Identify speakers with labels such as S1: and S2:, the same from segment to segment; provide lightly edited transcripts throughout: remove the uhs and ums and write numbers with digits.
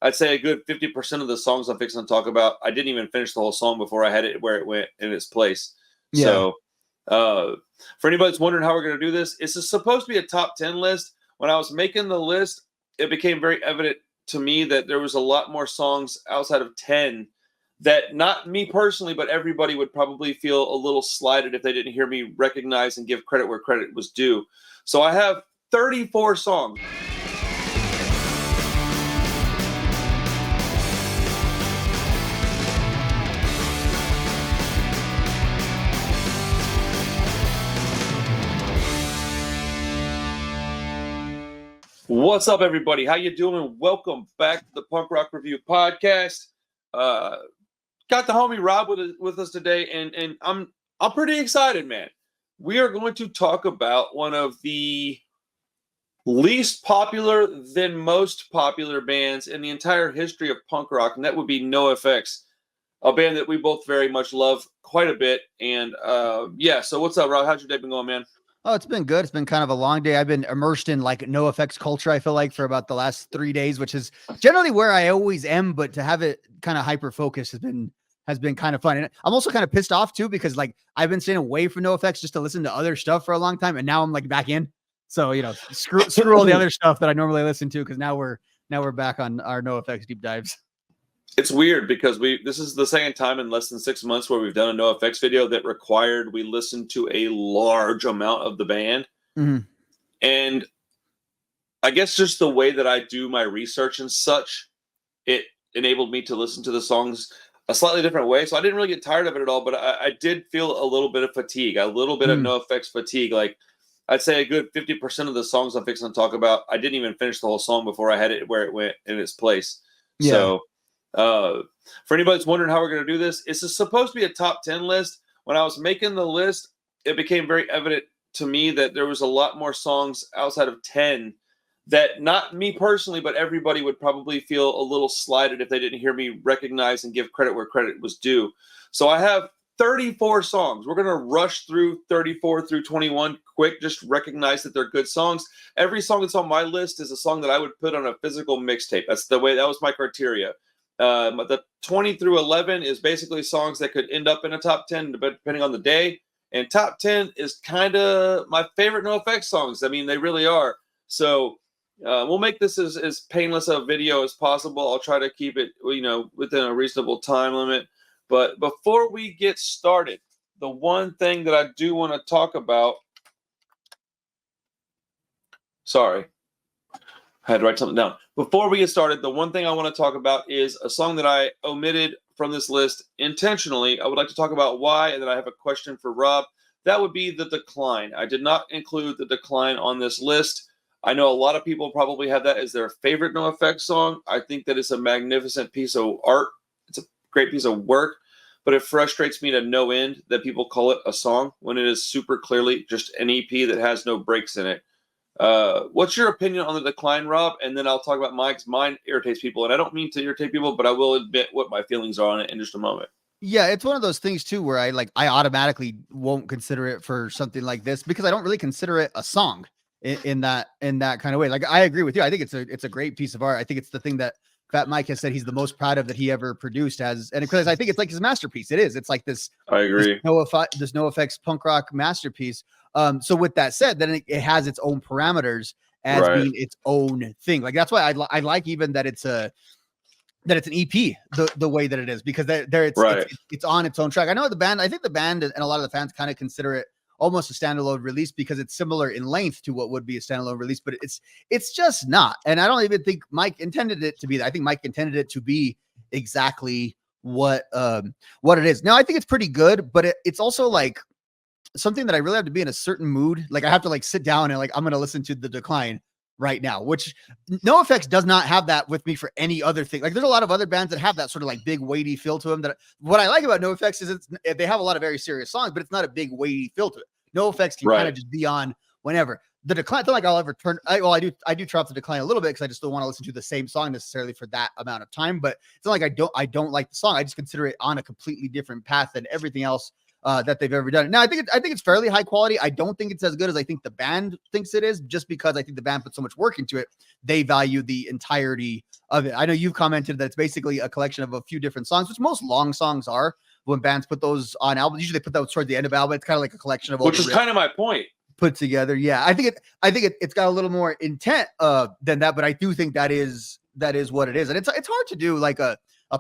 S1: I'd say a good 50% of the songs I'm fixing to talk about, I didn't even finish the whole song before I had it where it went in its place.
S2: Yeah.
S1: So, for anybody that's wondering how we're going to do this, it's supposed to be a top 10 list. When I was making the list, it became very evident to me that there was a lot more songs outside of 10 that, not me personally, but everybody would probably feel a little slighted if they didn't hear me recognize and give credit where credit was due. So I have 34 songs. What's up, everybody? How you doing? Welcome back to the Punk Rock Review Podcast. Got the homie Rob with us today, and I'm pretty excited, man. We are going to talk about one of the least popular than most popular bands in the entire history of punk rock, and that would be NOFX, a band that we both very much love quite a bit. And yeah, so what's up, Rob? How's your day been going, man?
S2: Oh, it's been good. It's been kind of a long day. I've been immersed in like NOFX culture, I feel like, for about the last 3 days, which is generally where I always am, but to have it kind of hyper focused has been kind of fun. And I'm also kind of pissed off too, because like I've been staying away from NOFX just to listen to other stuff for a long time, and now I'm like back in. So, you know, screw all the other stuff that I normally listen to, because now we're back on our NOFX deep dives.
S1: It's weird because this is the second time in less than 6 months where we've done a NOFX video that required we listen to a large amount of the band.
S2: Mm-hmm.
S1: And I guess just the way that I do my research and such, it enabled me to listen to the songs a slightly different way. So I didn't really get tired of it at all, but I did feel a little bit of fatigue, a little bit of NOFX fatigue. Like, I'd say a good 50% of the songs I'm fixing to talk about, I didn't even finish the whole song before I had it where it went in its place.
S2: Yeah.
S1: So for anybody that's wondering how we're going to do this, it's supposed to be a top 10 list. When I was making the list, it became very evident to me that there was a lot more songs outside of 10 that, not me personally, but everybody would probably feel a little slighted if they didn't hear me recognize and give credit where credit was due. So I have 34 songs. We're going to rush through 34 through 21 quick. Just recognize that they're good songs. Every song that's on my list is a song that I would put on a physical mixtape. That was my criteria. The 20 through 11 is basically songs that could end up in a top 10 depending on the day. And top 10 is kind of my favorite NOFX songs. I mean, they really are. So we'll make this as painless a video as possible. I'll try to keep it, within a reasonable time limit. But before we get started, the one thing that I do want to talk about. Sorry. I had to write something down. Before we get started, the one thing I want to talk about is a song that I omitted from this list intentionally. I would like to talk about why, and then I have a question for Rob. That would be The Decline. I did not include The Decline on this list. I know a lot of people probably have that as their favorite NOFX song. I think that it's a magnificent piece of art. It's a great piece of work, but it frustrates me to no end that people call it a song when it is super clearly just an EP that has no breaks in it. What's your opinion on The Decline, Rob? And then I'll talk about mine irritates people, and I don't mean to irritate people, but I will admit what my feelings are on it in just a moment.
S2: Yeah, it's one of those things too where I automatically won't consider it for something like this, because I don't really consider it a song in that kind of way. Like, I agree with you. I think it's a great piece of art. I think it's the thing that Fat Mike has said he's the most proud of that he ever produced, and because I think it's like his masterpiece. It is. It's like this.
S1: I agree.
S2: This NOFX punk rock masterpiece. So with that said, then it has its own parameters as being its own thing. Like, that's why I like even that it's an EP the way that it is, because it's on its own track. I know I think the band and a lot of the fans kind of consider it almost a standalone release because it's similar in length to what would be a standalone release, but it's just not. And I don't even think Mike intended it to be that. I think Mike intended it to be exactly what it is. Now, I think it's pretty good, but it's also like something that I really have to be in a certain mood. Like, I have to like sit down and like, I'm going to listen to The Decline right now, which NOFX does not have that with me for any other thing. Like, there's a lot of other bands that have that sort of like big weighty feel to them. That what I like about NOFX is they have a lot of very serious songs, but it's not a big weighty feel to it. NOFX can kind of just be on whenever. The Decline, it's not like I'll ever turn. I do try off The Decline a little bit because I just don't want to listen to the same song necessarily for that amount of time. But it's not like I don't like the song. I just consider it on a completely different path than everything else that they've ever done. Now, I think it's fairly high quality. I don't think it's as good as I think the band thinks it is, just because I think the band put so much work into it. They value the entirety of it. I know you've commented that it's basically a collection of a few different songs, which most long songs are. When bands put those on albums, usually they put those towards the end of the album. It's kind of like a collection of,
S1: which is kind of my point,
S2: put together. Yeah, I think it's got a little more intent than that, but I do think that is what it is, and it's hard to do like a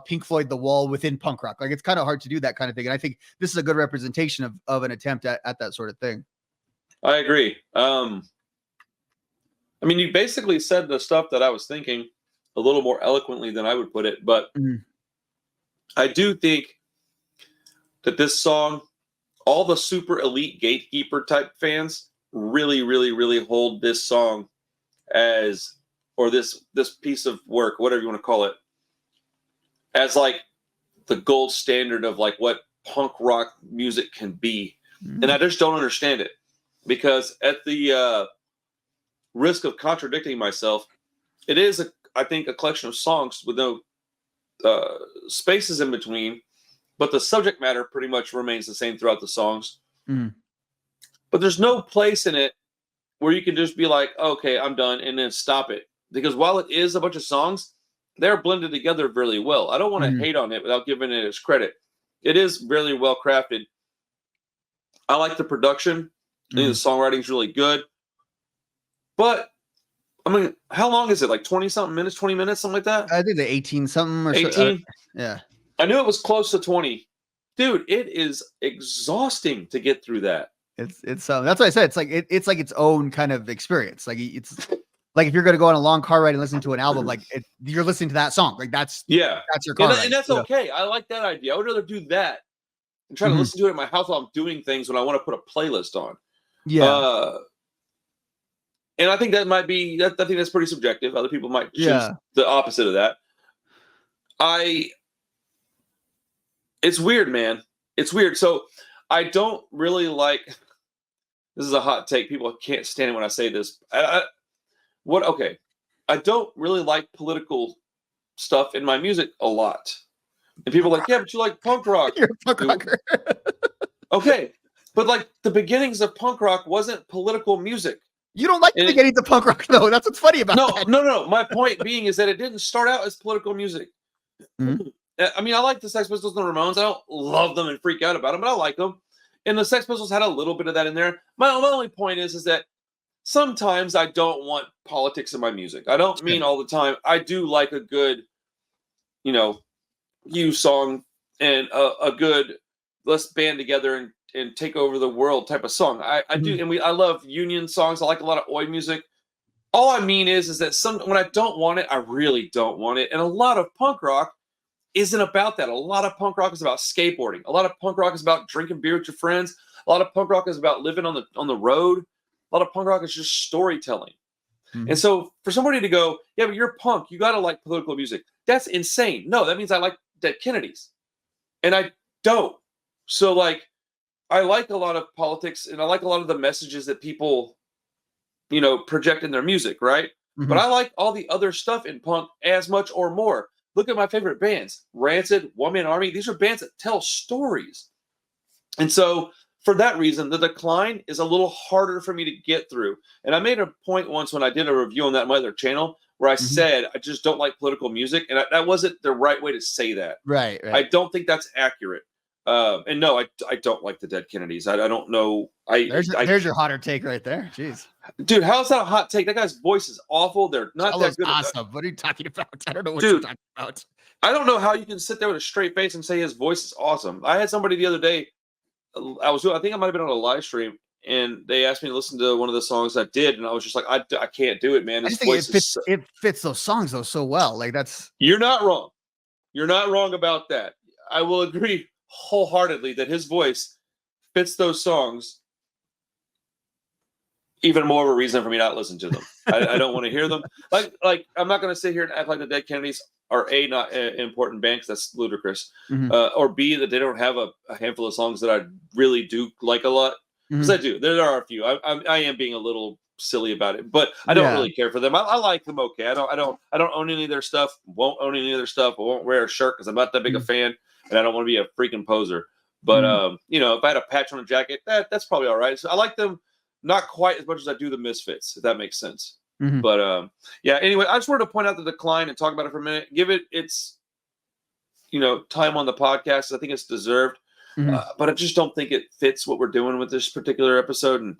S2: Pink Floyd The Wall within punk rock. Like, it's kind of hard to do that kind of thing, and I think this is a good representation of an attempt at that sort of thing.
S1: I agree. I mean, you basically said the stuff that I was thinking a little more eloquently than I would put it, but I do think that this song, all the super elite gatekeeper type fans really, really, really hold this song as, or this piece of work, whatever you want to call it, as like the gold standard of like what punk rock music can be. And I just don't understand it, because at the risk of contradicting myself, it is, I think, a collection of songs with no spaces in between, but the subject matter pretty much remains the same throughout the songs. But there's no place in it where you can just be like, okay, I'm done, and then stop it. Because while it is a bunch of songs, they're blended together really well. I don't want to hate on it without giving it its credit. It is really well crafted. I like the production. I think the songwriting is really good. But I mean, how long is it? Like 20-something minutes, 20 minutes, something like that?
S2: I think the 18-something or
S1: 18?
S2: So, yeah.
S1: I knew it was close to 20. Dude, it is exhausting to get through that.
S2: It's that's what I said. It's like it's like its own kind of experience. Like, it's like if you're going to go on a long car ride and listen to an album, like you're listening to that song. Like that's your car ride,
S1: and that's okay. I like that idea. I would rather do that and try to listen to it in my house while I'm doing things when I want to put a playlist on. Yeah. And I think that might be I think that's pretty subjective. Other people might choose the opposite of that. It's weird, man. It's weird. So I don't really like. This is a hot take. People can't stand it when I say this. Okay. I don't really like political stuff in my music a lot. And people are like, yeah, but you like punk rock.
S2: You're a punk rocker.
S1: Okay. But like the beginnings of punk rock wasn't political music.
S2: You don't like the beginnings of punk rock, though. That's what's funny about that.
S1: No. My point being is that it didn't start out as political music. I mean, I like the Sex Pistols and the Ramones. I don't love them and freak out about them, but I like them. And the Sex Pistols had a little bit of that in there. My only point is that sometimes I don't want politics in my music. I don't mean all the time. I do like a good, you song and a good let's band together and take over the world type of song. I do, and I love union songs. I like a lot of oi music. All I mean is that when I don't want it, I really don't want it. And a lot of punk rock isn't about that. A lot of punk rock is about skateboarding. A lot of punk rock is about drinking beer with your friends. A lot of punk rock is about living on the road. A lot of punk rock is just storytelling. And so for somebody to go, yeah, but you're punk, you got to like political music. That's insane. No, that means I like Dead Kennedys. And I don't. So like, I like a lot of politics and I like a lot of the messages that people, project in their music, right? But I like all the other stuff in punk as much or more. Look at my favorite bands, Rancid, One Man Army. These are bands that tell stories. And so for that reason, the decline is a little harder for me to get through. And I made a point once when I did a review on that on my other channel where I said, I just don't like political music. And that wasn't the right way to say that.
S2: Right.
S1: I don't think that's accurate. And no, I don't like the Dead Kennedys. I don't know.
S2: There's your hotter take right there. Jeez.
S1: Dude, how is that a hot take? That guy's voice is awful. They're not that good.
S2: Awesome. What are you talking about? I don't know what you're talking about.
S1: I don't know how you can sit there with a straight face and say his voice is awesome. I had somebody the other day. I think I might have been on a live stream, and they asked me to listen to one of the songs I did, and I was just like, I can't do it, man.
S2: I just think it fits those songs though so well. Like
S1: you're not wrong. You're not wrong about that. I will agree wholeheartedly that his voice fits those songs. Even more of a reason for me not to listen to them. I don't want to hear them. Like I'm not going to sit here and act like the Dead Kennedys are A, not an important band, because that's ludicrous, or B, that they don't have a handful of songs that I really do like a lot, because I do. There are a few. I am being a little silly about it, but I don't really care for them. I like them. Okay, I don't own any of their stuff. Won't own any of their stuff. I won't wear a shirt because I'm not that big a fan, and I don't want to be a freaking poser. But you know, if I had a patch on a jacket, that's probably all right. So I like them not quite as much as I do the Misfits, if that makes sense. But yeah. Anyway, I just wanted to point out the decline and talk about it for a minute. Give it its, you know, time on the podcast. I think it's deserved. But I just don't think it fits what we're doing with this particular episode. And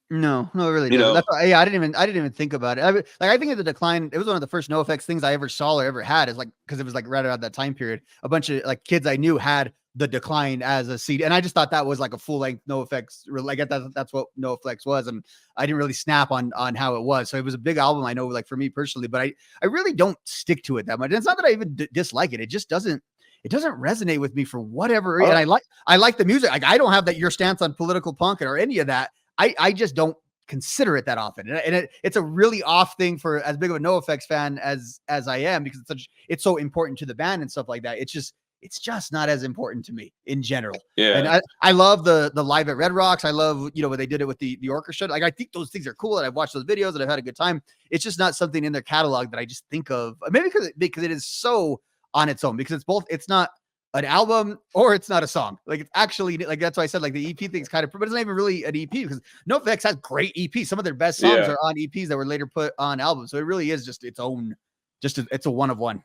S2: no, it really doesn't. That's why, yeah, I didn't even think about it. I think of the decline. It was one of the first NOFX things I ever saw or ever had. Is like because it was like right around that time period. A bunch of like kids I knew had the decline as a CD, and I just thought that was like a full length NOFX. Like that's what NOFX was, and I didn't really snap on how it was. So it was a big album. I know, like for me personally, but I really don't stick to it that much. And it's not that I even dislike it. It just doesn't. It doesn't resonate with me for whatever reason. I like the music. Like I don't have your stance on political punk or any of that. I just don't consider it that often. And it's a really off thing for as big of a NOFX fan as I am, because it's so important to the band and stuff like that. It's just not as important to me in general.
S1: Yeah.
S2: And I love the live at Red Rocks. I love, you know, when they did it with the orchestra. Like I think those things are cool, and I've watched those videos and I've had a good time. It's just not something in their catalog that I just think of, maybe because it is so on its own, because it's both, it's not an album or it's not a song. Like it's actually, like that's why I said like the EP thing's kind of, but it's not even really an EP, because NOFX has great EPs. Some of their best songs are on EPs that were later put on albums. So it really is just its own, it's a one of one.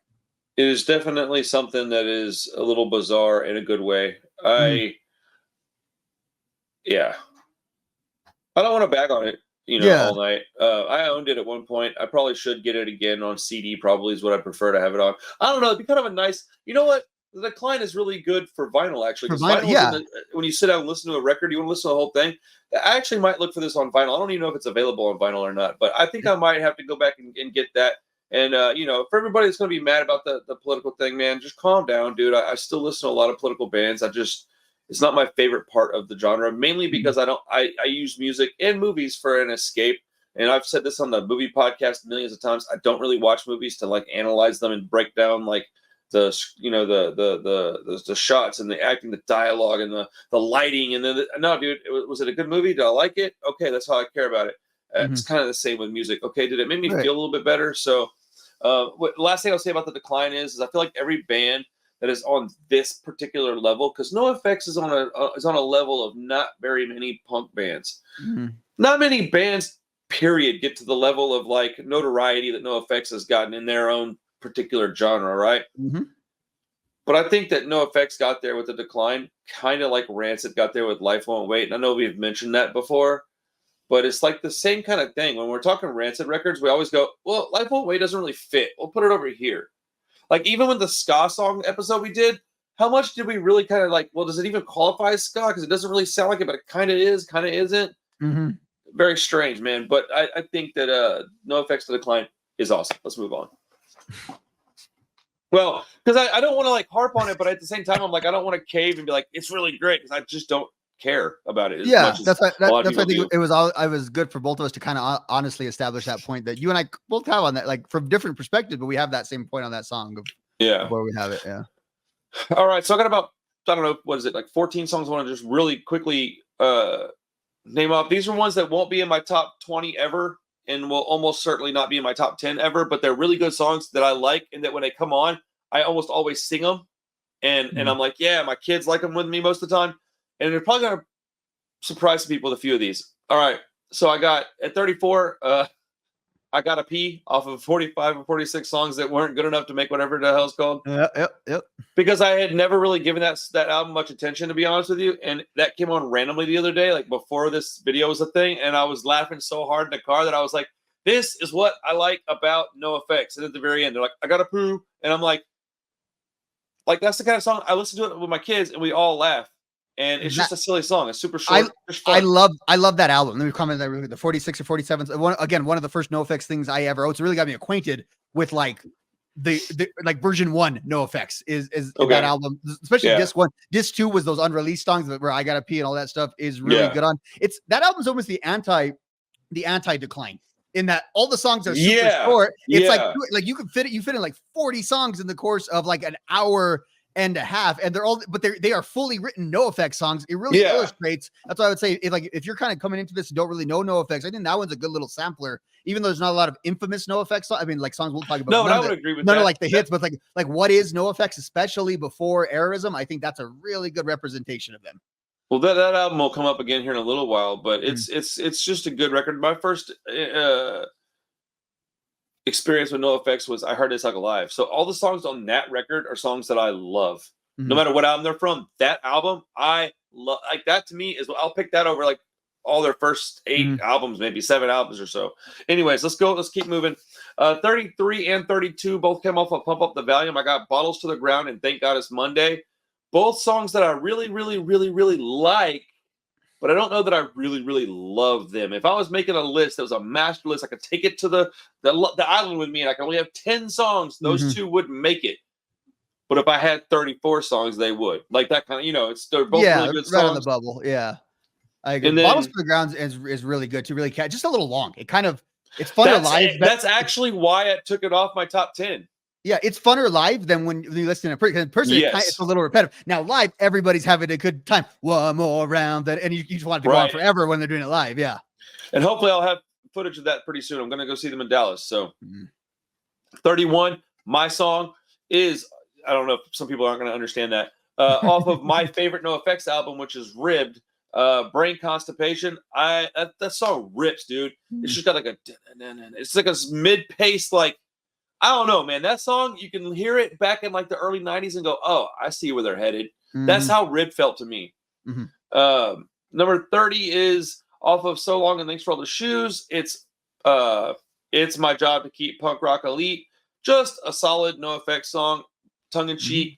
S1: It is definitely something that is a little bizarre in a good way. I don't want to bag on it, you know, all night. I owned it at one point. I probably should get it again on CD. Probably is what I prefer to have it on. I don't know. It'd be kind of a nice, you know what? The decline is really good for vinyl, actually. For vinyl, when you sit down and listen to a record, you want to listen to the whole thing. I actually might look for this on vinyl. I don't even know if it's available on vinyl or not, but I think I might have to go back and get that. And, you know, for everybody that's going to be mad about the political thing, man, just calm down, dude. I still listen to a lot of political bands. It's not my favorite part of the genre, mainly because I use music and movies for an escape. And I've said this on the movie podcast millions of times. I don't really watch movies to like analyze them and break down like the, you know, the shots and the acting, the dialogue and the lighting. And then no, dude, was it a good movie? Did I like it? Okay. That's how I care about it. It's kind of the same with music. Okay. Did it make me feel a little bit better? So, last thing I'll say about the decline is I feel like every band that is on this particular level, because NOFX is on a level of not very many punk bands. Not many bands, period, get to the level of like notoriety that NOFX has gotten in their own particular genre, right? But I think that NOFX got there with the decline, kind of like Rancid got there with Life Won't Wait. And I know we've mentioned that before, but it's like the same kind of thing. When we're talking Rancid records, we always go, well, Life Won't Wait doesn't really fit. We'll put it over here. Like even with the ska song episode we did, how much did we really kind of like, well, does it even qualify as ska? Because it doesn't really sound like it, but it kind of is, kind of isn't. Very strange, man. But I think that NOFX to Decline is awesome. Let's move on. Well, because I don't want to like harp on it, but at the same time, I'm like, I don't want to cave and be like, it's really great, because I just don't care about it.
S2: That's why I think it was good for both of us to kind of honestly establish that point that you and I both have on that, like from different perspectives, but we have that same point on that song of where we have it.
S1: All right, so I got about, I don't know, what is it, like 14 songs I want to just really quickly name off. These are ones that won't be in my top 20 ever and will almost certainly not be in my top 10 ever, but they're really good songs that I like, and that when they come on, I almost always sing them, and I'm like, yeah, my kids like them with me most of the time. And they're probably going to surprise some people with a few of these. All right. So I got at 34, I got a P off of 45 or 46 songs that weren't good enough to make whatever the hell it's called.
S2: Yep.
S1: Because I had never really given that album much attention, to be honest with you. And that came on randomly the other day, like before this video was a thing. And I was laughing so hard in the car that I was like, this is what I like about NOFX. And at the very end, they're like, I got a poo. And I'm like, that's the kind of song I listen to it with my kids and we all laugh. And it's just a silly song. It's super short.
S2: I love that album. Let me comment that the 46 or 47. One of the first NOFX things I ever wrote. It's really got me acquainted with like the like version 1 NOFX is that album, especially disc 1. Disc 2 was those unreleased songs where I Gotta Pee and all that stuff is really good on. It's that album's almost the anti decline, in that all the songs are super short. It's like you fit in like 40 songs in the course of like an hour and a half, and they are fully written NOFX songs. It really illustrates. That's why I would say if you're kind of coming into this and don't really know NOFX, I think that one's a good little sampler even though there's not a lot of infamous NoFX songs. I mean, like songs we'll talk about.
S1: No, but I would agree with
S2: none
S1: that.
S2: of like the hits, but like what is NoFX, especially before Errorism. I think that's a really good representation of them.
S1: Well, that album will come up again here in a little while, but it's just a good record. My first experience with NoFX was I heard It's Like Alive. So all the songs on that record are songs that I love. No matter what album they're from, that album I love. Like that to me is I'll pick that over like all their first 8 albums, maybe 7 albums or so. Anyways, let's go. Let's keep moving. 33 and 32 both came off of Pump Up the Volume. I got Bottles to the Ground and Thank God It's Monday. Both songs that I really, really, really, really like, but I don't know that I really, really love them. If I was making a list that was a master list, I could take it to the island with me, and I could only have 10 songs. Those 2 wouldn't make it. But if I had 34 songs, they would. Like that kind of, they're both really good songs.
S2: Right on the bubble. Yeah. I agree. Bottles to the Ground is really good too. Really just a little long. It's funner live.
S1: That's actually why I took it off my top 10.
S2: Yeah, it's funner live than when you listen to it. In person, it's a little repetitive. Now, live, everybody's having a good time. One more round, and you just want it to go on forever when they're doing it live. Yeah.
S1: And hopefully I'll have footage of that pretty soon. I'm going to go see them in Dallas. So 31, my song is, I don't know if some people aren't going to understand that, off of my favorite NoFX album, which is Ribbed, Brain Constipation. That song rips, dude. It's just got like it's like a mid-paced, like, I don't know, man. That song, you can hear it back in like the early 90s and go, oh, I see where they're headed. That's how Ribbed felt to me. Number 30 is off of So Long and Thanks for All the Shoes. It's My Job to Keep Punk Rock Elite. Just a solid NoFX song, tongue-in-cheek,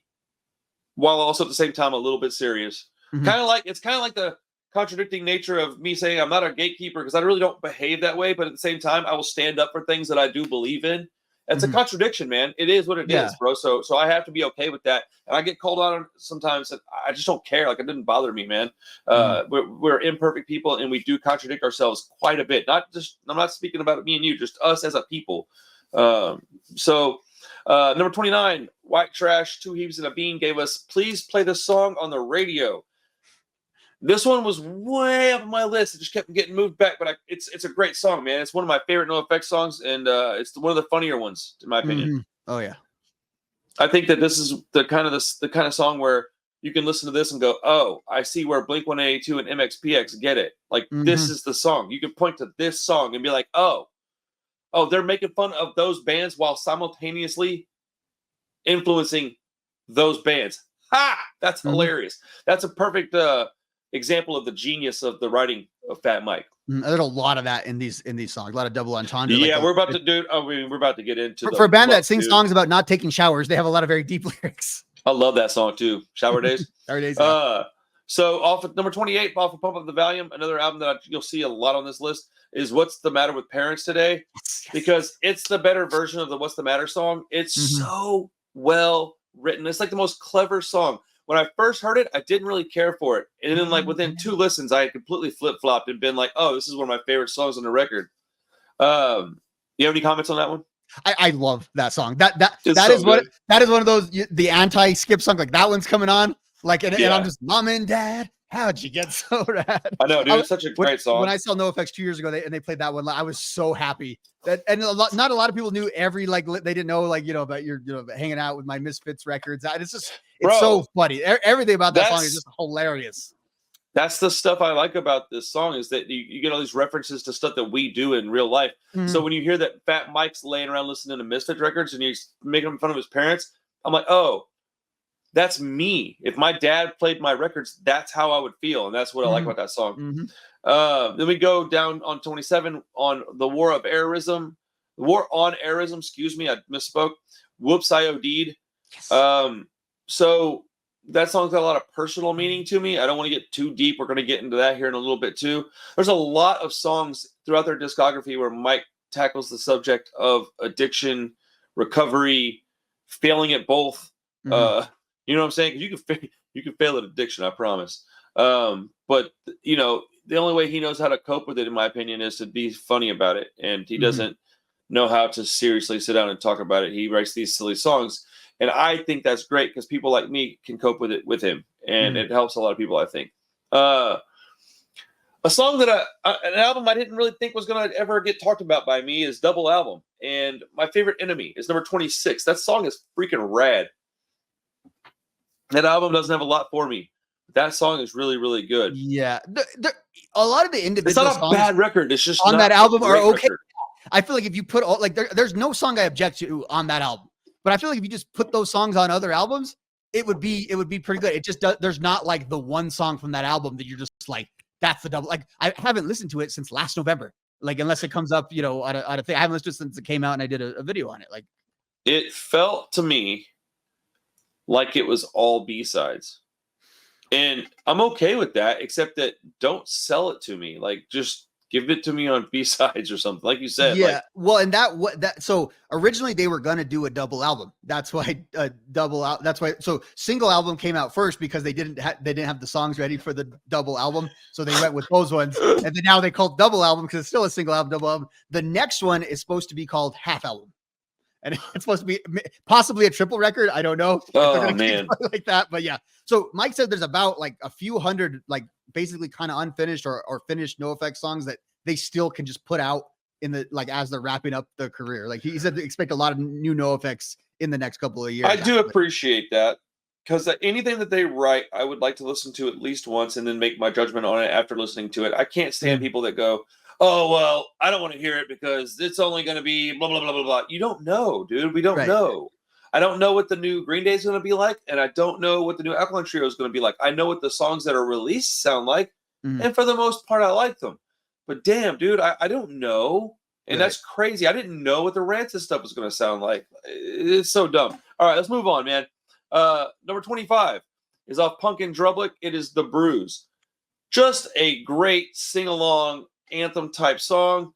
S1: while also at the same time a little bit serious. It's kind of like the contradicting nature of me saying I'm not a gatekeeper because I really don't behave that way, but at the same time I will stand up for things that I do believe in. It's a contradiction, man. It is what it is, bro. So I have to be okay with that. And I get called on sometimes, and I just don't care. Like, it didn't bother me, man. We're imperfect people, and we do contradict ourselves quite a bit. I'm not speaking about me and you, just us as a people. Number 29, White Trash, Two Heaves and a Bean gave us Please Play This Song on the Radio. This one was way up on my list. It just kept getting moved back, but it's a great song, man. It's one of my favorite NoFX songs, and it's one of the funnier ones, in my opinion.
S2: Oh yeah,
S1: I think that this is the kind of song where you can listen to this and go, "Oh, I see where Blink-182 and MXPX get it." Like this is the song. You can point to this song and be like, "Oh, they're making fun of those bands while simultaneously influencing those bands." Ha! That's hilarious. That's a perfect example of the genius of the writing of Fat Mike.
S2: There's a lot of that in these songs. A lot of double entendre.
S1: Yeah, we're about to do. We're about to get into
S2: for a band that sings songs about not taking showers. They have a lot of very deep lyrics.
S1: I love that song too. Shower Days.
S2: Shower Days. Yeah.
S1: So off of number 28, off of Pump Up the Volume, another album that you'll see a lot on this list is What's the Matter with Parents Today, because it's the better version of the What's the Matter song. It's so well written. It's like the most clever song. When I first heard it, I didn't really care for it. And then like within 2 listens, I had completely flip-flopped and been like, oh, this is one of my favorite songs on the record. You have any comments on that one?
S2: I love that song. That is one of those, the anti-skip song. Like that one's coming on. Like, and I'm just, Mom and Dad, how'd you get so rad?
S1: I know, dude. It's such a great song.
S2: When I saw NoFX 2 years ago, they played that one. I was so happy not a lot of people knew every, like, they didn't know, like, about your, hanging out with my Misfits records. It's so funny. Everything about that song is just hilarious.
S1: That's the stuff I like about this song, is that you get all these references to stuff that we do in real life. So when you hear that Fat Mike's laying around listening to Misfits records and he's making fun of his parents, I'm like, oh, that's me. If my dad played my records, that's how I would feel. And that's what I like about that song. Then we go down on 27 on the War on Errorism, excuse me, I misspoke. Whoops, I OD'd. So that song's got a lot of personal meaning to me. I don't want to get too deep. We're going to get into that here in a little bit too. There's a lot of songs throughout their discography where Mike tackles the subject of addiction, recovery, failing at both. You know what I'm saying? You can fail at addiction, I promise. But the only way he knows how to cope with it, in my opinion, is to be funny about it. And he doesn't know how to seriously sit down and talk about it. He writes these silly songs. And I think that's great because people like me can cope with it with him. And it helps a lot of people, I think. A song that an album I didn't really think was going to ever get talked about by me is Double Album. And my favorite enemy is number 26. That song is freaking rad. That album doesn't have a lot for me. That song is really, really good.
S2: Yeah. A lot of the individual
S1: It's not a bad record. It's just
S2: on that album are okay.
S1: Record.
S2: I feel like if you put all like there's no song I object to on that album. But I feel like if you just put those songs on other albums, it would be pretty good. It just does, there's not like the one song from that album that you're just like, that's the double. Like I haven't listened to it since last November. Like unless it comes up, you know, on a thing. I haven't listened to it since it came out and I did a video on it. Like
S1: it felt to me like it was all B-sides. And I'm okay with that, except that don't sell it to me. Like just give it to me on B-sides or something. Like you said.
S2: Yeah.
S1: Like,
S2: well, and so originally they were going to do a double album. That's why that's why. So single album came out first because they didn't have the songs ready for the double album. So they went with those ones. And then now they called double album because it's still a single album, double album. The next one is supposed to be called half album. And it's supposed to be possibly a triple record. I don't know.
S1: Oh man.
S2: Like that. But yeah. So Mike said there's about like a few hundred, like basically kind of unfinished or finished NOFX songs that they still can just put out in the, like, as they're wrapping up their career. Like he said, expect a lot of new NOFX in the next couple of years.
S1: I do appreciate that because anything that they write, I would like to listen to at least once and then make my judgment on it after listening to it. I can't stand people that go, oh, well, I don't want to hear it because it's only going to be blah, blah, blah, blah, blah. You don't know, dude. We don't know. I don't know what the new Green Day is going to be like, and I don't know what the new Alkaline Trio is going to be like. I know what the songs that are released sound like, and for the most part, I like them. But damn, dude, I don't know. And that's crazy. I didn't know what the Rancid stuff was going to sound like. It's so dumb. All right, let's move on, man. Number 25 is off Punkin' Drublick. It is The Bruise. Just a great sing-along anthem type song.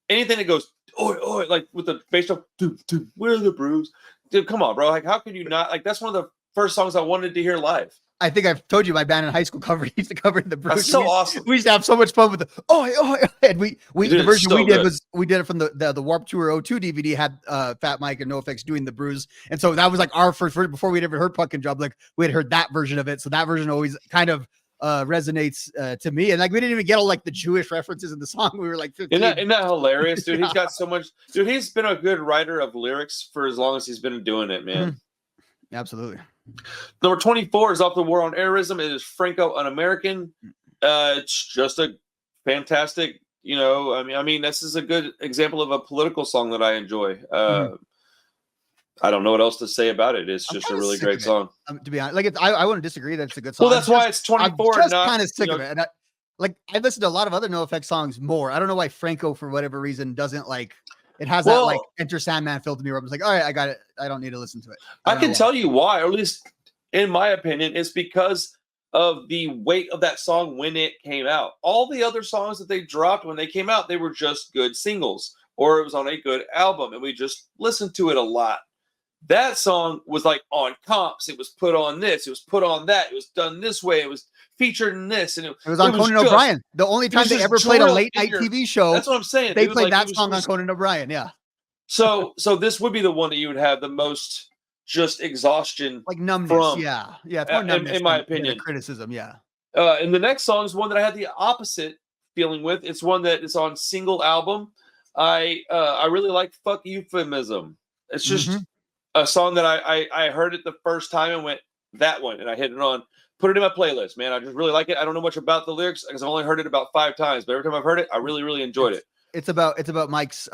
S1: Anything that goes, oi, oi, like with the bass drum, we're the Bruise. Dude, come on, bro. Like, how can you not? Like, that's one of the first songs I wanted to hear live.
S2: I think I've told you my band in high school used to cover The Bruise.
S1: That's so awesome.
S2: We used to have so much fun with the and the version we did was we did it from the Warped Tour 02 DVD had Fat Mike and NOFX doing The Bruise, and so that was like our first version before we'd ever heard Punkin' Drublick. We had heard that version of it, so that version always kind of resonates to me. And like we didn't even get all like the Jewish references in the song. We were like 15.
S1: Isn't that hilarious, dude? He's got so much. Dude, he's been a good writer of lyrics for as long as he's been doing it, man.
S2: Absolutely.
S1: Number 24 is off The War on Airism. It is Franco Un-American. It's just a fantastic, you know, I mean, this is a good example of a political song that I enjoy. I don't know what else to say about it. It's just a really great song.
S2: To be honest, like I wouldn't disagree that it's a good song.
S1: Well, that's why it's 24.
S2: I'm just kind of sick of it. And I listened to a lot of other NOFX songs more. I don't know why Franco, for whatever reason, doesn't like. It has that like Enter Sandman feel to me where I'm just like, all right, I got it. I don't need to listen to it.
S1: I can tell you why, or at least in my opinion, it's because of the weight of that song when it came out. All the other songs that they dropped when they came out, they were just good singles or it was on a good album and we just listened to it a lot. That song was like on comps. It was put on this. It was put on that. It was done this way. It was featured in this. And it
S2: was on Conan O'Brien. The only time they ever played a late night TV show.
S1: That's what I'm saying.
S2: They played that song on Conan O'Brien. Yeah.
S1: So this would be the one that you would have the most just exhaustion.
S2: Like numbness.
S1: From,
S2: yeah. Yeah. It's more numbness
S1: in my opinion.
S2: Criticism. Yeah.
S1: And the next song is one that I had the opposite feeling with. It's one that is on single album. I really like Fuck Euphemism. It's just a song that I heard it the first time and went, that one, and I hit it on, put it in my playlist, man. I just really like it. I don't know much about the lyrics because I've only heard it about 5 times, but every time I've heard it, I really, really enjoyed it.
S2: It's about Mike's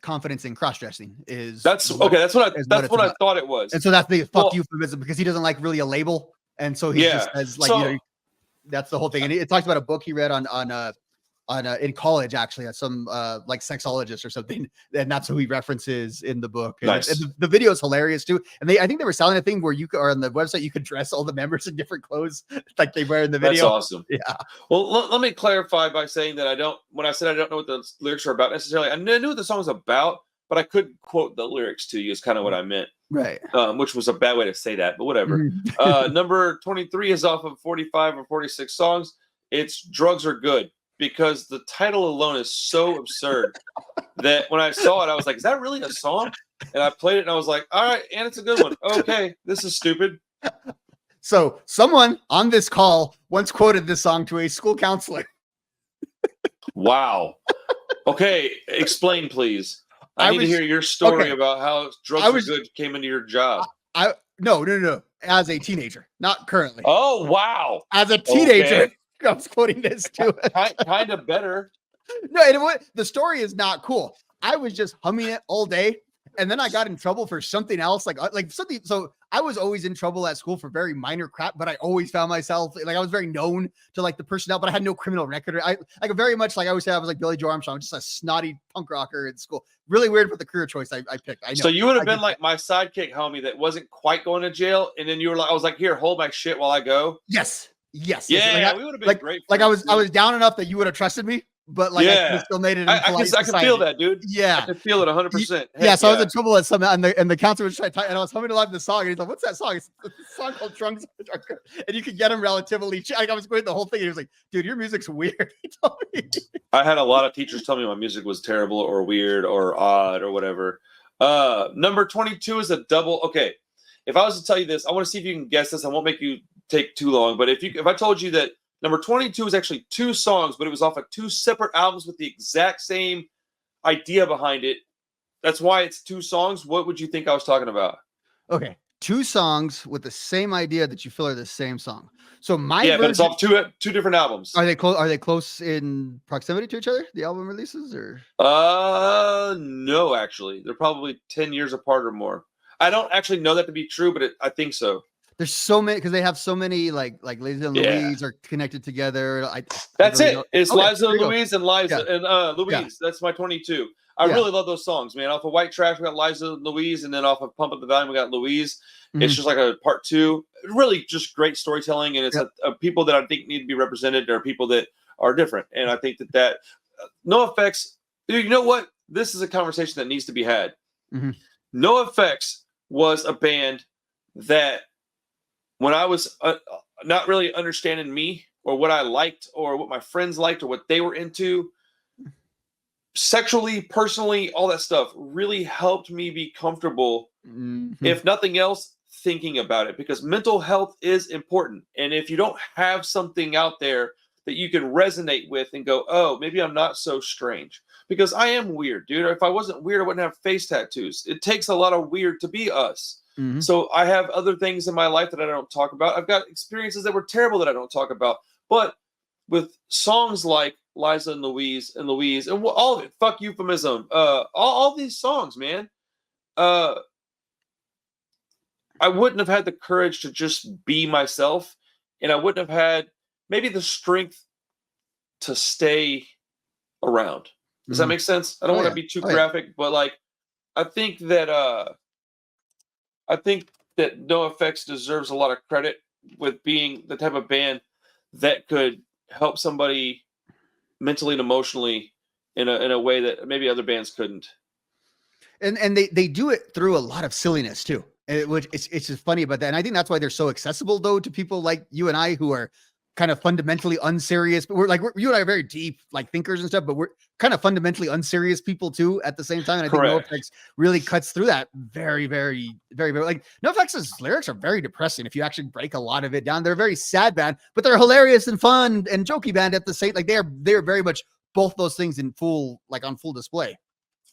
S2: confidence in cross-dressing. That's
S1: what I thought it was.
S2: And so that's the fuck euphemism because he doesn't like really a label. And so he just says like, you know, that's the whole thing. And it talks about a book he read on in college, actually, at some like sexologist or something, and that's who he references in the book. And,
S1: nice.
S2: And the video is hilarious too. And I think they were selling a thing where or on the website you could dress all the members in different clothes like they wear in the video.
S1: That's awesome.
S2: Yeah.
S1: Well, let me clarify by saying that when I said I don't know what the lyrics are about necessarily, I knew what the song was about, but I couldn't quote the lyrics to you is kind of what I meant.
S2: Right.
S1: Which was a bad way to say that, but whatever. Number 23 is off of 45 or 46 songs. It's Drugs Are Good. Because the title alone is so absurd that when I saw it, I was like, is that really a song? And I played it and I was like, all right, and it's a good one. Okay, this is stupid.
S2: So someone on this call once quoted this song to a school counselor.
S1: Wow. Okay, explain, please. I need to hear your story about how drugs are good came into your job.
S2: No. As a teenager, not currently.
S1: Oh, wow.
S2: As a teenager, I was quoting this too.
S1: Kind of better.
S2: No, the story is not cool. I was just humming it all day. And then I got in trouble for something else, like something. So I was always in trouble at school for very minor crap, but I always found myself like I was very known to like the personnel, but I had no criminal record. I like very much like I always say I was like Billy Joe Armstrong, just a snotty punk rocker in school. Really weird with the career choice I picked. I know.
S1: So you would have been like my sidekick homie that wasn't quite going to jail, and then you were like, I was like, here, hold my shit while I go.
S2: Yes.
S1: Yeah,
S2: like,
S1: we would have been great.
S2: Like I was down enough that you would have trusted me. But like, I still made it.
S1: I can feel that, dude.
S2: Yeah,
S1: I can feel it 100%.
S2: Yeah, so I was in trouble at some, and the counselor was trying to, and I was humming along the song, and he's like, "What's that song?" It's a song called "Drunks," and you could get him relatively. Like I was going the whole thing. And he was like, "Dude, your music's weird." He told me.
S1: I had a lot of teachers tell me my music was terrible or weird or odd or whatever. Number 22 is a double. Okay, if I was to tell you this, I want to see if you can guess this. I won't make you take too long, but if I told you that number 22 is actually 2 songs, but it was off of 2 separate albums with the exact same idea behind it. That's why it's 2 songs. What would you think I was talking about?
S2: Okay, 2 songs with the same idea that you feel are the same song. So
S1: but it's off 2 different albums.
S2: Are they close? Are they close in proximity to each other? The album releases, or
S1: no, actually, they're probably 10 years apart or more. I don't actually know that to be true, but I think so.
S2: There's so many because they have so many like Liza and Louise are connected together.
S1: That's really it. It's Liza and Louise and Liza and Louise.
S2: Yeah.
S1: That's my 22. I really love those songs, man. Off of White Trash, we got Liza and Louise, and then off of Pump Up the Volume, we got Louise. Mm-hmm. It's just like a part 2. Really, just great storytelling, and it's people that I think need to be represented. There are people that are different, and I think that NOFX. You know what? This is a conversation that needs to be had. Mm-hmm. NOFX was a band that, when I was not really understanding me or what I liked or what my friends liked or what they were into, sexually, personally, all that stuff really helped me be comfortable, if nothing else, thinking about it, because mental health is important. And if you don't have something out there that you can resonate with and go, oh, maybe I'm not so strange, because I am weird, dude. If I wasn't weird, I wouldn't have face tattoos. It takes a lot of weird to be us. Mm-hmm. So I have other things in my life that I don't talk about. I've got experiences that were terrible that I don't talk about. But with songs like Liza and Louise and all of it, fuck euphemism, all these songs, man, I wouldn't have had the courage to just be myself, and I wouldn't have had maybe the strength to stay around. Does that make sense? I don't want to be too graphic, but like, I think that NOFX deserves a lot of credit with being the type of band that could help somebody mentally and emotionally in a way that maybe other bands couldn't.
S2: And they do it through a lot of silliness too. Which it's just funny about that. And I think that's why they're so accessible though to people like you and I, who are kind of fundamentally unserious, but you and I are very deep like thinkers and stuff, but we're kind of fundamentally unserious people too at the same time. And I think NOFX really cuts through that very, very, very, very, like NOFX's lyrics are very depressing. If you actually break a lot of it down, they're a very sad band, but they're hilarious and fun and jokey band at the same, like they're very much both those things in full, like on full display.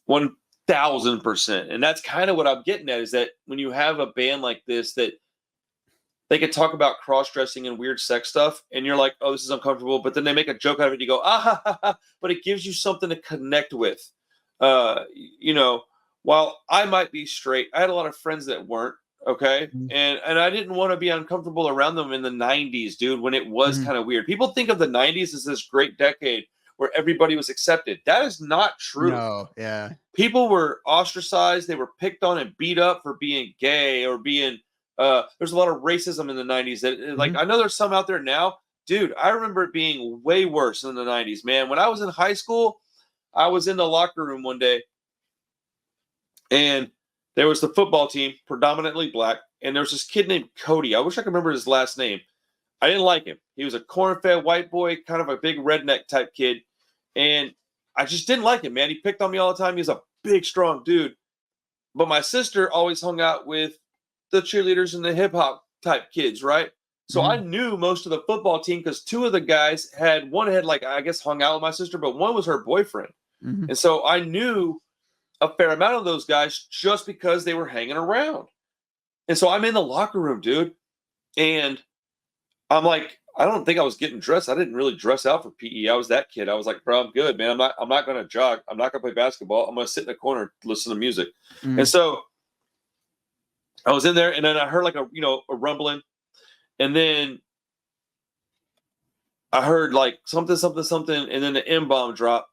S1: 1000%. And that's kind of what I'm getting at, is that when you have a band like this, that they could talk about cross-dressing and weird sex stuff, and you're like, oh, this is uncomfortable, but then they make a joke out of it, and you go, ah, ha, ha, ha, but it gives you something to connect with. While I might be straight, I had a lot of friends that weren't, okay? Mm-hmm. And I didn't want to be uncomfortable around them in the 90s, dude, when it was kind of weird. People think of the 90s as this great decade where everybody was accepted. That is not true.
S2: No, yeah.
S1: People were ostracized. They were picked on and beat up for being gay or being... there's a lot of racism in the 90s. That, like, I know there's some out there now. Dude, I remember it being way worse in the 90s, man. When I was in high school, I was in the locker room one day, and there was the football team, predominantly black, and there was this kid named Cody. I wish I could remember his last name. I didn't like him. He was a corn-fed white boy, kind of a big redneck type kid, and I just didn't like him, man. He picked on me all the time. He was a big, strong dude. But my sister always hung out with the cheerleaders and the hip-hop type kids, right? So I knew most of the football team because two of the guys one had like, I guess, hung out with my sister, but one was her boyfriend. And so I knew a fair amount of those guys just because they were hanging around. And so I'm in the locker room, dude. And I'm like, I don't think I was getting dressed. I didn't really dress out for PE. I was that kid. I was like, bro, I'm good, man. I'm not going to jog. I'm not going to play basketball. I'm going to sit in the corner and listen to music. And so I was in there, and then I heard like a rumbling. And then I heard like something, and then the M-bomb dropped.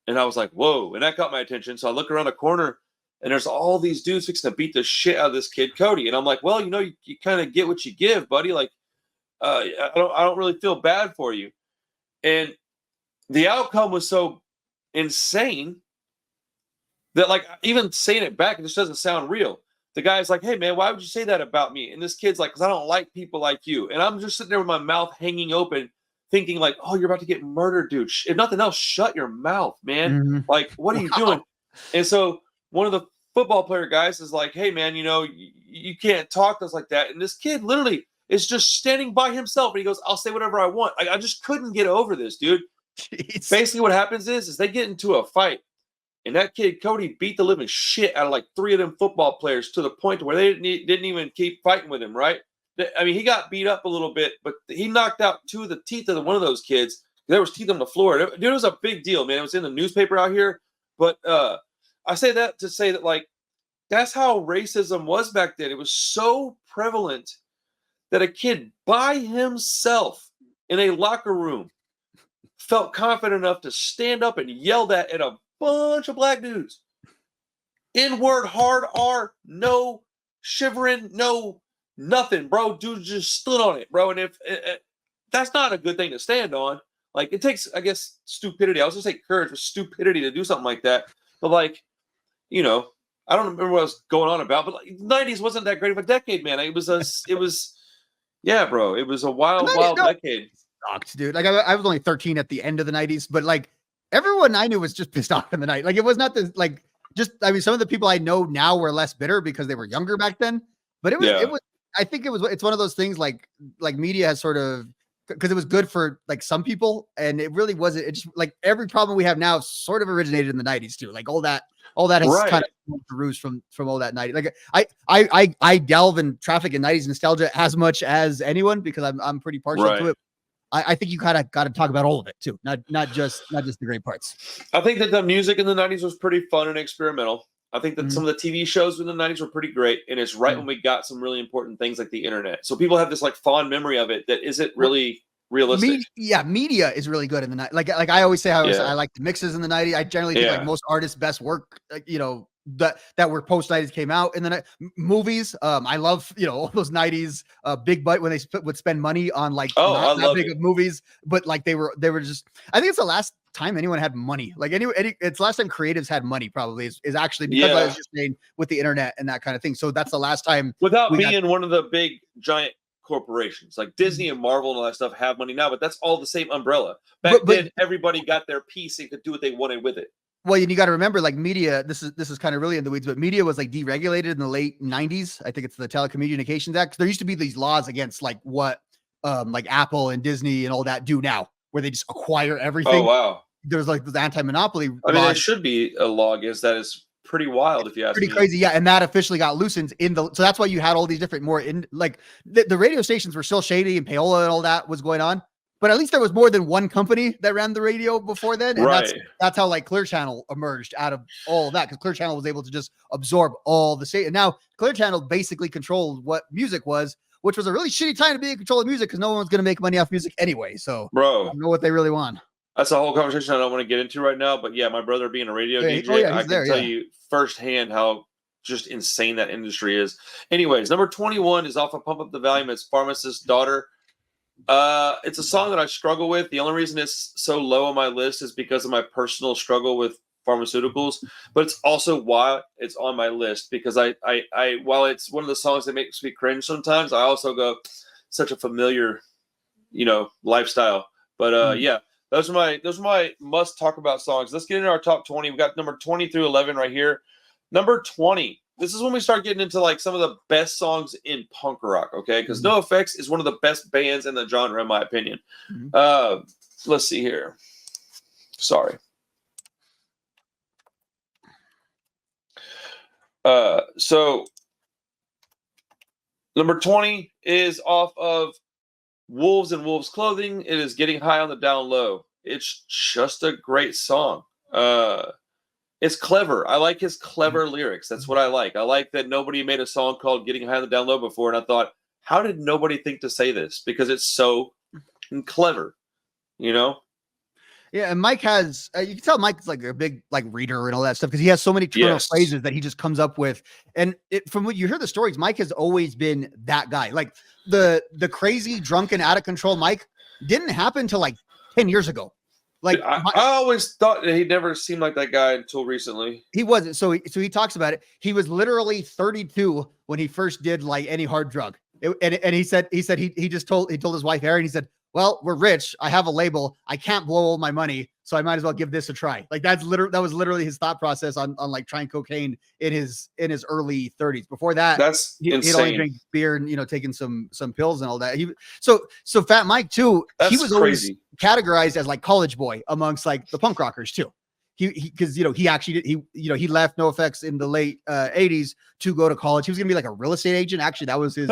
S1: And I was like, whoa. And that caught my attention. So I look around the corner, and there's all these dudes fixing to beat the shit out of this kid, Cody. And I'm like, well, you kind of get what you give, buddy. Like, I don't really feel bad for you. And the outcome was so insane that, like, even saying it back, it just doesn't sound real. The guy's like, hey, man, why would you say that about me? And this kid's like, because I don't like people like you. And I'm just sitting there with my mouth hanging open, thinking like, oh, you're about to get murdered, dude. If nothing else, shut your mouth, man. Like, what are you doing? And so one of the football player guys is like, hey, man, you can't talk to us like that. And this kid literally is just standing by himself. And he goes, I'll say whatever I want. I just couldn't get over this, dude.
S2: Jeez.
S1: Basically what happens is they get into a fight. And that kid, Cody, beat the living shit out of like 3 of them football players to the point where they didn't even keep fighting with him, right? I mean, he got beat up a little bit, but he knocked out 2 of the teeth of one of those kids. There was teeth on the floor. Dude, it was a big deal, man. It was in the newspaper out here. But I say that to say that, like, that's how racism was back then. It was so prevalent that a kid by himself in a locker room felt confident enough to stand up and yell that at a bunch of black dudes. N-word, hard R, no shivering, no nothing, bro. Dude just stood on it, bro. And if that's not a good thing to stand on. Like, it takes, I guess, stupidity. I was going to say courage, but stupidity to do something like that. But, like, I don't remember what I was going on about, but like, the 90s wasn't that great of a decade, man. It was yeah, bro. It was a wild decade.
S2: Sucked, dude. Like, I was only 13 at the end of the 90s, but like everyone I knew was just pissed off in the night. Like, it was not this, like, some of the people I know now were less bitter because they were younger back then, but it's one of those things like media has sort of, because it was good for like some people, and it really wasn't. It just, like, every problem we have now sort of originated in the 90s too. Like all that has kind of roots from all that 90s. Like I delve in traffic in 90s nostalgia as much as anyone because I'm pretty partial to it. I think you kind of got to talk about all of it too, not just the great parts.
S1: I think that the music in the 90s was pretty fun and experimental. I think that some of the TV shows in the 90s were pretty great, and it's right when we got some really important things like the internet. So people have this like fond memory of it that isn't really realistic.
S2: Media is really good in the 90s. Like I always say, I like the mixes in the 90s. I generally think like most artists' best work, that were post 90s came out in the movies. I love all those 90s big butt when they would spend money on like not big of movies, but like they were just. I think it's the last time anyone had money. Like it's the last time creatives had money. Probably is actually because I was just saying with the internet and that kind of thing. So that's the last time
S1: without being one of the big giant corporations like Disney and Marvel and all that stuff have money now, but that's all the same umbrella. Back then, everybody got their piece and could do what they wanted with it.
S2: Well, and you got to remember, like media, this is kind of really in the weeds, but media was like deregulated in the late 90s. I think it's the Telecommunications Act. There used to be these laws against like what like Apple and Disney and all that do now, where they just acquire everything.
S1: Oh, wow.
S2: There's like the anti-monopoly.
S1: I mean, there should be a law against that. Is pretty wild if you ask me.
S2: Pretty crazy, yeah. And that officially got loosened so that's why you had all these different the radio stations were still shady and payola and all that was going on. But at least there was more than one company that ran the radio before then. And that's how like Clear Channel emerged out of all of that, because Clear Channel was able to just absorb all the state. And now Clear Channel basically controlled what music was, which was a really shitty time to be in control of music because no one's going to make money off music anyway. So I don't know what they really want.
S1: That's a whole conversation I don't want to get into right now. But yeah, my brother being a radio DJ, I can tell you firsthand how just insane that industry is. Anyways, number 21 is off of Pump Up the Volume. It's Pharmacist's Daughter. It's a song that I struggle with. The only reason it's so low on my list is because of my personal struggle with pharmaceuticals, but it's also why it's on my list, because I while it's one of the songs that makes me cringe sometimes, I also go, such a familiar, lifestyle. But yeah, those are my must talk about songs. Let's get into our top 20. We got number 20 through 11 right here. Number 20, this is when we start getting into like some of the best songs in punk rock, okay? Because
S2: Mhm.
S1: NoFX is one of the best bands in the genre, in my opinion.
S2: Mhm.
S1: Let's see here. Sorry. So number 20 is off of Wolves and Wolves Clothing. It is Getting High on the Down Low. It's just a great song. It's clever. I like his clever lyrics. That's what I like. I like that nobody made a song called Getting High on the Down Low before, and I thought, how did nobody think to say this? Because it's so clever, you know?
S2: Yeah, and Mike has you can tell Mike's like a big like reader and all that stuff because he has so many turn of
S1: Yes.
S2: phrases that he just comes up with. And from what you hear the stories, Mike has always been that guy. Like the crazy, drunken, out of control Mike didn't happen until like 10 years ago. Like
S1: I always thought that he never seemed like that guy until recently.
S2: he wasn't. So he talks about it. He was literally 32 when he first did like any hard drug. And he said he told his wife Erin, he said, well, we're rich. I have a label. I can't blow all my money, so I might as well give this a try. Like that was literally his thought process on like trying cocaine in his early 30s. Before that,
S1: That's
S2: he'd only
S1: insane.
S2: drink beer and taking some pills and all that. So Fat Mike too.
S1: That's
S2: he was
S1: crazy.
S2: always categorized as like college boy amongst like the punk rockers too. Because he actually did he left NoFX in the late 80s to go to college. He was gonna be like a real estate agent. Actually, that was his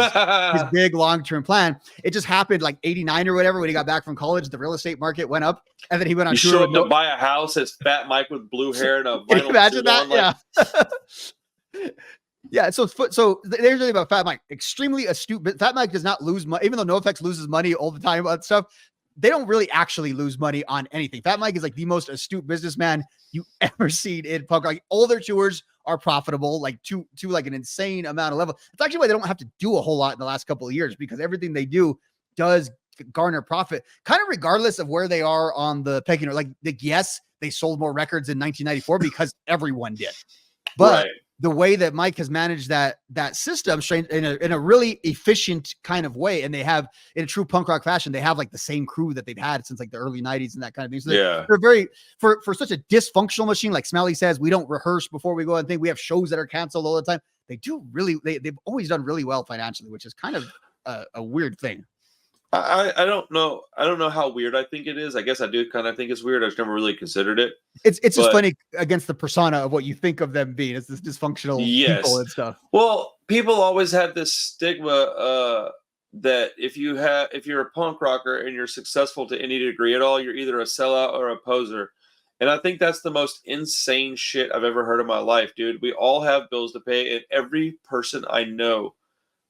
S2: big long-term plan. It just happened like 89 or whatever when he got back from college. The real estate market went up, and then he went on
S1: You
S2: tour.
S1: show up to buy a house as Fat Mike with blue hair and a
S2: Can you
S1: vinyl
S2: imagine
S1: suit
S2: that?
S1: on, like,
S2: Yeah. Yeah, so there's something about Fat Mike. Extremely astute, but Fat Mike does not lose money, even though NoFX loses money all the time on stuff. They don't really actually lose money on anything. Fat Mike is like the most astute businessman you ever seen in punk. Like all their tours are profitable, like to like an insane amount of level. It's actually why they don't have to do a whole lot in the last couple of years because everything they do does garner profit, kind of regardless of where they are on the pecking order. Like yes, they sold more records in 1994 because everyone did, but
S1: right.
S2: the way that Mike has managed that system in a really efficient kind of way, and they have in a true punk rock fashion, they have like the same crew that they've had since like the early 90s and that kind of thing. So they're very for such a dysfunctional machine. Like Smelly says, we don't rehearse before we go and think we have shows that are canceled all the time. They do really, they've always done really well financially, which is kind of a weird thing.
S1: I don't know. I don't know how weird I think it is. I guess I do kind of think it's weird. I just never really considered it.
S2: It's just funny against the persona of what you think of them being as this dysfunctional people and stuff.
S1: Well, people always have this stigma that if you're a punk rocker and you're successful to any degree at all, you're either a sellout or a poser. And I think that's the most insane shit I've ever heard in my life, dude. We all have bills to pay, and every person I know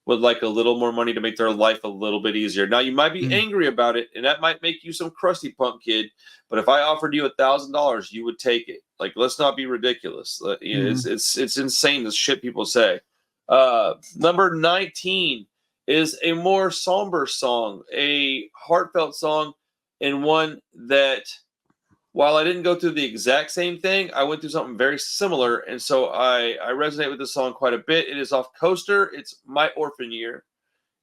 S1: would like a little more money to make their life a little bit easier. Now, you might be angry about it, and that might make you some crusty punk kid. But if I offered you $1,000, you would take it. Like, let's not be ridiculous. It's insane the shit people say. Number 19 is a more somber song, a heartfelt song, and one that, while I didn't go through the exact same thing, I went through something very similar. And so I resonate with this song quite a bit. It is off Coaster. It's My Orphan Year.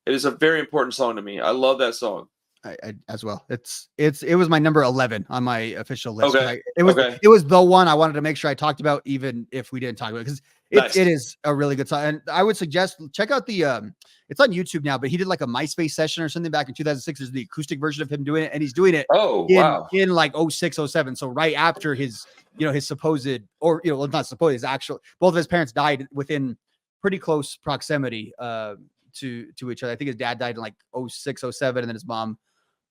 S1: It is a very important song to me. I love that song.
S2: I as well. It was my number 11 on my official list.
S1: Okay.
S2: It was the one I wanted to make sure I talked about, even if we didn't talk about it, because it is a really good song. And I would suggest check out the it's on YouTube now, but he did like a MySpace session or something back in 2006. There's the acoustic version of him doing it, and he's doing it in like 06, 07. So right after his his supposed, or well, not supposed, his actual, both of his parents died within pretty close proximity to each other. I think his dad died in like 06, 07, and then his mom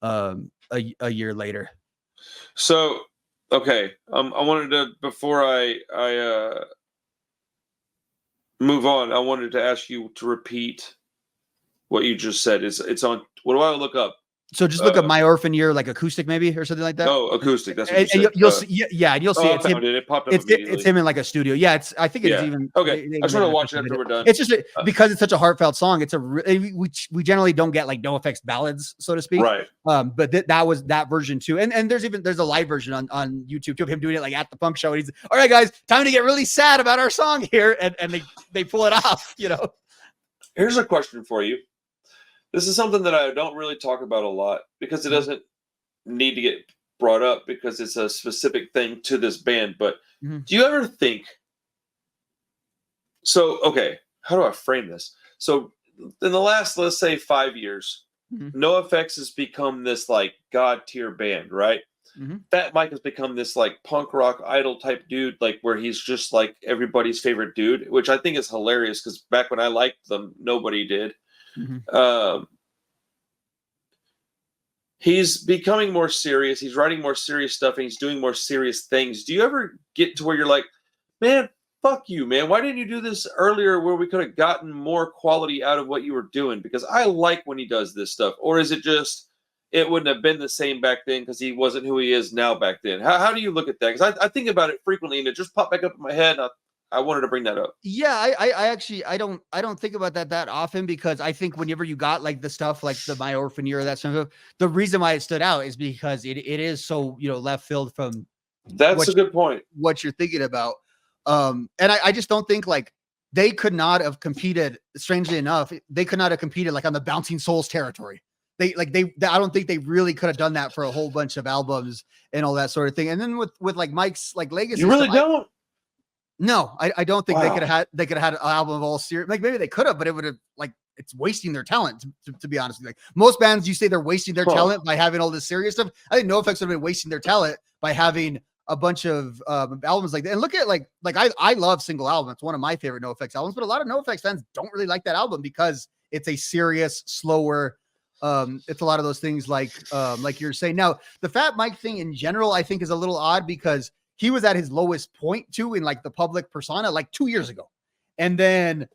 S2: a year later.
S1: So okay, I wanted to, before I move on, I wanted to ask you to repeat what you just said. It's on. What do I look up?
S2: So just look up My Orphan Year, like acoustic maybe, or something like that.
S1: Oh, acoustic. That's what you said.
S2: You'll see. Yeah, and you'll see it's him.
S1: It popped up
S2: It's him in like a studio. Yeah, I think it's even
S1: okay. I just want to watch it after we're done.
S2: It's just because it's such a heartfelt song. It's we generally don't get like NoFX ballads, so to speak.
S1: Right.
S2: But that was that version too. And there's a live version on YouTube too of him doing it like at the punk show. And he's, all right, guys, time to get really sad about our song here, and they pull it off.
S1: Here's a question for you. This is something that I don't really talk about a lot because it doesn't need to get brought up because it's a specific thing to this band. But do you ever think So, okay, how do I frame this? So, in the last, let's say, 5 years, NoFX has become this like god tier band, right? Fat Mike has become this like punk rock idol type dude, like where he's just like everybody's favorite dude, which I think is hilarious because back when I liked them, nobody did. Um, he's becoming more serious. He's writing more serious stuff and he's doing more serious things. Do you ever get to where you're like, man, fuck you, man. Why didn't you do this earlier where we could have gotten more quality out of what you were doing? Because I like when he does this stuff. Or is it just, it wouldn't have been the same back then because he wasn't who he is now back then? How do you look at that? Because I think about it frequently and it just popped back up in my head. And I wanted to bring that up.
S2: Yeah, I actually I don't think about that often because I think whenever you got like the stuff like the My Orphan Year, that stuff, the reason why it stood out is because it is so, you know, left field from
S1: That's a good point.
S2: What you're thinking about. And I just don't think like they could not have competed, strangely enough, they could not have competed like on the Bouncing Souls territory. I don't think they really could have done that for a whole bunch of albums and all that sort of thing. And then with like Mike's like legacy,
S1: you really don't.
S2: No, I don't think they could have had an album of all serious. Like maybe they could have, but it would have like it's wasting their talent. To be honest with you, like most bands, you say they're wasting their talent by having all this serious stuff. I think NoFX would have been wasting their talent by having a bunch of albums like that. And look at like I love Single Album. It's one of my favorite NoFX albums, but a lot of NoFX fans don't really like that album because it's a serious, slower. It's a lot of those things like you're saying. Now, the Fat Mike thing in general, I think is a little odd because he was at his lowest point too in like the public persona like 2 years ago. And then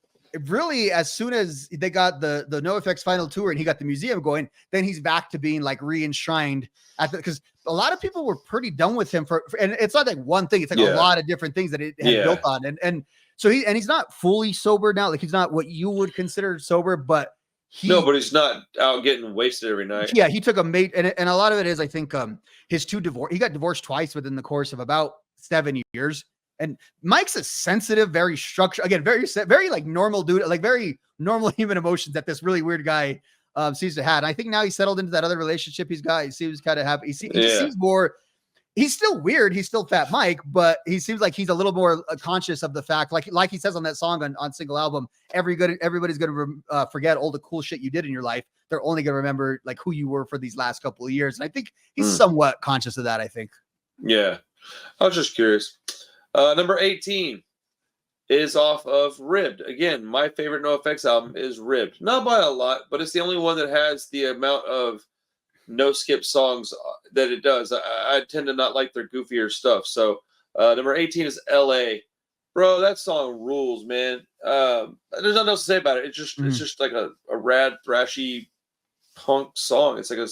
S2: really as soon as they got the NoFX final tour and he got the museum going, then he's back to being like re-enshrined at the, because a lot of people were pretty done with him and it's not like one thing, it's like a lot of different things that it had built on. And so he's not fully sober now. Like he's not what you would consider sober, but
S1: but he's not out getting wasted every night.
S2: Yeah, he took a mate, and a lot of it is, I think, his he got divorced twice within the course of about 7 years. And Mike's a sensitive, very structured, again, very like normal dude, like very normal human emotions that this really weird guy seems to have. And I think now he's settled into that other relationship he's got. He seems kind of happy. He seems more. He's still weird. He's still Fat Mike, but he seems like he's a little more conscious of the fact, like he says on that song on Single Album, everybody's going to forget all the cool shit you did in your life. They're only going to remember like who you were for these last couple of years. And I think he's somewhat conscious of that, I think.
S1: Yeah. I was just curious. Number 18 is off of Ribbed. Again, my favorite NoFX album is Ribbed. Not by a lot, but it's the only one that has the amount of no skip songs that it does. I tend to not like their goofier stuff. So number 18 is LA. Bro, that song rules, man. There's nothing else to say about it. It's just like a rad, thrashy punk song. It's like a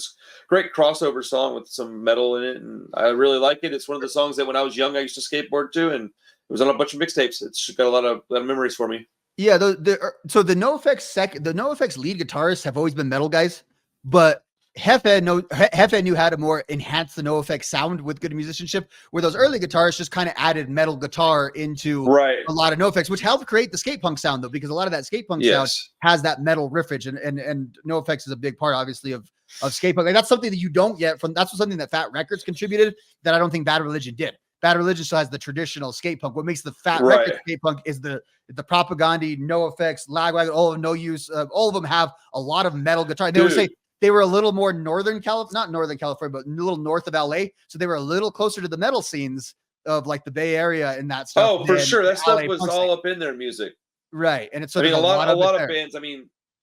S1: great crossover song with some metal in it, and I really like it. It's one of the songs that when I was young I used to skateboard to, and it was on a bunch of mixtapes. It's got a lot of memories for me. Yeah,
S2: so the NoFX lead guitarists have always been metal guys, but Hefe knew how to more enhance the NoFX sound with good musicianship, where those early guitarists just kind of added metal guitar into a lot of NoFX, which helped create the skate punk sound though, because a lot of that skate punk sound has that metal riffage, and NoFX is a big part, obviously, of skate punk. Like that's something that you don't get from. That's something that Fat Records contributed that I don't think Bad Religion did. Bad Religion still has the traditional skate punk. What makes the Fat Records skate punk is the Propaganda, NoFX, Lagwagon, all of No Use. All of them have a lot of metal guitar. They would say they were a little more not Northern California, but a little north of LA. So they were a little closer to the metal scenes of like the Bay Area and that stuff.
S1: Oh, for sure. That stuff was all up in their music.
S2: Right. And it's
S1: a lot of bands,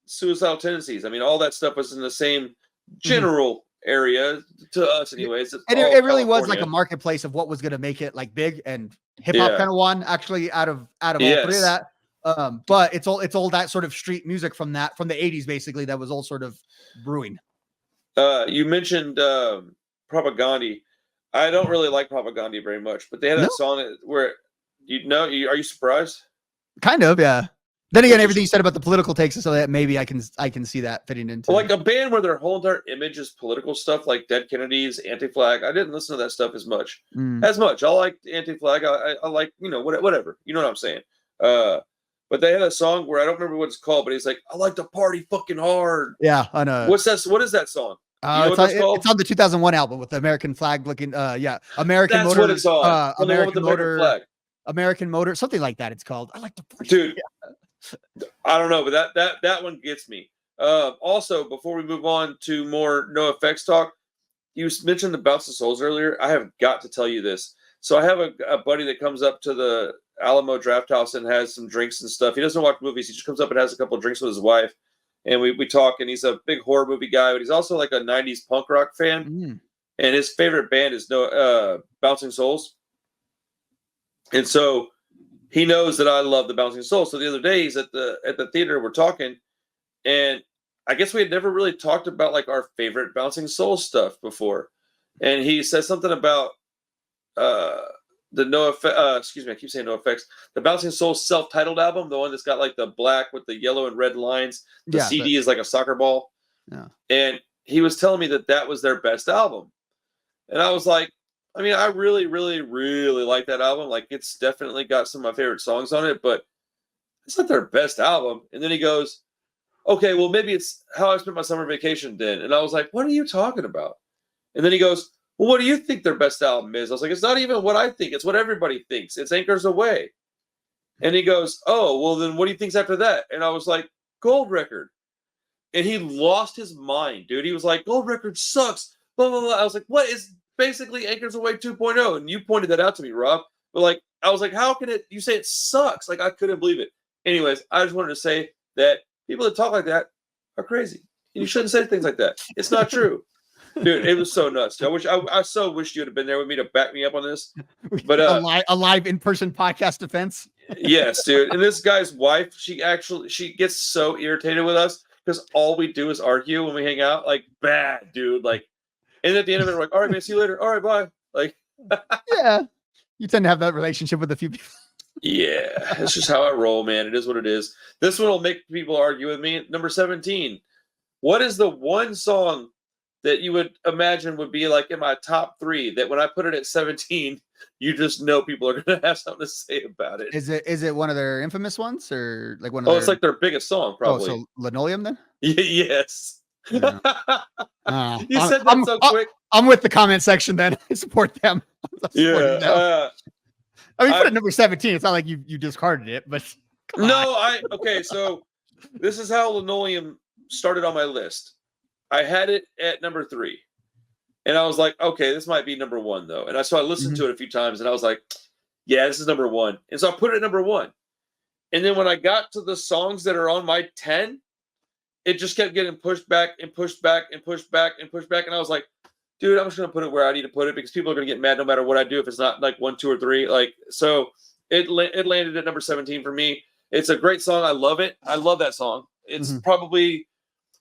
S1: Suicidal Tendencies. All that stuff was in the same general area to us anyways.
S2: And it really was like a marketplace of what was going to make it like big, and hip hop kind of won actually out of all three of that. But it's all that sort of street music from the 80s basically that was all sort of brewing.
S1: You mentioned Propaganda. I don't really like Propaganda very much, but they had a song where are you surprised?
S2: Kind of, yeah. Then again, everything you said about the political takes, so that maybe I can see that fitting into
S1: like a band where their whole entire image is political stuff, like Dead Kennedys, Anti-Flag. I didn't listen to that stuff as much. I like Anti-Flag. I like whatever. You know what I'm saying? But they had a song where I don't remember what it's called, but he's like, I like to party fucking hard.
S2: Yeah, I know.
S1: What is that song?
S2: It's on the 2001 album with the American flag looking. American
S1: That's
S2: Motor.
S1: What it's on.
S2: American Motor.
S1: Flag.
S2: American Motor, something like that. It's called. I like the
S1: dude. I don't know, but that one gets me. Also, before we move on to more NoFX talk, you mentioned the Bouncing Souls earlier. I have got to tell you this. So I have a buddy that comes up to the Alamo Draft House and has some drinks and stuff. He doesn't watch movies. He just comes up and has a couple of drinks with his wife, and we talk. And he's a big horror movie guy, but he's also like a '90s punk rock fan. And his favorite band is Bouncing Souls. And so he knows that I love the Bouncing Souls. So the other day he's at the theater, we're talking, and I guess we had never really talked about like our favorite Bouncing Souls stuff before. And he says something about the NoFX, excuse me, I keep saying NoFX, the Bouncing Souls self-titled album, the one that's got like the black with the yellow and red lines. The CD is like a soccer ball.
S2: Yeah.
S1: And he was telling me that was their best album. And I was like, I mean, I really, really, really like that album. Like, it's definitely got some of my favorite songs on it, but it's not their best album. And then he goes, okay, well, maybe it's How I Spent My Summer Vacation then. And I was like, what are you talking about? And then he goes, well, what do you think their best album is? I was like, it's not even what I think. It's what everybody thinks. It's Anchors Away. And he goes, oh, well, then what do you think's after that? And I was like, Gold Record. And he lost his mind, dude. He was like, Gold Record sucks. Blah, blah, blah. I was like, what is basically Anchors Away 2.0? And you pointed that out to me, Rob. But like, I was like, how can you say it sucks? Like, I couldn't believe it. Anyways, I just wanted to say that people that talk like that are crazy. And you shouldn't say things like that. It's not true. Dude, it was so nuts. I so wish you would have been there with me to back me up on this. But
S2: a live in-person podcast defense.
S1: Yes, dude. And this guy's wife, she gets so irritated with us because all we do is argue when we hang out. Like, bad, dude. Like, and at the end of it, we're like, all right, man, see you later. All right, bye. Like,
S2: yeah. You tend to have that relationship with a few people.
S1: Yeah, that's just how I roll, man. It is what it is. This one will make people argue with me. Number 17. What is the one song that you would imagine would be like in my top 3 that when I put it at 17, you just know people are going to have something to say about it?
S2: Is it one of their infamous ones or like one of
S1: it's like their biggest song, probably.
S2: Oh, so Linoleum then?
S1: Yes.
S2: Yeah.
S1: You said that so quick.
S2: I'm with the comment section then. I support them.
S1: Yeah.
S2: I mean, put it number 17. It's not like you discarded it, but
S1: okay, so this is how Linoleum started on my list. I had it at number 3. And I was like, okay, this might be number 1 though. And so I listened to it a few times and I was like, yeah, this is number 1. And so I put it at number 1. And then when I got to the songs that are on my 10, it just kept getting pushed back and pushed back and pushed back and pushed back. And I was like, dude, I'm just going to put it where I need to put it because people are going to get mad no matter what I do if it's not like 1, 2, or 3. Like, so it landed at number 17 for me. It's a great song. I love it. I love that song. It's probably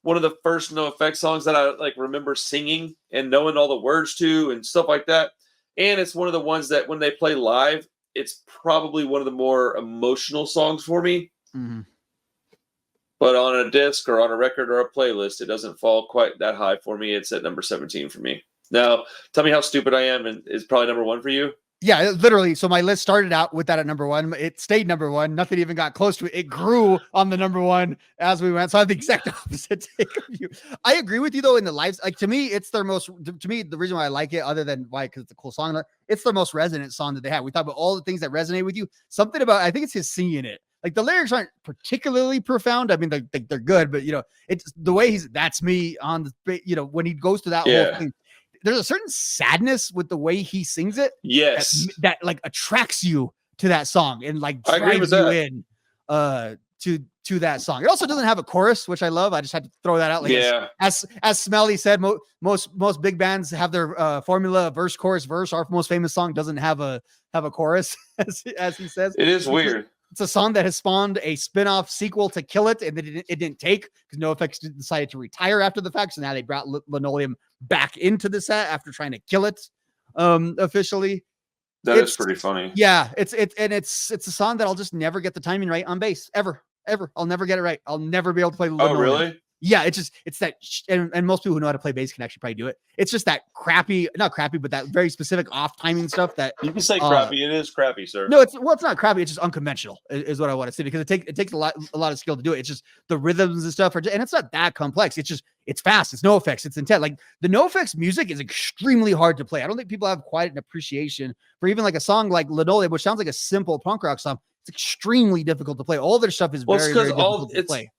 S1: one of the first NoFX songs that I like remember singing and knowing all the words to and stuff like that. And it's one of the ones that when they play live, it's probably one of the more emotional songs for me. But on a disc or on a record or a playlist, it doesn't fall quite that high for me. It's at number 17 for me. Now, tell me how stupid I am, and it's probably number 1 for you.
S2: Yeah, literally. So my list started out with that at number 1. It stayed number 1. Nothing even got close to it. It grew on the number 1 as we went. So I have the exact opposite take of you. I agree with you though. In the lives, like to me, it's their most. To me, the reason why I like it, other than why, because it's a cool song, it's their most resonant song that they have. We talk about all the things that resonate with you. Something about, I think it's his singing it. Like the lyrics aren't particularly profound. I mean, they're good, but it's the way that's me on the, when he goes to that whole thing. There's a certain sadness with the way he sings it.
S1: Yes.
S2: That like attracts you to that song and like drives you in to that song. It also doesn't have a chorus, which I love. I just had to throw that out. Like as Smelly said, most big bands have their formula, verse, chorus, verse. Our most famous song doesn't have a chorus, as he says.
S1: It is weird.
S2: It's a song that has spawned a spin-off sequel to Kill It, and it didn't take because NoFX decided to retire after the fact. So now they brought Linoleum back into the set after trying to kill it officially.
S1: It's pretty funny.
S2: Yeah, it's a song that I'll just never get the timing right on bass ever. I'll never get it right. I'll never be able to play Linoleum.
S1: Oh, really?
S2: Yeah, it's that, and most people who know how to play bass can actually probably do it. It's just that crappy, not crappy, but that very specific off timing stuff that
S1: you can say crappy. It is crappy, sir.
S2: No, it's not crappy. It's just unconventional, is what I want to say, because it takes a lot of skill to do it. It's just the rhythms and stuff, and it's not that complex. It's fast. It's NOFX. It's intent. Like the NOFX music is extremely hard to play. I don't think people have quite an appreciation for even like a song like Magnolia, which sounds like a simple punk rock song. It's extremely difficult to play. All their stuff is very difficult to play.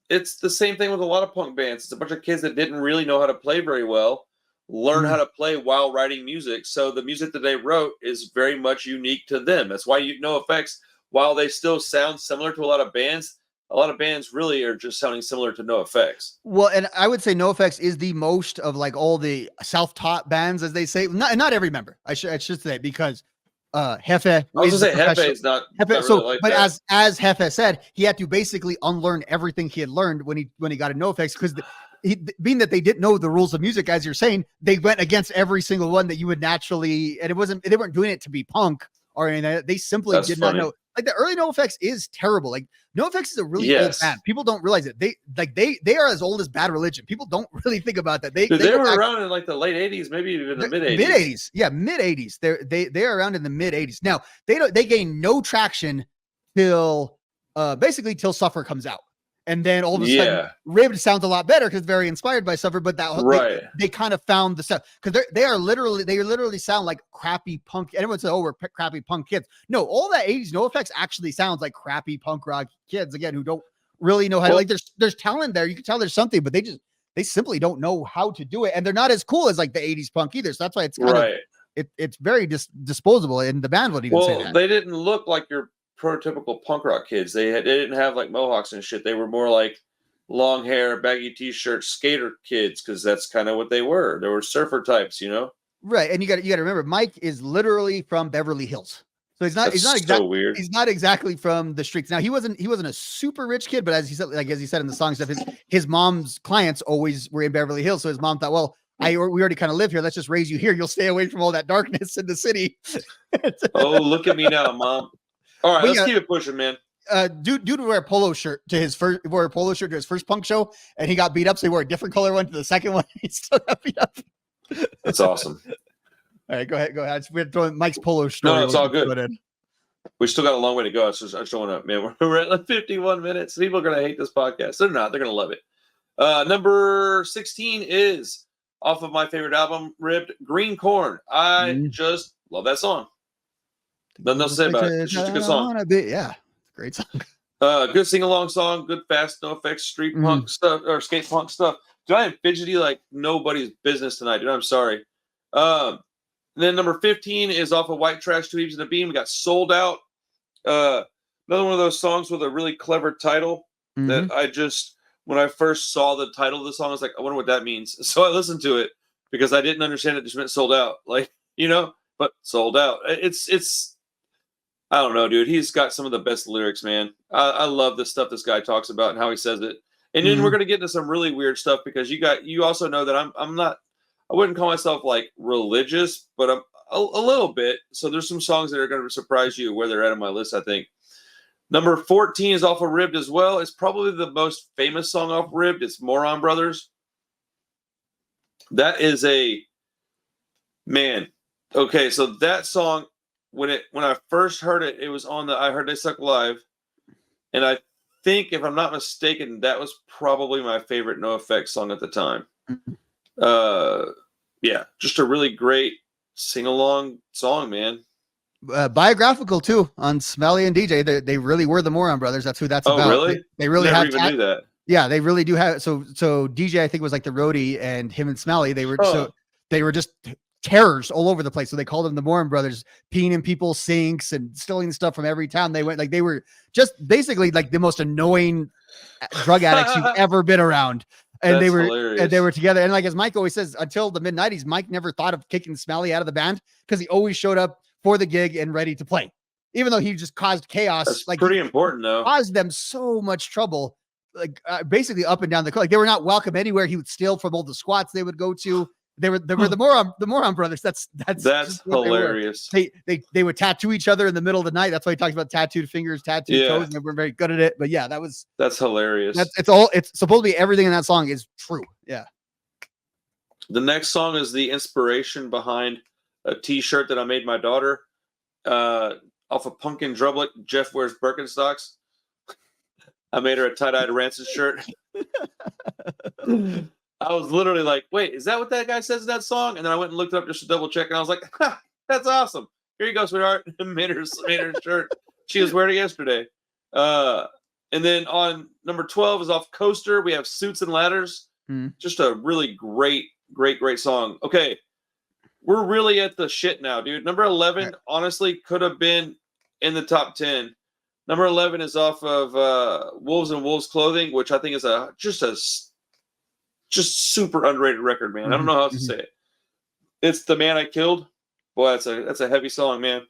S1: It's the same thing with a lot of punk bands. It's a bunch of kids that didn't really know how to play very well, learn how to play while writing music. So the music that they wrote is very much unique to them. That's why NOFX, while they still sound similar to a lot of bands really are just sounding similar to NOFX.
S2: Well, and I would say NOFX is the most of like all the self-taught bands, as they say. Not every member. I should say, because Jefe.
S1: I was gonna say Jefe is not.
S2: Jefe, so, really like but that. as Jefe said, he had to basically unlearn everything he had learned when he got a NOFX, because being that they didn't know the rules of music, as you're saying, they went against every single one that you would naturally, and they weren't doing it to be punk or anything. They simply did not know. Like the early NOFX is terrible. Like NOFX is a really old band. People don't realize it. They are as old as Bad Religion. People don't really think about that. They
S1: were around in like the late 80s, maybe even the mid 80s.
S2: Mid 80s, yeah, mid 80s. They're around in the mid 80s. Now they gain no traction till basically till Suffer comes out. And then all of a sudden, Ribbed sounds a lot better because it's very inspired by Suffer. But they kind of found the stuff, because they literally sound like crappy punk. Everyone says, "Oh, we're crappy punk kids." No, all that 80s NOFX actually sounds like crappy punk rock kids again, who don't really know how to, like. There's talent there. You can tell there's something, but they simply don't know how to do it, and they're not as cool as like the 80s punk either. So that's why it's kind of it's very disposable, and the band would even say that.
S1: They didn't look like your prototypical punk rock kids. They didn't have like mohawks and shit. They were more like long hair, baggy t-shirts, skater kids, because that's kind of what they were. They were surfer types,
S2: Right. And you got to remember, Mike is literally from Beverly Hills, so he's not exactly from the streets. Now he wasn't a super rich kid, but as he said in the song stuff, his mom's clients always were in Beverly Hills, so his mom thought, well, we already kind of live here. Let's just raise you here. You'll stay away from all that darkness in the city.
S1: Oh, look at me now, Mom. All right, let's keep it pushing, man.
S2: Dude would wear a polo shirt to his first punk show, and he got beat up, so he wore a different color one to the second one. He still got beat up.
S1: That's awesome.
S2: All right, go ahead. We had to throw in Mike's polo story.
S1: No, it's all good. We still got a long way to go. I just don't want to, man. We're at like 51 minutes. People are gonna hate this podcast. They're not. They're gonna love it. Number 16 is off of my favorite album, Ribbed, Green Corn. I just love that song. Nothing else to say about it. It's just a good song.
S2: Yeah, great song.
S1: Good sing-along song. Good fast NOFX street punk stuff or skate punk stuff. Dude, I am fidgety like nobody's business tonight, dude. I'm sorry. Then number 15 is off of White Trash, Two Heaves and a Beam. We got Sold Out. Another one of those songs with a really clever title that I just, when I first saw the title of the song, I was like, I wonder what that means. So I listened to it because I didn't understand it just meant sold out. Like, but sold out. It's I don't know, dude. He's got some of the best lyrics, man. I love the stuff this guy talks about and how he says it. And then we're gonna get into some really weird stuff, because you also know that I'm not. I wouldn't call myself like religious, but I'm a little bit. So there's some songs that are gonna surprise you where they're at on my list, I think. Number 14 is off of Ribbed as well. It's probably the most famous song off Ribbed. It's Moron Brothers. That is man. Okay, so that song. When I first heard it, it was on I Heard They Suck Live. And I think, if I'm not mistaken, that was probably my favorite NOFX song at the time. Yeah, just a really great sing-along song, man.
S2: Biographical, too, on Smelly and DJ. They really were the Moron Brothers. That's who that's about.
S1: Oh, really?
S2: They really
S1: never even knew that.
S2: Yeah, they really do have. So DJ, I think, was like the roadie, and him and Smelly, they were just terrors all over the place. So they called them the Moran Brothers, peeing in people's sinks and stealing stuff from every town they went. Like, they were just basically like the most annoying drug addicts you've ever been around. And they were together. And like, as Mike always says, until the mid-90s, Mike never thought of kicking Smelly out of the band, because he always showed up for the gig and ready to play, even though he just caused chaos.
S1: That's
S2: like,
S1: pretty important, though.
S2: Caused them so much trouble, like basically up and down the coast. Like, they were not welcome anywhere. He would steal from all the squats they would go to. They were the moron brothers. That's
S1: hilarious.
S2: They would tattoo each other in the middle of the night. That's why he talks about tattooed fingers, tattooed toes, and they were very good at it. But yeah,
S1: that's hilarious.
S2: It's supposed to be everything in that song is true. Yeah.
S1: The next song is the inspiration behind a T-shirt that I made my daughter off of Pumpkin Drublet. Jeff wears Birkenstocks. I made her a tie-dyed Rancid shirt. I was literally like, wait, is that what that guy says in that song? And then I went and looked it up just to double check, and I was like, that's awesome. Here you go, sweetheart. made her shirt. She was wearing it yesterday. And then on number 12 is off Coaster. We have Suits and Ladders. Just a really great song. Okay, we're really at the shit now, dude. Number 11, honestly, could have been in the top 10. Number 11 is off of Wolves and Wolves Clothing, which I think is just super underrated record, man. I don't know how else to say it. It's The Man I Killed. Boy, that's a heavy song, man.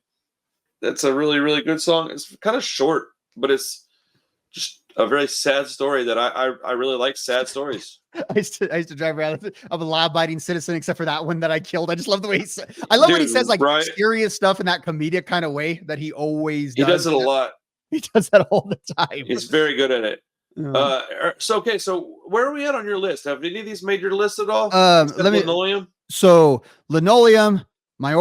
S1: That's a really, really good song. It's kind of short, but it's just a very sad story that I really like sad stories.
S2: I used to drive around. I'm a law-abiding citizen, except for that one that I killed. I just love the way he says. I love when he says like serious stuff in that comedic kind of way that he always does.
S1: He does it a lot.
S2: He does that all the time.
S1: He's very good at it. So where are we at on your list? Have any of these made your list at all? Linoleum.
S2: So Linoleum, my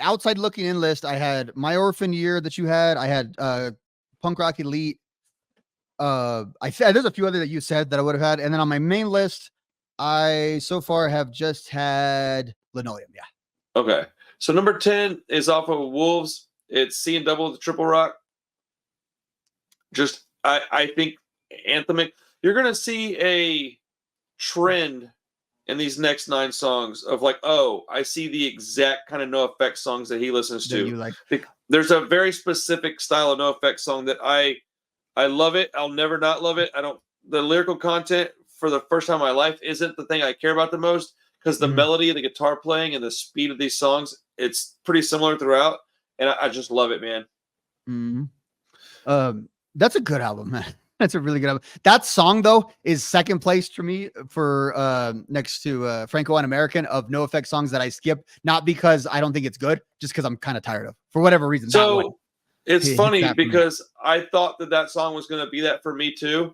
S2: outside looking in list. I had My Orphan Year that you had. I had Punk Rock Elite. I said there's a few other that you said that I would have had, and then on my main list, I so far have just had Linoleum. Yeah.
S1: Okay. So number 10 is off of Wolves. It's C and Double the Triple Rock. Just I think anthemic. You're gonna see a trend in these next 9 songs of like, oh, I see the exact kind of NOFX songs that he listens to.
S2: You like.
S1: There's a very specific style of NOFX song that I love it. I'll never not love it. The lyrical content for the first time in my life isn't the thing I care about the most, because the melody and the guitar playing and the speed of these songs, it's pretty similar throughout. And I just love it, man.
S2: That's a good album, man. That's a really good album. That song though is second place for me for next to Franco and American of NOFX songs that I skip, not because I don't think it's good, just because I'm kind of tired of, for whatever reason.
S1: So it's funny because I thought that song was going to be that for me too,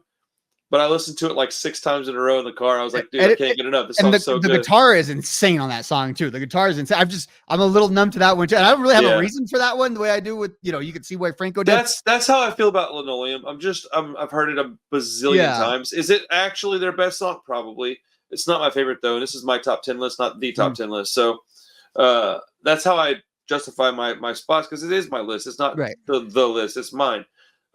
S1: but I listened to it like 6 times in a row in the car. I was like, dude, I can't get enough. This song's so good.
S2: The guitar is insane on that song too. The guitar is insane. I'm a little numb to that one too. And I don't really have a reason for that one the way I do with, you can see why Franco did.
S1: That's how I feel about Linoleum. I've heard it a bazillion times. Is it actually their best song? Probably. It's not my favorite though. This is my top 10 list, not the top 10 list. So that's how I justify my spots, because it is my list. It's not the list. It's mine.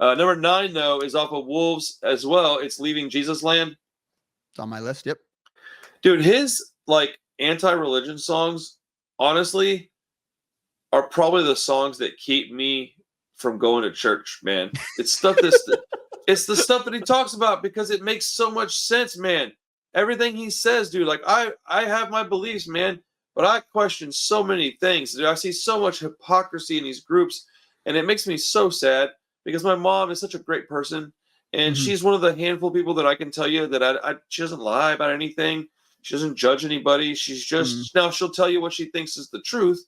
S1: Number 9 though is off of Wolves as well. It's Leaving Jesus Land.
S2: It's on my list. Yep.
S1: Dude, his like anti-religion songs, honestly, are probably the songs that keep me from going to church, man. It's stuff it's the stuff that he talks about, because it makes so much sense, man. Everything he says, dude, like I have my beliefs, man, but I question so many things. Dude, I see so much hypocrisy in these groups, and it makes me so sad, because my mom is such a great person, and she's one of the handful of people that I can tell you that she doesn't lie about anything. She doesn't judge anybody. She's just now she'll tell you what she thinks is the truth,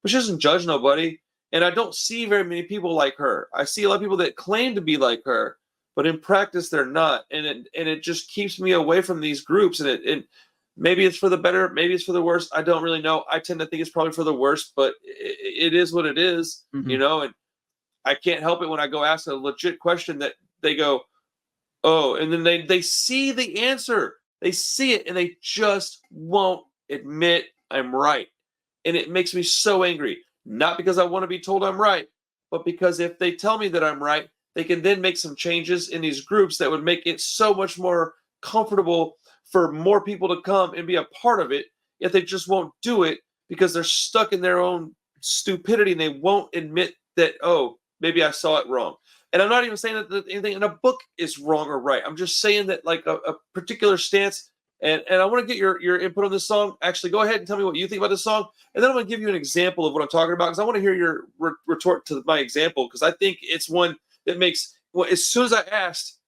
S1: but she doesn't judge nobody. And I don't see very many people like her. I see a lot of people that claim to be like her, but in practice they're not. And it just keeps me away from these groups. And maybe it's for the better, maybe it's for the worse. I don't really know. I tend to think it's probably for the worst, but it is what it is, and I can't help it when I go ask a legit question that they go, oh, and then they see the answer. They see it, and they just won't admit I'm right. And it makes me so angry. Not because I want to be told I'm right, but because if they tell me that I'm right, they can then make some changes in these groups that would make it so much more comfortable for more people to come and be a part of it, yet they just won't do it because they're stuck in their own stupidity, and they won't admit that, oh, maybe I saw it wrong. And I'm not even saying that anything in a book is wrong or right. I'm just saying that like a particular stance. And I want to get your input on this song. Actually, go ahead and tell me what you think about this song. And then I'm going to give you an example of what I'm talking about, because I want to hear your retort to my example, because I think it's one that makes, well, as soon as I asked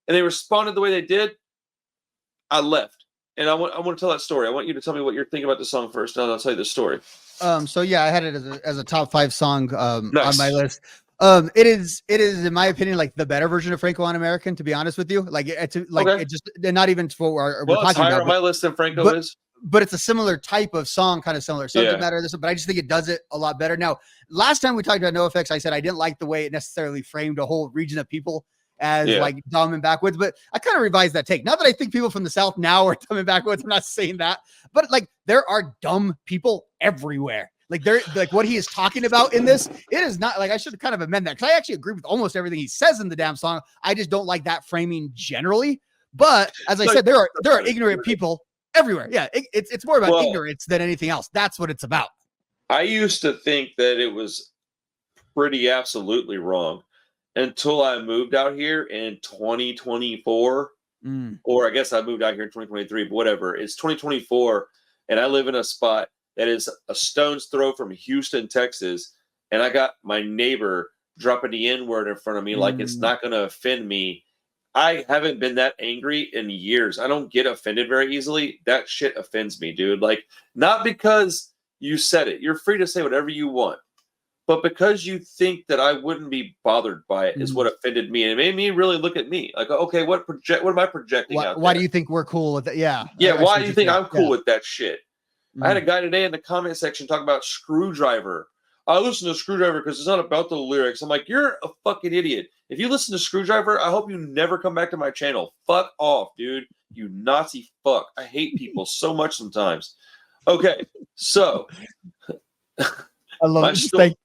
S1: and they responded the way they did, I left. and I want to tell that story. I want you to tell me what you're thinking about the song first, and I'll tell you the story.
S2: So yeah, I had it as a top 5 song
S1: Nice.
S2: on my list. It is in my opinion like the better version of Franco on American, to be honest with you. Like it just not even for what we're
S1: Well, it's
S2: talking
S1: higher
S2: about,
S1: on my list than Franco is.
S2: But it's a similar type of song, kind of similar subject matter. But I just think it does it a lot better. Now, last time we talked about NOFX, I said I didn't like the way it necessarily framed a whole region of people as like dumb and backwoods, but I kind of revised that take. Not that I think people from the South now are dumb and backwoods. I'm not saying that, but like there are dumb people everywhere. Like they're like what he is talking about in this. It is not like I should kind of amend that because I actually agree with almost everything he says in the damn song. I just don't like that framing generally. But as I said, there are ignorant people everywhere. Yeah, it's more about ignorance than anything else. That's what it's about.
S1: I used to think that it was pretty absolutely wrong until I moved out here in 2024. Or I guess I moved out here in 2023, but whatever. It's 2024, and I live in a spot that is a stone's throw from Houston, Texas, and I got my neighbor dropping the N-word in front of me like it's not going to offend me. I haven't been that angry in years. I don't get offended very easily. That shit offends me, dude. Like, not because you said it. You're free to say whatever you want. But because you think that I wouldn't be bothered by it is what offended me. And it made me really look at me. Like, okay, what am I projecting out there?
S2: Why do you think we're cool with that? Yeah.
S1: Yeah, why do you think I'm cool with that shit? I had a guy today in the comment section talk about Screwdriver. I listen to Screwdriver because it's not about the lyrics. I'm like, you're a fucking idiot. If you listen to Screwdriver, I hope you never come back to my channel. Fuck off, dude. You Nazi fuck. I hate people so much sometimes. Okay, so.
S2: I love it.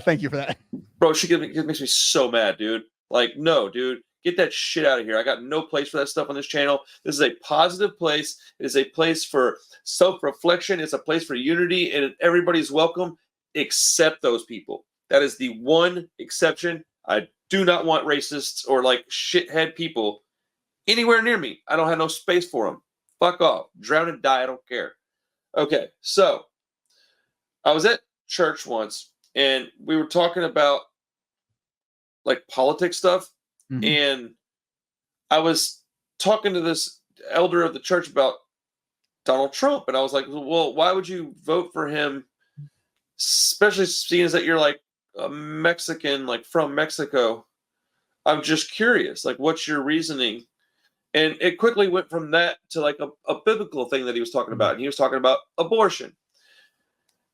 S2: Thank you for that.
S1: Bro, it makes me so mad, dude. Like, no, dude. Get that shit out of here. I got no place for that stuff on this channel. This is a positive place. It is a place for self-reflection. It's a place for unity, and everybody's welcome except those people. That is the one exception. I do not want racists or like shithead people anywhere near me. I don't have no space for them. Fuck off. Drown and die. I don't care. Okay, so I was at church once, and we were talking about like politics stuff. And I was talking to this elder of the church about Donald Trump. And I was like, well, why would you vote for him? Especially seeing as that you're like a Mexican, like from Mexico. I'm just curious, like, what's your reasoning? And it quickly went from that to like a biblical thing that he was talking about. And he was talking about abortion.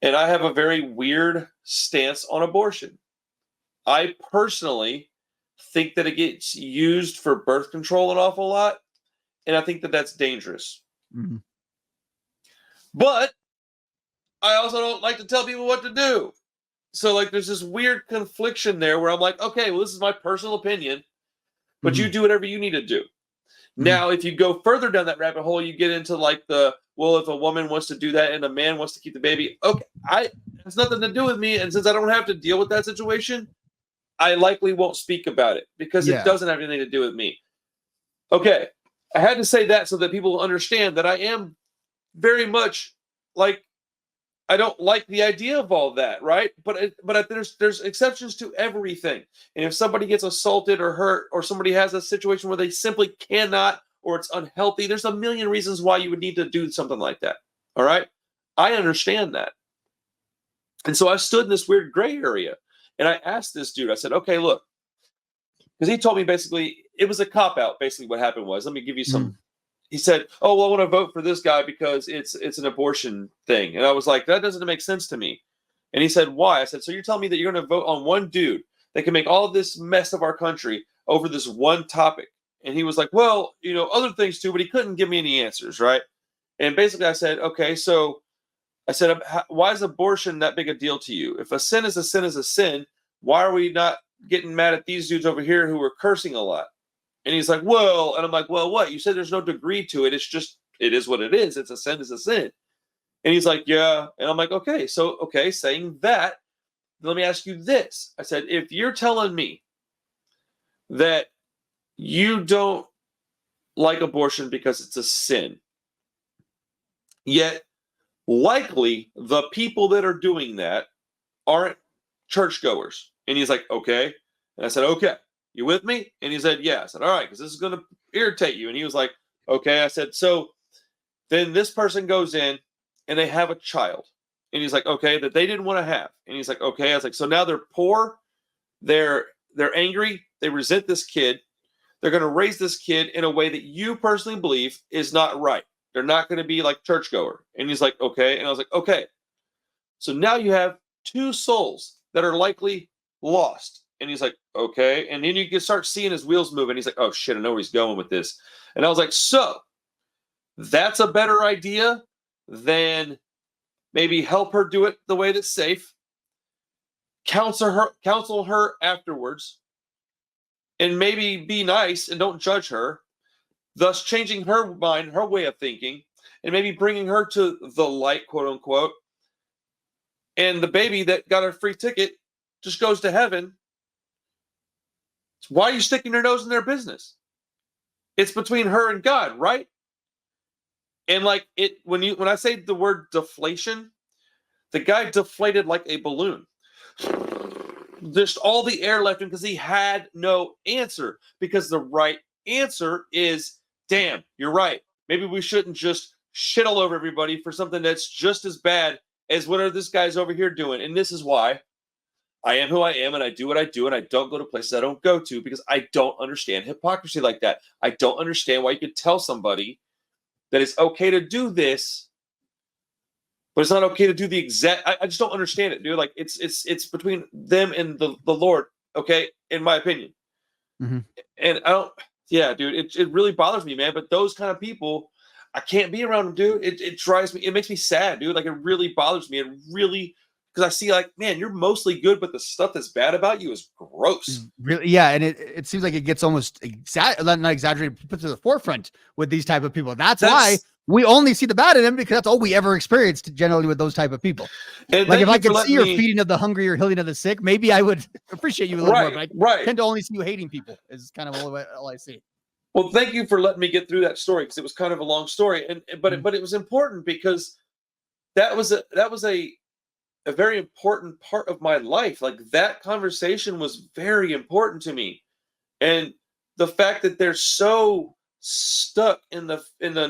S1: And I have a very weird stance on abortion. I personally think that it gets used for birth control an awful lot, and I think that that's dangerous. But I also don't like to tell people what to do. So like there's this weird confliction there where I'm like, okay, well, this is my personal opinion, but you do whatever you need to do. Now, if you go further down that rabbit hole, you get into like well, if a woman wants to do that and a man wants to keep the baby, okay, it has nothing to do with me. And since I don't have to deal with that situation, I likely won't speak about it because it doesn't have anything to do with me. Okay, I had to say that so that people understand that I am very much like, I don't like the idea of all that, right? But there's exceptions to everything. And if somebody gets assaulted or hurt, or somebody has a situation where they simply cannot, or it's unhealthy, there's a million reasons why you would need to do something like that. All right? I understand that. And so I stood in this weird gray area. And I asked this dude, I said, okay, look, because he told me basically, it was a cop-out, basically what happened was, let me give you some, he said, oh, well, I want to vote for this guy because it's an abortion thing. And I was like, that doesn't make sense to me. And he said, why? I said, so you're telling me that you're going to vote on one dude that can make all of this mess of our country over this one topic? And he was like, well, other things too, but he couldn't give me any answers, right? And basically I said, okay, so I said, why is abortion that big a deal to you? If a sin is a sin is a sin, why are we not getting mad at these dudes over here who are cursing a lot? And he's like, well, and I'm like, well, what? You said there's no degree to it. It's just, it is what it is. It's a sin is a sin. And he's like, yeah. And I'm like, okay, saying that, let me ask you this. I said, if you're telling me that you don't like abortion because it's a sin, yet likely the people that are doing that aren't churchgoers. And he's like, okay. And I said, okay, you with me? And he said, yeah. I said, all right, because this is going to irritate you. And he was like, okay. I said, so Then this person goes in and they have a child. And he's like, okay, that they didn't want to have. And he's like, okay. I was like, so now they're poor, they're angry, they resent this kid. They're going to raise this kid in a way that you personally believe is not right. They're not going to be like churchgoer. And he's like, okay. And I was like, okay. So now you have two souls that are likely lost. And he's like, okay. And then you can start seeing his wheels moving. He's like, oh shit, I know where he's going with this. And I was like, so that's a better idea than maybe help her do it the way that's safe, counsel her afterwards, and maybe be nice and don't judge her, thus changing her mind, her way of thinking, and maybe bringing her to the light, quote unquote. And the baby that got a free ticket just goes to heaven. Why are you sticking your nose in their business? It's between her and God, right? And like it, when I say the word deflation, the guy deflated like a balloon. Just all the air left him because he had no answer. Because the right answer is, damn, you're right. Maybe we shouldn't just shit all over everybody for something that's just as bad as whatever this guy's over here doing. And this is why I am who I am, and I do what I do, and I don't go to places I don't go to, because I don't understand hypocrisy like that. I don't understand why you could tell somebody that it's okay to do this, but it's not okay to do the exact. I just don't understand it, dude. Like it's between them and the Lord, okay, in my opinion.
S2: Mm-hmm.
S1: And I don't. Yeah, dude, it really bothers me, man. But those kind of people, I can't be around them, dude. It drives me. It makes me sad, dude. Like, it really bothers me. It really, because I see, like, man, you're mostly good, but the stuff that's bad about you is gross.
S2: Really, yeah. And it seems like it gets almost not exaggerated, put to the forefront with these type of people. That's why we only see the bad in them, because that's all we ever experienced generally with those type of people.
S1: And
S2: like, if I could see your feeding of the hungry or healing of the sick, maybe I would appreciate you a little more. But I tend to only see you hating people is kind of all I see.
S1: Well, thank you for letting me get through that story, because it was kind of a long story, but it was important, because that was a very important part of my life. Like, that conversation was very important to me, and the fact that they're so stuck in the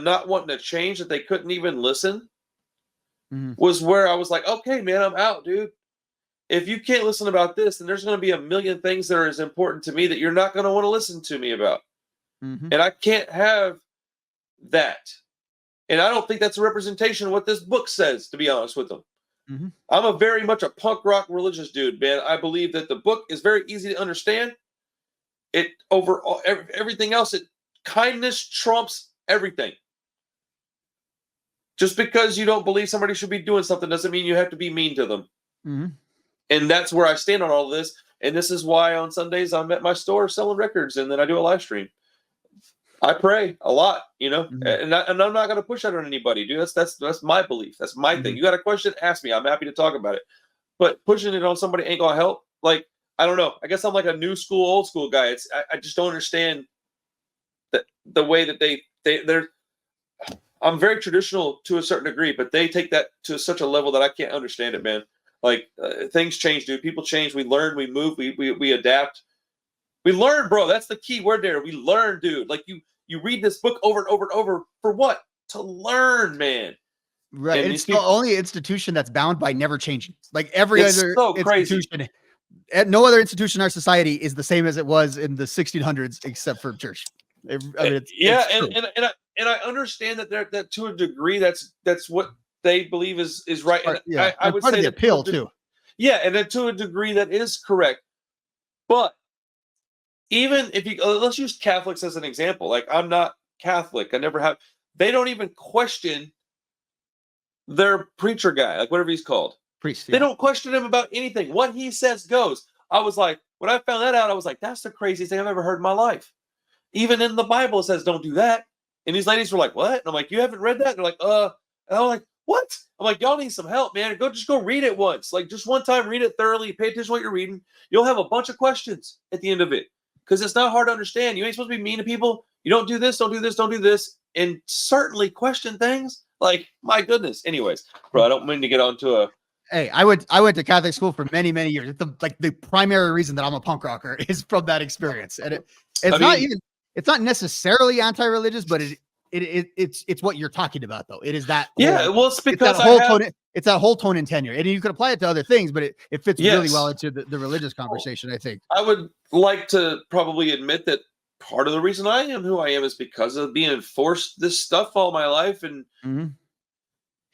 S1: not wanting to change that they couldn't even listen was where I was like, okay, man, I'm out, dude. If you can't listen about this, then there's going to be a million things that are as important to me that you're not going to want to listen to me about. And I can't have that. And I don't think that's a representation of what this book says, to be honest with them. I'm a very much a punk rock religious dude, man. I believe that the book is very easy to understand. It overall, everything else, kindness trumps everything. Just because you don't believe somebody should be doing something doesn't mean you have to be mean to them. And that's where I stand on all of this. And this is why on Sundays I'm at my store selling records, and then I do a live stream. I pray a lot, you know, and I'm not going to push that on anybody, dude. That's my belief. That's my thing. You got a question? Ask me. I'm happy to talk about it. But pushing it on somebody ain't going to help. Like, I don't know. I guess I'm like a new school, old school guy. I just don't understand the way that they're. I'm very traditional to a certain degree, but they take that to such a level that I can't understand it, man. Like, things change, dude. People change. We learn. We move. We adapt. We learn, bro. That's the key word there. We learn, dude. Like, you read this book over and over and over for what? To learn, man.
S2: Right. And it's the only institution that's bound by never changing. Like, every other institution, no other institution in our society is the same as it was in the 1600s, except for church. I mean,
S1: and I understand that to a degree, that's what they believe is right. And I would say
S2: the appeal too.
S1: Yeah, and then to a degree that is correct. But even if you let's use Catholics as an example. Like, I'm not Catholic. I never have. They don't even question their preacher guy, like whatever he's called.
S2: Priest.
S1: They don't question him about anything. What he says goes. I was like, when I found that out, I was like, that's the craziest thing I've ever heard in my life. Even in the Bible, it says don't do that. And these ladies were like, what? And I'm like, you haven't read that? And they're like, And I'm like, what? I'm like, y'all need some help, man. Just go read it once. Like, just one time, read it thoroughly. Pay attention to what you're reading. You'll have a bunch of questions at the end of it. Because it's not hard to understand. You ain't supposed to be mean to people. You don't do this, don't do this, don't do this. And certainly question things. Like, my goodness. Anyways, bro, I don't mean to get onto a...
S2: Hey, I went to Catholic school for many, many years. The primary reason that I'm a punk rocker is from that experience. And it's not necessarily anti-religious, but it's what you're talking about though. It is that
S1: well, it's because
S2: it's that whole tone and tenure, and you could apply it to other things, but it fits really well into the religious conversation. I think
S1: I would like to probably admit that part of the reason I am who I am is because of being forced this stuff all my life, and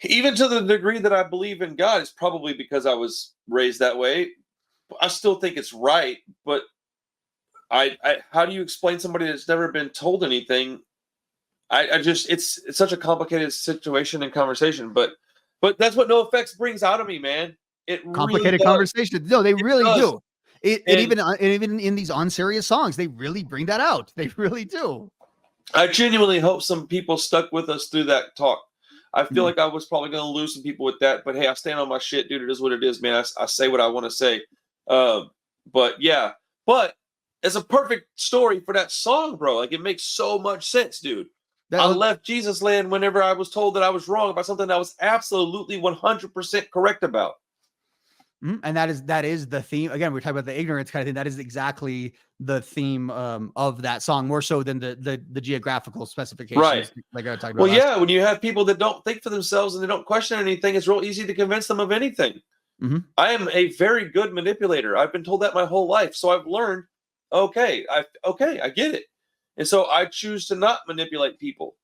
S1: even to the degree that I believe in God, it's probably because I was raised that way. I still think it's right, but I how do you explain somebody that's never been told anything? I just it's such a complicated situation and conversation, but that's what NOFX brings out of me, man. It
S2: complicated
S1: really
S2: conversation. No, they really do.
S1: And
S2: even in these unserious songs, they really bring that out. They really do.
S1: I genuinely hope some people stuck with us through that talk. I feel like I was probably going to lose some people with that, but hey, I stand on my shit, dude. It is what it is, man. I say what I want to say. But it's a perfect story for that song, bro. Like, it makes so much sense, dude. I left Jesus land whenever I was told that I was wrong about something that I was absolutely 100% correct about.
S2: And that is the theme. Again, we're talking about the ignorance kind of thing. That is exactly the theme of that song, more so than the geographical specifications.
S1: Right.
S2: Like I talked about.
S1: Well, when you have people that don't think for themselves and they don't question anything, it's real easy to convince them of anything. I am a very good manipulator. I've been told that my whole life. So I've learned, I get it. And so I choose to not manipulate people.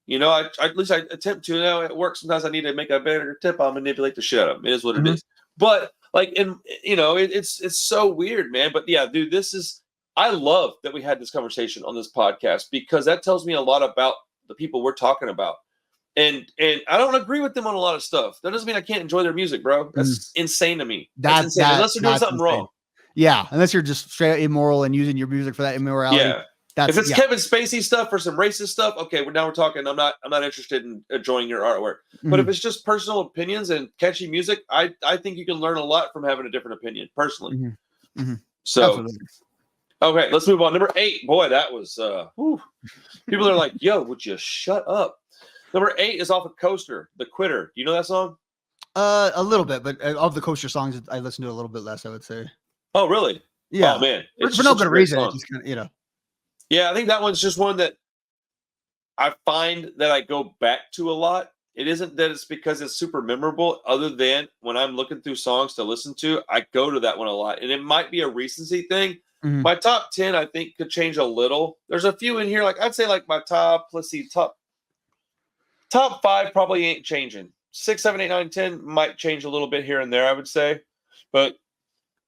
S1: You know, at least I attempt to. Now at work, sometimes I need to make a better tip. I'll manipulate the shit out of them. It is what it is. But like, it's so weird, man. But yeah, dude, I love that we had this conversation on this podcast, because that tells me a lot about the people we're talking about. And I don't agree with them on a lot of stuff. That doesn't mean I can't enjoy their music, bro. That's insane to me. That's insane. Unless they're doing something wrong.
S2: Yeah, unless you're just straight up immoral and using your music for that immorality.
S1: Yeah. If it's Kevin Spacey stuff or some racist stuff, okay, now we're talking. I'm not interested in enjoying your artwork. But if it's just personal opinions and catchy music, I think you can learn a lot from having a different opinion, personally. So, absolutely. Okay, let's move on. Number 8, boy, that was people are like, yo, would you shut up? Number 8 is off of Coaster, The Quitter. Do you know that song?
S2: A little bit, but of the Coaster songs, I listen to a little bit less, I would say.
S1: Oh, really?
S2: Yeah.
S1: Oh, man.
S2: For no good reason. It's just kind of,
S1: Yeah, I think that one's just one that I find that I go back to a lot. It isn't that it's because it's super memorable, other than when I'm looking through songs to listen to, I go to that one a lot. And it might be a recency thing. My top 10, I think, could change a little. There's a few in here, like I'd say like my top 5 probably ain't changing. 6, 7, 8, 9, 10 might change a little bit here and there, I would say. But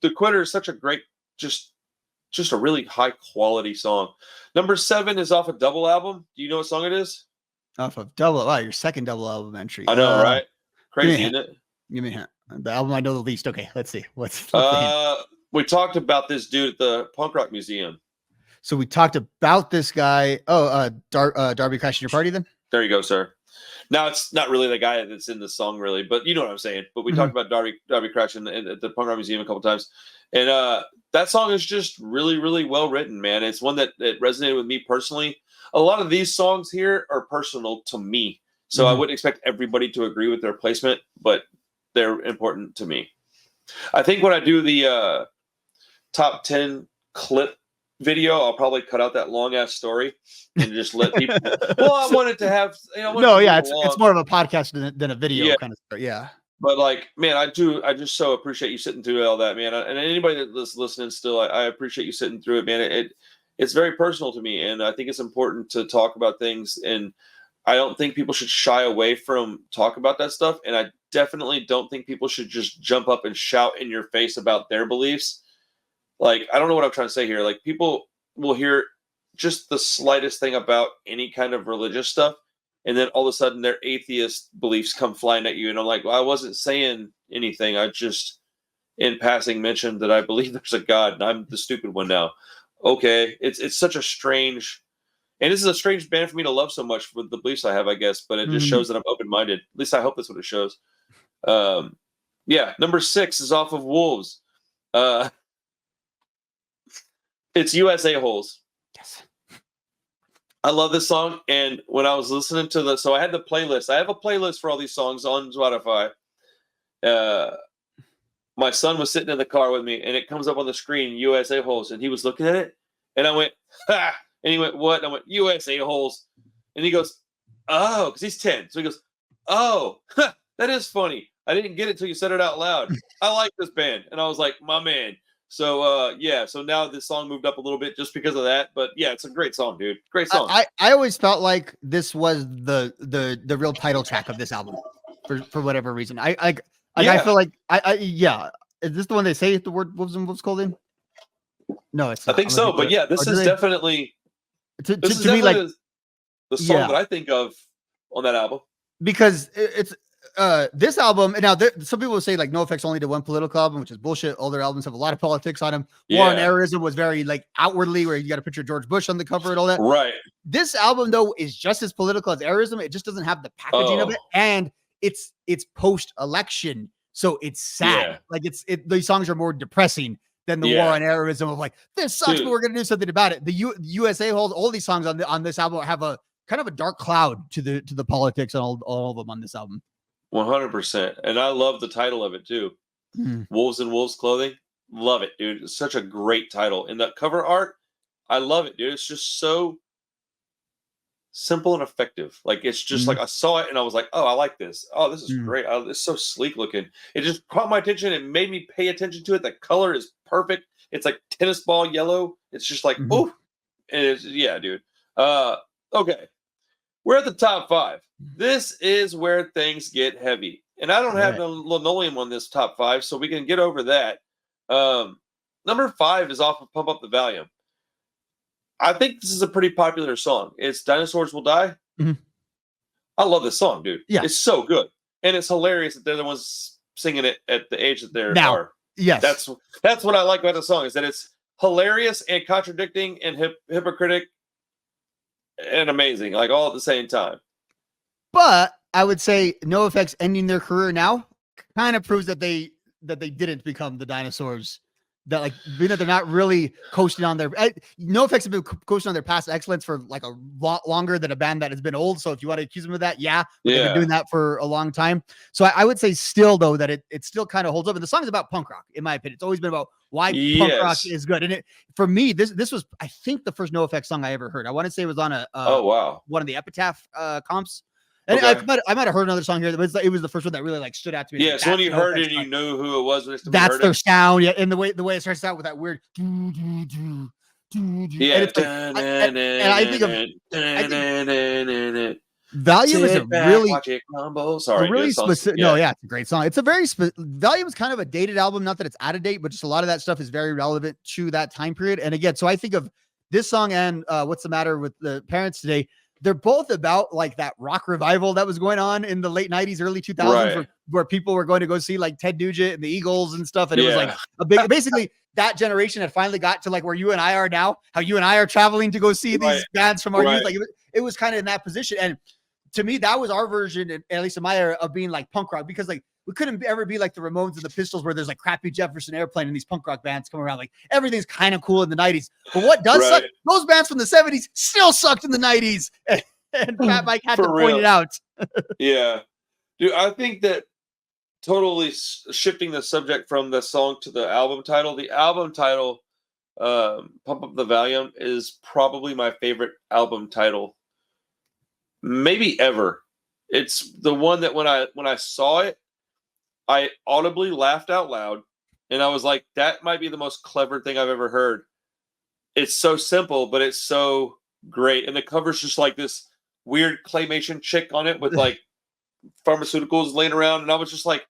S1: The Quitter is such a great, just a really high quality song. Number 7 is off a double album. Do you know what song it is?
S2: Off of double. Wow, your second double album entry.
S1: I know, right? Crazy, isn't it?
S2: Give me a hint. The album I know the least. Okay, let's see. What's
S1: we talked about this dude at the Punk Rock Museum.
S2: So we talked about this guy. Oh, Darby Crashing Your Party then?
S1: There you go, sir. Now, it's not really the guy that's in the song, really, but you know what I'm saying. But we talked about Darby Crashing at the Punk Rock Museum a couple times. And that song is just really, really well written, man. It's one that resonated with me personally. A lot of these songs here are personal to me. So I wouldn't expect everybody to agree with their placement, but they're important to me. I think when I do the top 10 clip video, I'll probably cut out that long ass story and just let people. Well, I wanted to have,
S2: it's more of a podcast than a video kind of story. Yeah.
S1: But like, man, I just so appreciate you sitting through all that, man. And anybody that's listening still, I appreciate you sitting through it, man. It's very personal to me, and I think it's important to talk about things. And I don't think people should shy away from talk about that stuff. And I definitely don't think people should just jump up and shout in your face about their beliefs. Like, I don't know what I'm trying to say here. Like, people will hear just the slightest thing about any kind of religious stuff, and then all of a sudden their atheist beliefs come flying at you. And I'm like, well, I wasn't saying anything. I just, in passing, mentioned that I believe there's a God, and I'm the stupid one now. Okay. It's such a strange, and this is a strange band for me to love so much with the beliefs I have, I guess, but it just shows that I'm open-minded. At least I hope that's what it shows. Number 6 is off of Wolves. It's USA Holes.
S2: Yes.
S1: I love this song. And when I was listening to so I had the playlist. I have a playlist for all these songs on Spotify. My son was sitting in the car with me, and it comes up on the screen, USA Holes. And he was looking at it, and I went, ha! And he went, what? And I went, USA Holes. And he goes, oh, because he's 10. So he goes, oh, that is funny. I didn't get it till you said it out loud. I like this band. And I was like, my man. So yeah, so now this song moved up a little bit just because of that. But yeah, it's a great song, dude. Great song.
S2: I always felt like this was the real title track of this album for whatever reason. I feel like yeah. Is this the one they say the word wolves and wolves called in? No, it's not.
S1: I think so, but yeah, this is definitely to me like the song that I think of on that album,
S2: because it's this album. And now some people will say like NOFX only did one political album, which is bullshit. All their albums have a lot of politics on them. War on Terrorism was very like outwardly, where you got a picture of George Bush on the cover and all that.
S1: Right.
S2: This album though is just as political as Terrorism. It just doesn't have the packaging of it, and it's post-election, so it's sad. Like these songs are more depressing than the War on Terrorism of like, this sucks, but we're gonna do something about it. The USA holds all these songs on this album have a kind of a dark cloud to the politics and all of them on this album.
S1: 100%. And I love the title of it too. Wolves in Wolves Clothing. Love it, dude. It's such a great title. And the cover art, I love it, dude. It's just so simple and effective. Like, it's just like, I saw it and I was like, oh, I like this. Oh, this is great. It's so sleek looking. It just caught my attention. It made me pay attention to it. The color is perfect. It's like tennis ball yellow. It's just like, oh, and it's, yeah, dude. Okay. We're at the top 5. This is where things get heavy. And I don't have the linoleum on this top 5, so we can get over that. Number 5 is off of Pump Up the Volume. I think this is a pretty popular song. It's Dinosaurs Will Die. I love this song, dude. Yeah. It's so good. And it's hilarious that they're the ones singing it at the age that they are.
S2: Yes.
S1: That's what I like about the song, is that it's hilarious and contradicting and hypocritic and amazing, like all at the same time.
S2: But I would say NOFX ending their career now kind of proves that they didn't become the dinosaurs. That like being that they're not really coasting on their NOFX have been coasting on their past excellence for like a lot longer than a band that has been old. So if you want to accuse them of that, they've been doing that for a long time. So I would say still though that it still kind of holds up. And the song is about punk rock, in my opinion. It's always been about why punk rock is good. And for me, this was I think the first NOFX song I ever heard. I want to say it was on one of the Epitaph comps. And I might have heard another song here, but it was the first one that really like stood out to me.
S1: Yeah, so when you heard it, you knew who it was.
S2: That's their sound, and the way it starts out with that weird. And I think Volume is a really specific. No, it's a great song. It's a very Volume is kind of a dated album. Not that it's out of date, but just a lot of that stuff is very relevant to that time period. And again, so I think of this song and What's the Matter with the Parents Today. They're both about like that rock revival that was going on in the late 90s, early 2000s, where people were going to go see like Ted Nugent and the Eagles and stuff. And it was like a big, basically that generation had finally got to like where you and I are now, how you and I are traveling to go see these bands from our youth. Like it was kind of in that position. And to me, that was our version, at least in my era, of being like punk rock, because like we couldn't ever be like the Ramones and the Pistols, where there's like Crappy Jefferson Airplane and these punk rock bands come around. Like everything's kind of cool in the 90s. But what does suck? Those bands from the 70s still sucked in the 90s. And Pat Mike had to point it out.
S1: Yeah. Dude, I think that totally shifting the subject from the song to the album title, Pump Up the Volume, is probably my favorite album title maybe ever. It's the one that when I saw it, I audibly laughed out loud, and I was like, that might be the most clever thing I've ever heard. It's so simple, but it's so great. And the cover's just like this weird claymation chick on it with like pharmaceuticals laying around. And I was just like,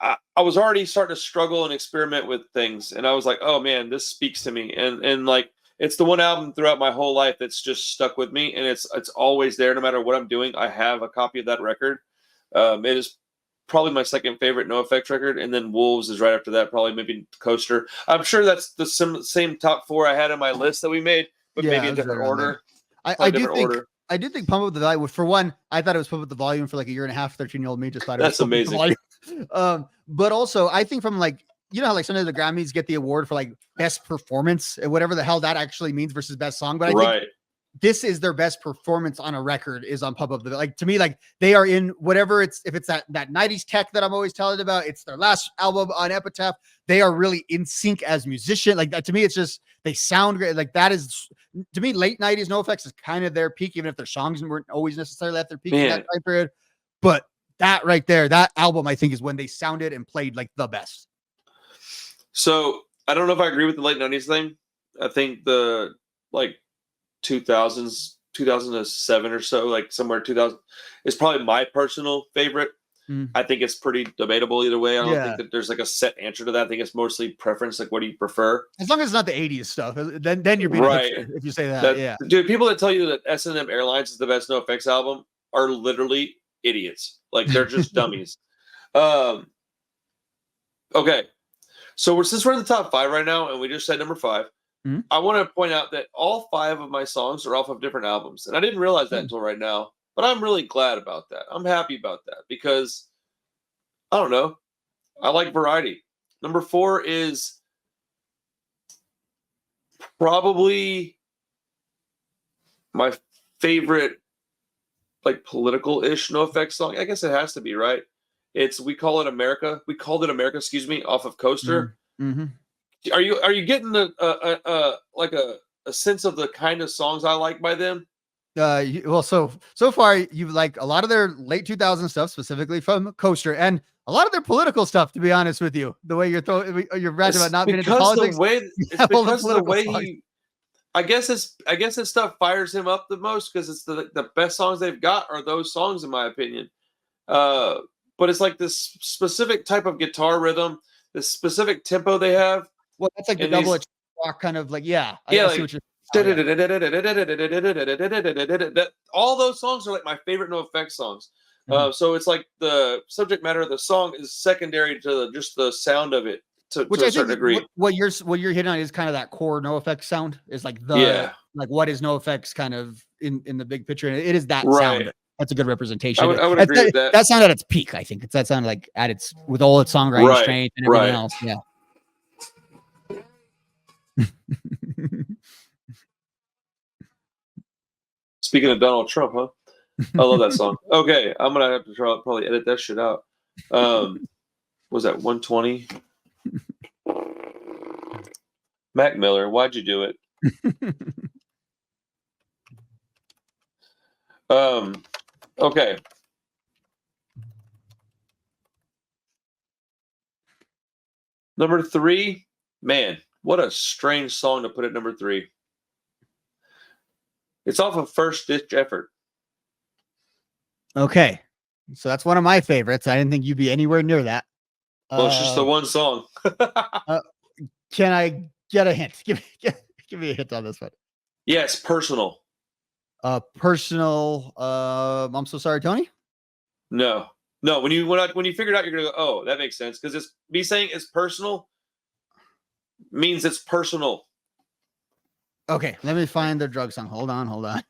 S1: I was already starting to struggle and experiment with things. And I was like, oh man, this speaks to me. And like, it's the one album throughout my whole life that's just stuck with me. And it's always there. No matter what I'm doing, I have a copy of that record. It is probably my second favorite NOFX record, and then Wolves is right after that, probably maybe Coaster. I'm sure that's the same top 4 I had in my list that we made, but maybe in different order.
S2: I do think Pump Up the Volume. For one, I thought it was Pump Up the Volume for like a year and a half. 13-year-old me just thought it was
S1: amazing.
S2: But also, I think from like, you know how like sometimes the Grammys get the award for like best performance and whatever the hell that actually means versus best song. But I think this is their best performance on a record is on Pump Up the, like, to me, like they are in whatever if it's that 90s tech that I'm always telling about, it's their last album on Epitaph. They are really in sync as musicians. Like that, to me, it's just, they sound great. Like that is, to me, late 90s NOFX is kind of their peak, even if their songs weren't always necessarily at their peak in that time period. But that right there, that album, I think, is when they sounded and played like the best.
S1: So I don't know if I agree with the late 90s thing. I think the like 2000s, 2007 or so, like somewhere 2000 is probably my personal favorite. I think it's pretty debatable either way. I don't think that there's like a set answer to that. I think it's mostly preference. Like, what do you prefer? As long as it's not the 80s stuff, then you're being right if you say that. Yeah, dude, people that tell you that S&M Airlines is the best NOFX album are literally idiots. Like, they're just dummies. Okay, so since we're in the top 5 right now, and we just said number 5, I want to point out that all 5 of my songs are off of different albums, and I didn't realize that until right now. But I'm really glad about that. I'm happy about that because, I don't know, I like variety. Number 4 is probably my favorite, like, political-ish NOFX song. I guess it has to be, right? It's We Call It America. We Called It America, excuse me, off of Coaster. Are you getting like a sense of the kind of songs I like by them?
S2: Well, so far you've like a lot of their late 2000s stuff, specifically from Coaster, and a lot of their political stuff. To be honest with you, the way you're ranting about not being into politics,
S1: it's because of the way he. I guess this stuff fires him up the most because it's the best songs they've got are those songs, in my opinion. But it's like this specific type of guitar rhythm, this specific tempo they have.
S2: Well, that's like the double rock kind of like, I see what you're.
S1: All those songs are like my favorite NOFX songs. So it's like the subject matter of the song is secondary to just the sound of it to a certain degree.
S2: What you're hitting on is kind of that core NOFX sound. Is like like what is NOFX kind of in the big picture, and it is that sound. That's a good representation.
S1: I would agree with that.
S2: That sound at its peak, I think. It's that sound like at its with all its songwriting strength and everything else. Yeah.
S1: Speaking of Donald Trump, huh? I love that song. Okay, I'm gonna have to probably edit that shit out. Was that 120? Mac Miller, why'd you do it? Okay. Number 3, man, what a strange song to put at number 3. It's off of First Ditch Effort.
S2: Okay. So that's one of my favorites. I didn't think you'd be anywhere near that.
S1: Well, it's just the one song.
S2: Can I get a hint? Give me a hint on this one.
S1: Yes, Personal.
S2: Personal. I'm so sorry, Tony.
S1: No. When you figure it out, you're gonna go, oh, that makes sense, because it's me saying it's personal means it's personal.
S2: Okay, let me find the drug song. Hold on. Let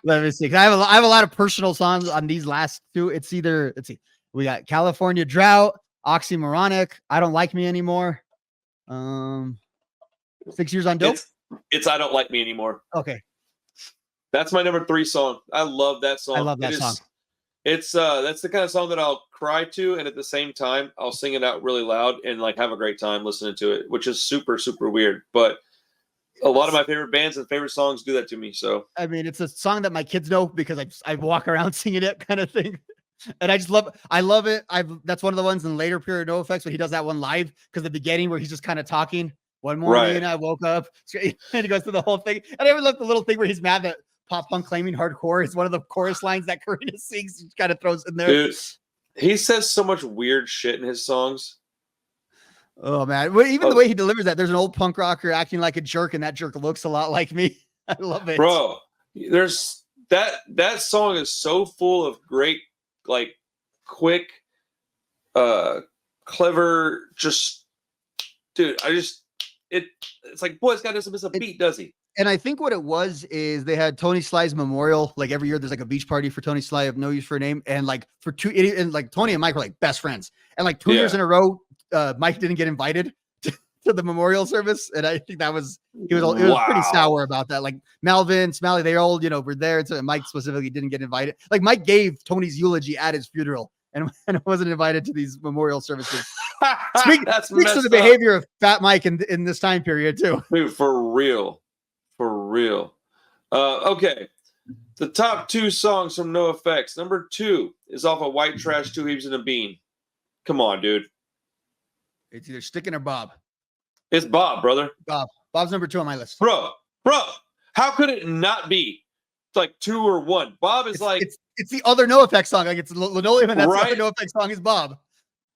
S2: me see. I have a lot of personal songs on these last 2. It's either, let's see, we got California Drought, Oxymoronic, I Don't Like Me Anymore. 6 Years on Dope.
S1: It's I Don't Like Me Anymore.
S2: Okay,
S1: that's my number 3 song. I love that song.
S2: I love that song.
S1: It's that's the kind of song that I'll cry to, and at the same time I'll sing it out really loud and like have a great time listening to it, which is super, super weird. But a lot of my favorite bands and favorite songs do that to me. So I mean, it's a song that my kids know because I walk around singing it, kind of thing. And I love it. That's one of the ones in the later period NOFX, but he does that one live because the beginning where he's just kind of talking. One morning I woke up and he goes through the whole thing. And I ever love the little thing where he's mad that pop punk claiming hardcore is one of the chorus lines that Karina sings, kind of throws in there. Dude, he says so much weird shit in his songs. Oh man, even the way he delivers that, there's an old punk rocker acting like a jerk, and that jerk looks a lot like me. I love it, bro. There's that song is so full of great, like, quick, clever, just, dude. It's like, boy, this guy doesn't miss a beat, does he? And I think what it was is they had Tony Sly's memorial. Like every year, there's like a beach party for Tony Sly of No Use for a Name, and like for 2, and like Tony and Mike were like best friends, and like 2 years in a row, Mike didn't get invited to
S2: to the memorial service, and I think he was pretty sour about that. Like Malvin, Smalley, they all were there. So Mike specifically didn't get invited. Like Mike gave Tony's eulogy at his funeral, and wasn't invited to these memorial services. Speaks to the behavior of Fat Mike in this time period too.
S1: Dude, for real. Okay. The top 2 songs from NOFX. Number 2 is off of White Trash, 2 Heaves and a Bean. Come on, dude.
S2: It's either Stickin' or Bob.
S1: It's Bob, brother.
S2: Bob's number 2 on my list.
S1: Bro. How could it not be? It's like 2 or 1. Bob is
S2: it's the other NOFX song. Like it's Linoleum, and that's
S1: right?
S2: the other NOFX song is Bob.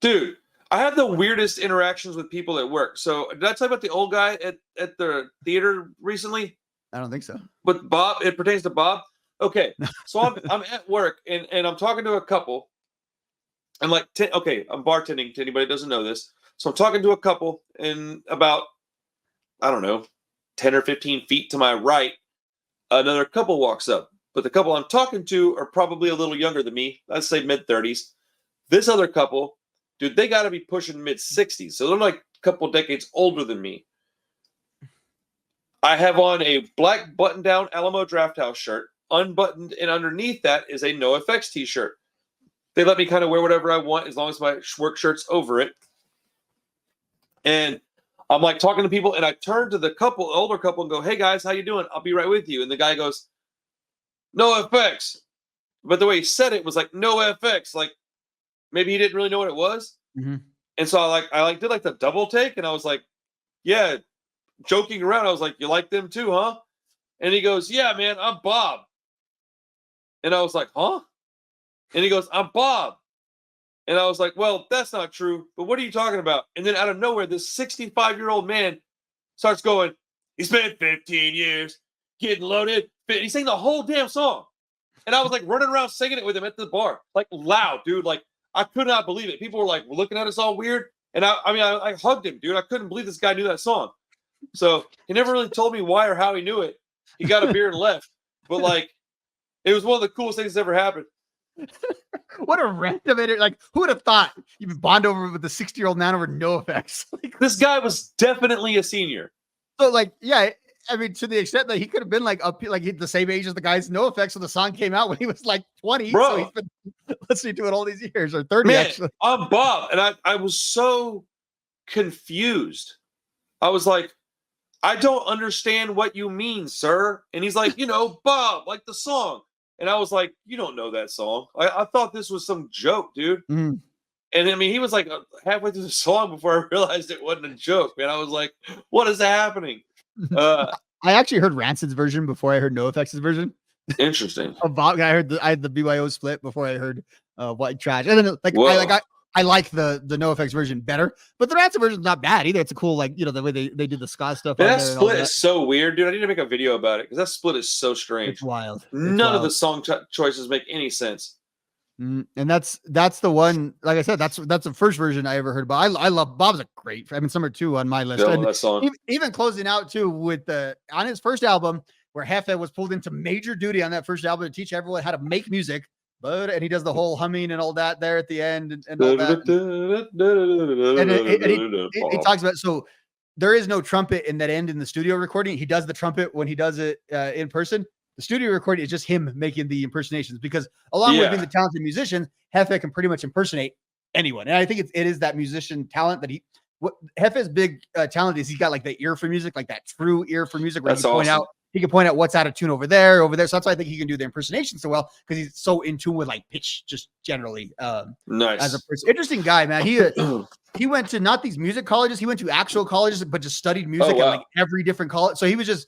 S1: Dude, I had the weirdest interactions with people at work. So did I tell you about the old guy at the theater recently?
S2: I don't think so.
S1: But Bob, it pertains to Bob. Okay, so I'm at work and I'm talking to a couple. And I'm bartending to anybody who doesn't know this. So I'm talking to a couple, and about, I don't know, 10 or 15 feet to my right, another couple walks up. But the couple I'm talking to are probably a little younger than me. I'd say mid-30s. This other couple, dude, they got to be pushing mid-60s. So they're like a couple decades older than me. I have on a black button-down Alamo Drafthouse shirt. Unbuttoned, and underneath that is a NOFX t-shirt. They let me kind of wear whatever I want as long as my work shirt's over it. And I'm like talking to people, and I turn to the older couple, and go, "Hey guys, how you doing? I'll be right with you." And the guy goes, "NOFX." But the way he said it was like NOFX, like maybe he didn't really know what it was.
S2: Mm-hmm.
S1: And so I did like the double take, and I was like, "Yeah," joking around. I was like, "You like them too, huh?" And he goes, "Yeah, man, I'm Bob." And I was like, "Huh?" And he goes, "I'm Bob." And I was like, "Well, that's not true, but what are you talking about?" And then out of nowhere, this 65-year-old man starts going, "He spent 15 years getting loaded." He sang the whole damn song. And I was like running around singing it with him at the bar, like loud, dude. Like I could not believe it. People were like looking at us all weird. And I hugged him, dude. I couldn't believe this guy knew that song. So he never really told me why or how he knew it. He got a beer and left. But like, it was one of the coolest things that's ever happened.
S2: What a random like who would have thought you would bond over with a 60-year-old man over NOFX? Like,
S1: this guy was definitely a senior.
S2: So like, yeah, I mean, to the extent that he could have been like the same age as the guys NOFX when the song came out when he was like 20.
S1: Bro.
S2: So he's been listening to it all these years, or 30
S1: Man,
S2: actually.
S1: I'm Bob, and I was so confused. I was like, "I don't understand what you mean, sir." And he's like, "Bob, like the song." And I was like, "You don't know that song. I thought this was some joke, dude."
S2: Mm.
S1: And I mean, he was like halfway through the song before I realized it wasn't a joke, man. I was like, "What is happening?"
S2: I actually heard Rancid's version before I heard NOFX's version.
S1: Interesting.
S2: I had the BYO split before I heard White Trash. And then I like the NOFX version better, but the Rancid version is not bad either. It's a cool, like, the way they did the ska stuff.
S1: That split is so weird, dude. I need to make a video about it because that split is so strange.
S2: It's wild.
S1: None of the song choices make any sense.
S2: And that's the one, like I said, that's the first version I ever heard about. I love Bob's it's number 2 on my list.
S1: That song.
S2: Even closing out too with on his first album where Hefe was pulled into major duty on that first album to teach everyone how to make music. And he does the whole humming and all that there at the end and all that. And he talks about, so there is no trumpet in that end in the studio recording. He does the trumpet when he does it in person. The studio recording is just him making the impersonations, because along with being the talented musician, Hefe can pretty much impersonate anyone. And I think it is that musician talent that Hefe's big talent is he's got like the ear for music, like that true ear for music where he can point out what's out of tune over there. So that's why I think he can do the impersonation so well, because he's so in tune with like pitch, just generally.
S1: Nice.
S2: As a person, interesting guy, man. He went to not these music colleges, he went to actual colleges, but just studied music at like every different college. So he was just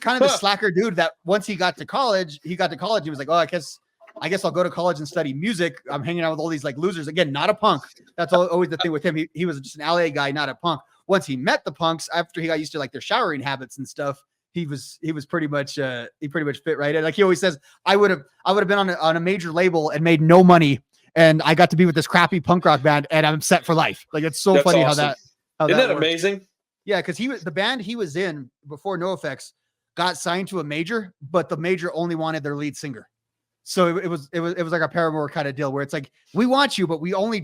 S2: kind of the slacker dude that once he got to college, he was like, "Oh, I guess I'll go to college and study music. I'm hanging out with all these like losers." Again, not a punk. That's always the thing with him. He was just an LA guy, not a punk. Once he met the punks, after he got used to like their showering habits and stuff, he was pretty much fit right in. Like he always says, I would have been on a major label and made no money, and I got to be with this crappy punk rock band, and I'm set for life. Like it's so funny
S1: awesome. Isn't that amazing?
S2: Yeah, because the band he was in before NOFX got signed to a major, but the major only wanted their lead singer. So it was like a Paramore kind of deal where it's like, we want you, but we only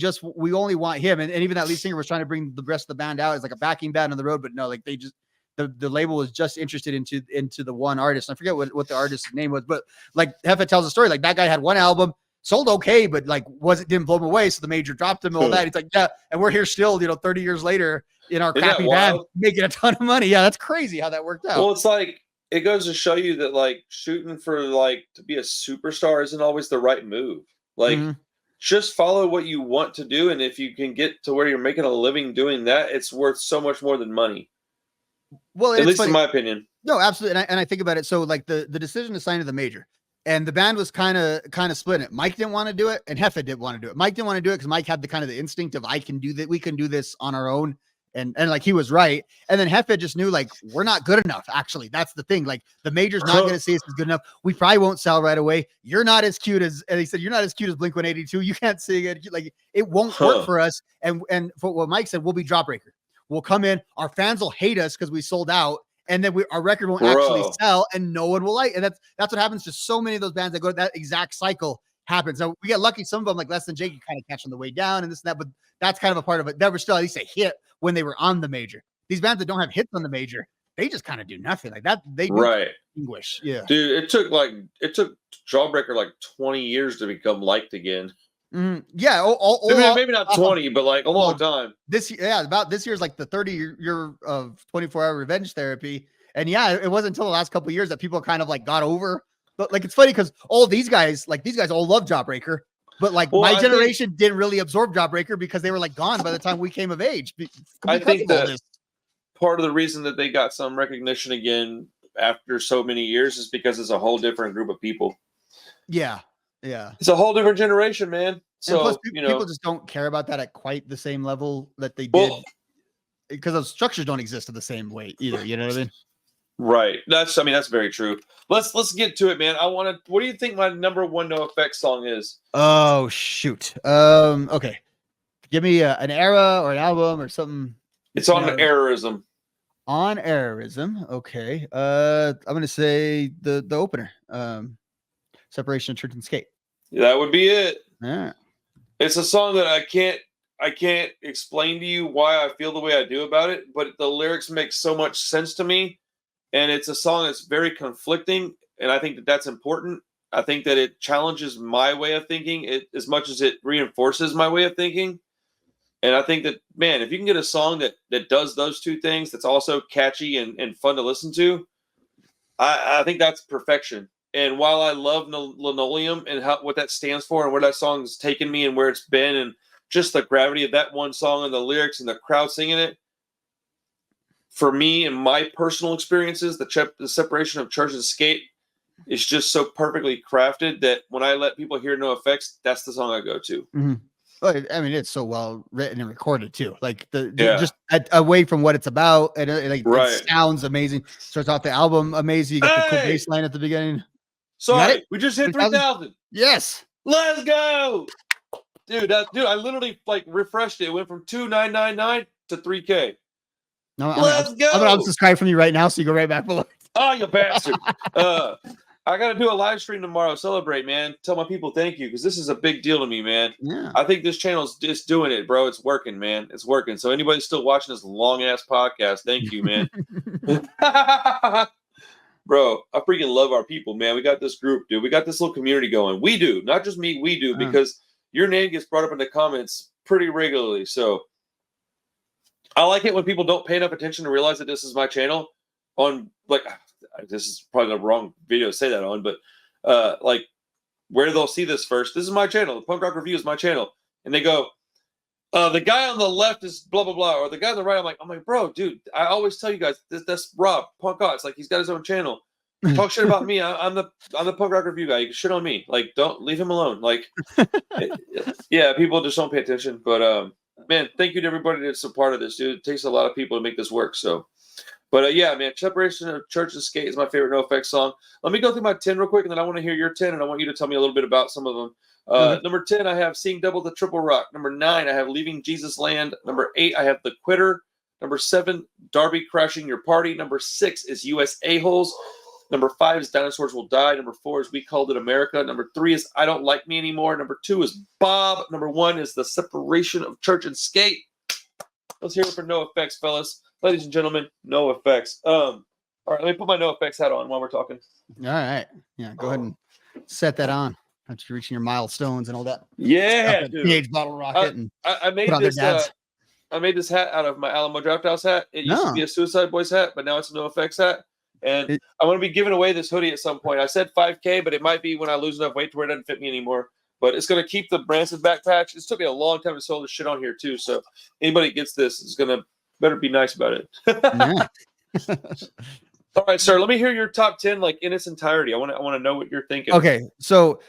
S2: want him. And even that lead singer was trying to bring the rest of the band out as like a backing band on the road, but no, like they just, the label was just interested into the one artist. I forget what the artist's name was, but like Heffa tells a story, like that guy had one album, sold okay, but like didn't blow him away. So the major dropped him and all that. It's like, yeah. And we're here still, 30 years later in our crappy band making a ton of money. Yeah. That's crazy how that worked out.
S1: Well, it's like, it goes to show you that like shooting for like to be a superstar isn't always the right move. Like just follow what you want to do. And if you can get to where you're making a living doing that, it's worth so much more than money.
S2: Well,
S1: at least in my opinion.
S2: No, absolutely. And I think about it. So like the decision to sign to the major and the band was kind of splitting it. Mike didn't want to do it and Heffa didn't want to do it. Mike didn't want to do it because Mike had the instinct of I can do that. We can do this on our own. And like he was right. And then Heffa just knew like we're not good enough. Actually, that's the thing. Like the major's not going to see us as good enough. We probably won't sell right away. You're not as cute as, and he said, you're not as cute as Blink-182. You can't sing it. Like it won't work for us. And for what Mike said, we'll be Jawbreaker. We'll come in. Our fans will hate us because we sold out. And then our record won't actually sell and no one will like. And that's what happens to so many of those bands that go to that exact cycle happens. Now we get lucky. Some of them like Less Than Jake, you kind of catch on the way down and this and that, but that's kind of a part of it. That was still at least a hit when they were on the major. These bands that don't have hits on the major, they just kind of do nothing like that. They distinguish. Yeah,
S1: dude, it took Jawbreaker like 20 years to become liked again.
S2: Yeah,
S1: maybe not 20, but like a long time.
S2: This year's like the 30 year of 24-hour revenge therapy, and yeah, it wasn't until the last couple of years that people kind of like got over. But like it's funny because all these guys all love Jawbreaker. But like my generation didn't really absorb Jawbreaker because they were like gone by the time we came of age.
S1: I think that part of the reason that they got some recognition again after so many years is because it's a whole different group of people.
S2: Yeah.
S1: It's a whole different generation, man. So
S2: plus, people just don't care about that at quite the same level that they did because those structures don't exist at the same way either. You know what I mean?
S1: Right. That's very true. Let's get to it, man. What do you think my number one NOFX song is?
S2: Oh shoot. Okay. Give me an era or an album or something.
S1: It's on Errorism.
S2: On Errorism. Okay. I'm gonna say the opener. Separation of Church and Skate.
S1: That would be it.
S2: Yeah.
S1: It's a song that I can't explain to you why I feel the way I do about it, but the lyrics make so much sense to me. And it's a song that's very conflicting, and I think that that's important. I think that it challenges my way of thinking as much as it reinforces my way of thinking. And I think that, man, if you can get a song that does those two things, that's also catchy and fun to listen to, I think that's perfection. And while I love Linoleum and what that stands for and where that song's taken me and where it's been and just the gravity of that one song and the lyrics and the crowd singing it, for me and my personal experiences, the separation of church and skate is just so perfectly crafted that when I let people hear NOFX, that's the song I go to.
S2: Mm-hmm. Well, I mean, it's so well written and recorded too. Like just away from what it's about, and it sounds amazing. Starts off the album amazing. You got the cool bass line at the beginning.
S1: Sorry, we just hit 3,000.
S2: Yes,
S1: let's go, dude. I literally like refreshed it. It went from 2,999 to 3K.
S2: No, let's go. I'm gonna unsubscribe from you right now, so you go right back below.
S1: Oh, you bastard! I got to do a live stream tomorrow. Celebrate, man. Tell my people thank you because this is a big deal to me, man.
S2: Yeah.
S1: I think this channel's just doing it, bro. It's working, man. It's working. So anybody still watching this long ass podcast, thank you, man. Bro, I freaking love our people, man. We got this group, dude. We got this little community going. We do, not just me. We do because your name gets brought up in the comments pretty regularly. So I like it when people don't pay enough attention to realize that this is my channel. On like, this is probably the wrong video to say that on, but like where they'll see this first. This is my channel. The Punk Rock Review is my channel, and they go, the guy on the left is blah blah blah, or the guy on the right. I'm like, bro, dude. I always tell you guys that's Rob Punk Rock. It's like he's got his own channel. Talk shit about me. I'm the Punk Rock Review guy. You can shit on me. Like, don't leave him alone. Like, yeah, people just don't pay attention. But man, thank you to everybody that's a part of this, dude. It takes a lot of people to make this work. So. But yeah, man, Separation of Church and Skate is my favorite NOFX song. Let me go through my 10 real quick, and then I want to hear your 10, and I want you to tell me a little bit about some of them. Number 10, I have Seeing Double the Triple Rock. Number 9, I have Leaving Jesus Land. Number 8, I have The Quitter. Number 7, Darby Crashing Your Party. Number 6 is US A-Holes. Number 5 is Dinosaurs Will Die. Number 4 is We Called It America. Number 3 is I Don't Like Me Anymore. Number 2 is Bob. Number 1 is The Separation of Church and Skate. Let's hear it for NOFX, fellas. Ladies and gentlemen, NOFX. All right, let me put my NOFX hat on while we're talking.
S2: All right. Yeah, go ahead and set that on after you're reaching your milestones and all that.
S1: Yeah,
S2: dude. Teenage Bottle Rocket.
S1: I made this. I made this hat out of my Alamo Draft House hat. It used to be a Suicide Boys hat, but now it's a NOFX hat. And I want to be giving away this hoodie at some point. I said 5K, but it might be when I lose enough weight to where it doesn't fit me anymore. But it's going to keep the Branson back patch. It took me a long time to sell this shit on here, too. So anybody gets this is going to better be nice about it. All right, sir. Let me hear your top 10 like in its entirety. I want to know what you're thinking.
S2: Okay, so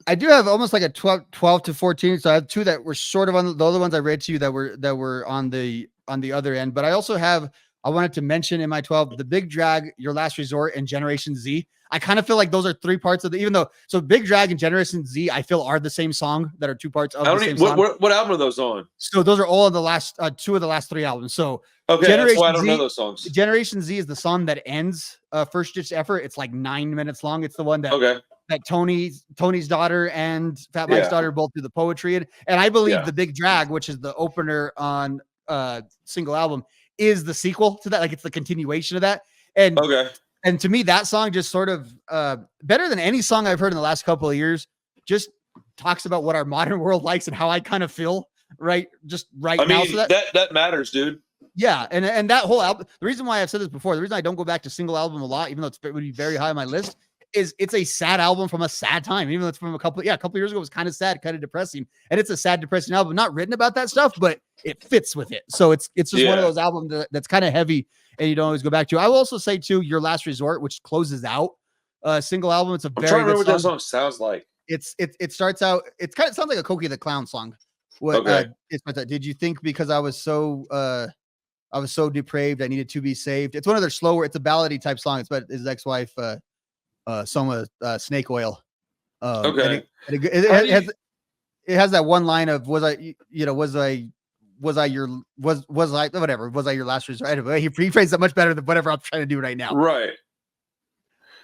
S2: I do have almost like a 12 to 14. So I have 2 that were sort of on the other ones I read to you that were on the other end. But I also have, I wanted to mention in my 12, The Big Drag, Your Last Resort, and Generation Z. I kind of feel like those are 3 parts of so Big Drag and Generation Z, I feel are the same song that are 2 parts of the same song.
S1: What album are those on?
S2: So those are all of the last 2 of the last 3 albums. So
S1: okay, that's why I don't know those songs.
S2: Generation Z is the song that ends First Ditch Effort. It's like 9 minutes long. It's the one that that Tony's daughter and Fat Mike's daughter both do the poetry in. And I believe The Big Drag, which is the opener on single album, is the sequel to that. Like it's the continuation of that. And and to me, that song just sort of better than any song I've heard in the last couple of years, just talks about what our modern world likes and how I kind of feel right now. So
S1: that matters, dude.
S2: Yeah, and that whole album, the reason why I've said this before, the reason I don't go back to single album a lot, even though it would be very high on my list, is it's a sad album from a sad time. Even though it's from a couple of years ago, it was kind of sad, kind of depressing. And it's a sad, depressing album, not written about that stuff, but it fits with it. So it's just one of those albums that's kind of heavy and you don't always go back to. I will also say too, Your Last Resort, which closes out a single album. It's a very
S1: trying to remember what that song sounds like.
S2: It starts out, it sounds like a Cokie the Clown song. Did you think because I was so depraved, I needed to be saved? It's one of their slower, it's a ballady type song. It's about his ex-wife, Soma Snake Oil. It has that one line of was I your last resort? Anyway, he phrased that much better than whatever I'm trying to do right now.
S1: Right.